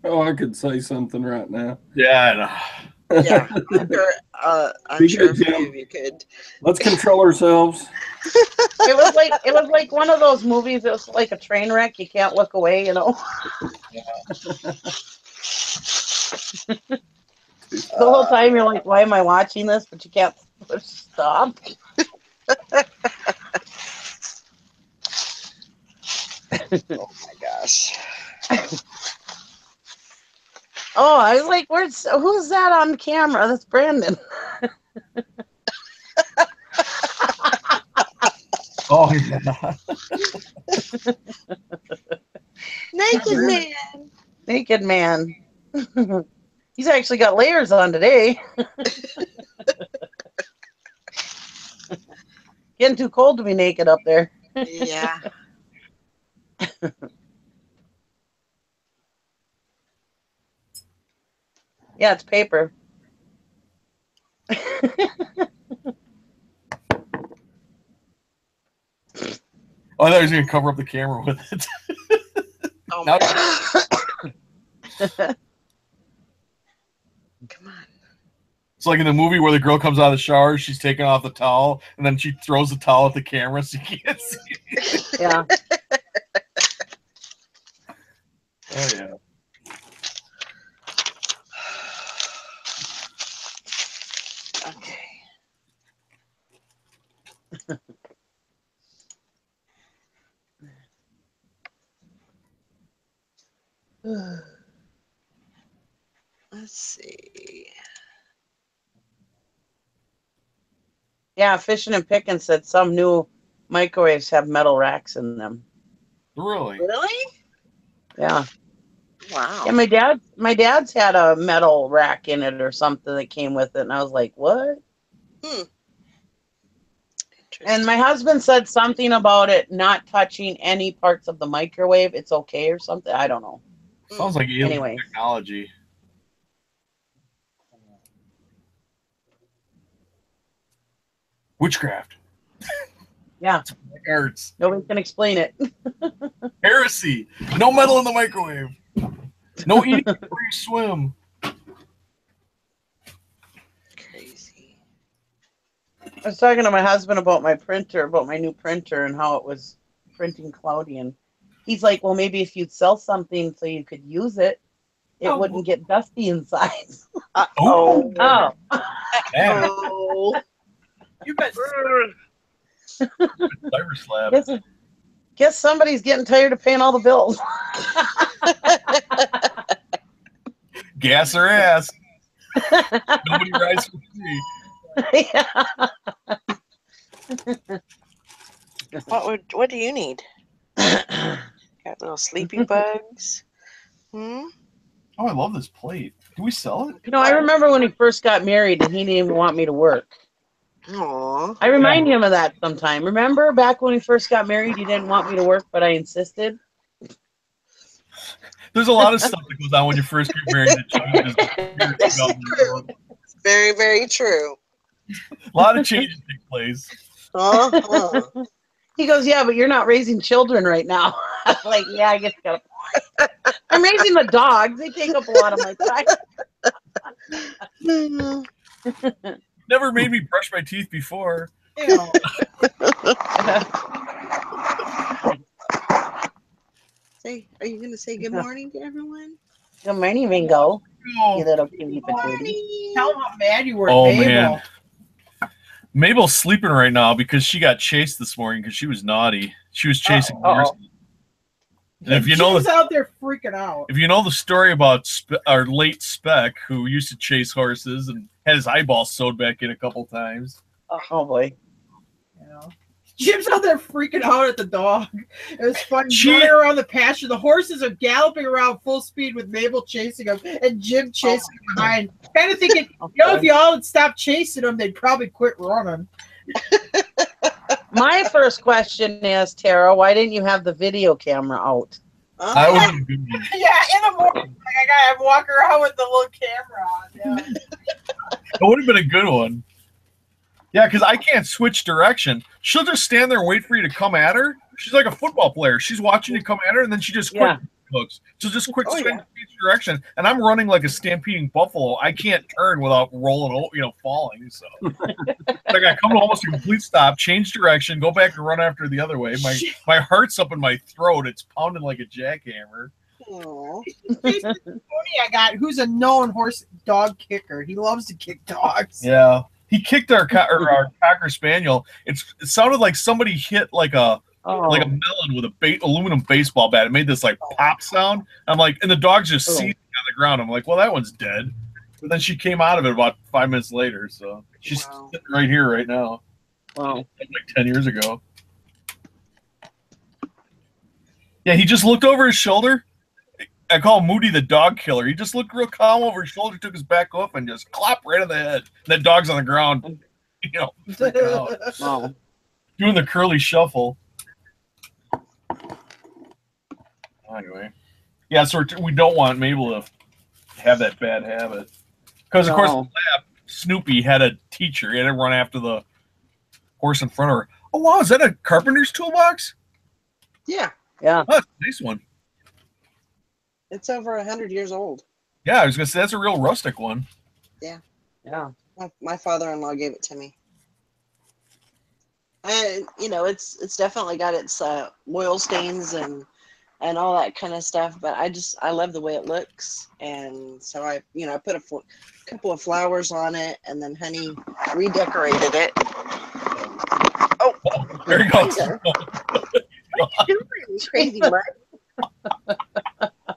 Oh, I could say something right now. Yeah, I know. Yeah, I'm sure a few of you could. Let's control ourselves. It was like one of those movies. It was like a train wreck. You can't look away, you know. The whole time you're like, why am I watching this? But you can't stop. Oh my gosh. Oh, I was like, who's that on camera? That's Brandon. Oh yeah. Naked man. Naked man. He's actually got layers on today. Getting too cold to be naked up there. Yeah. Yeah, it's paper. Oh, I thought he was gonna cover up the camera with it. Oh Now- my God. Come on. It's like in the movie where the girl comes out of the shower, she's taking off the towel, and then she throws the towel at the camera so you can't see it. Yeah. Oh yeah. Okay. Let's see. Yeah, Fishing and Picking said some new microwaves have metal racks in them. Really? Really? Yeah. Wow. Yeah, my dad's had a metal rack in it or something that came with it, and I was like, what? Interesting. And my husband said something about it not touching any parts of the microwave. It's okay or something. I don't know. Sounds like alien Anyway. technology. Witchcraft. Yeah. Arts. Nobody can explain it. Heresy. No metal in the microwave. No eating before you swim. Crazy. I was talking to my husband about my printer, about my new printer and how it was printing cloudy. And he's like, well, maybe if you'd sell something so you could use it, it wouldn't get dusty inside. Oh. Oh. Man, Oh. You bet. cyber slab. Guess somebody's getting tired of paying all the bills. Gas or ass. Nobody rides for free. What do you need? Got little sleepy bugs. Hmm? Oh, I love this plate. Can we sell it? You know, I remember when he first got married and he didn't even want me to work. Aw. I remind him of that sometime. Remember back when we first got married, he didn't want me to work, but I insisted? There's a lot of stuff that goes on when you first get married that changes. This is true. Very, very true. A lot of changes take place. Uh-huh. He goes, yeah, but you're not raising children right now. I'm like, yeah, I guess you got a point. I'm raising the dogs. They take up a lot of my time. Never made me brush my teeth before. You know, Are you going to say good morning to everyone? Good morning, Ringo. Oh, You little cutie patootie. tell them how mad you were at Oh, Mabel. man. Mabel's sleeping right now because she got chased this morning because she was naughty. She was chasing deer. And if you know She's out there freaking out. if you know the story about our late Spec, who used to chase horses and had his eyeball sewed back in a couple times. Oh, boy. You know? Jim's out there freaking out at the dog. It was fun running around the pasture. The horses are galloping around full speed with Mabel chasing them and Jim chasing them behind. Kind of thinking, if y'all would stop chasing them, they'd probably quit running. My first question is, Tara, why didn't you have the video camera out? That would have been a good one. Yeah, in the morning, like I gotta walk around with the little camera on. Yeah. It would have been a good one. Yeah, because I can't switch direction. She'll just stand there and wait for you to come at her. She's like a football player. She's watching you come at her, and then she just quick hooks. She'll just quick swing each direction. And I'm running like a stampeding buffalo. I can't turn without rolling, falling. So like I come to almost a complete stop, change direction, go back and run after the other way. My heart's up in my throat. It's pounding like a jackhammer. I got who's a known dog kicker. He loves to kick dogs. Yeah. He kicked our Cocker Spaniel. It sounded like somebody hit like a melon with a aluminum baseball bat. It made this like pop sound. I'm like, and the dog's just seizing on the ground. I'm like, well, that one's dead. But then she came out of it about 5 minutes later. So she's sitting right here right now. Wow. Like 10 years ago. Yeah, he just looked over his shoulder. I call him Moody the dog killer. He just looked real calm over his shoulder, took his back off, and just clop right in the head. That dog's on the ground, freaking out. Wow. Doing the curly shuffle. Anyway, yeah, so we don't want Mabel to have that bad habit. Because, of course, in the lab, Snoopy had a teacher. He had to run after the horse in front of her. Oh, wow, is that a carpenter's toolbox? Yeah. Yeah. Oh, that's a nice one. It's over 100 years old. Yeah, I was going to say, that's a real rustic one. Yeah. Yeah. My father-in-law gave it to me. And, it's definitely got its oil stains and all that kind of stuff, but I love the way it looks. And so I put a couple of flowers on it, and then Honey redecorated it. Oh, there you go. What are you doing, you crazy mutt?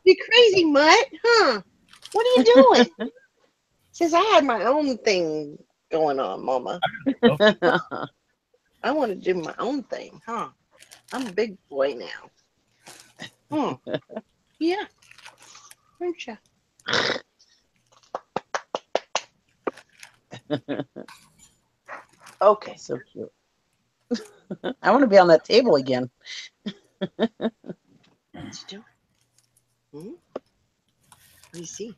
You crazy mutt, huh? What are you doing? Says I had my own thing going on, Mama. I want to do my own thing, huh? I'm a big boy now. Yeah. Aren't you? Okay. So cute. I want to be on that table again. What you doing? What do you see?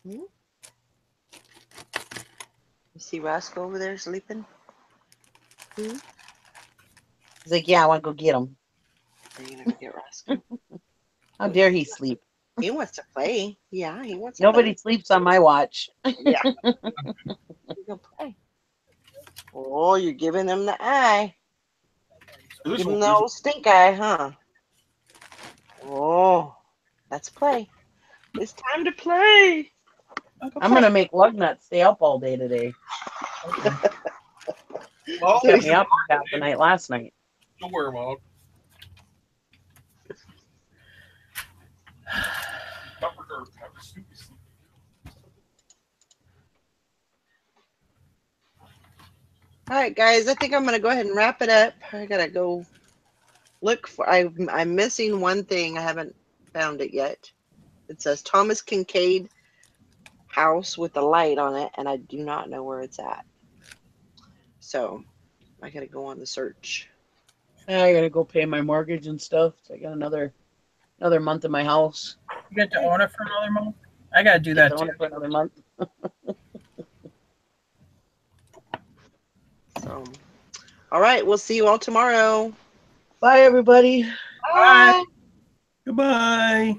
You see Roscoe over there sleeping? He's like, yeah, I want to go get him. Are you gonna go get Roscoe? How dare he sleep? He wants to play. Yeah, he wants to Nobody sleeps on my watch. Yeah. You go play. Oh, you're giving him the eye. Give him the old stink eye, huh? Oh, let's play. It's time to play. I'm going to make lug nuts stay up all day today. Well, Kept me up half the night last night. Don't wear them out. All right, guys, I think I'm going to go ahead and wrap it up. I got to go look for, I'm missing one thing. I haven't found it yet. It says Thomas Kincaid house with a light on it, and I do not know where it's at. So I got to go on the search. I got to go pay my mortgage and stuff. So I got another month in my house. You get to own it for another month? I got to do that Own too. it for another month. So, all right, we'll see you all tomorrow. Bye, everybody. Bye. Goodbye.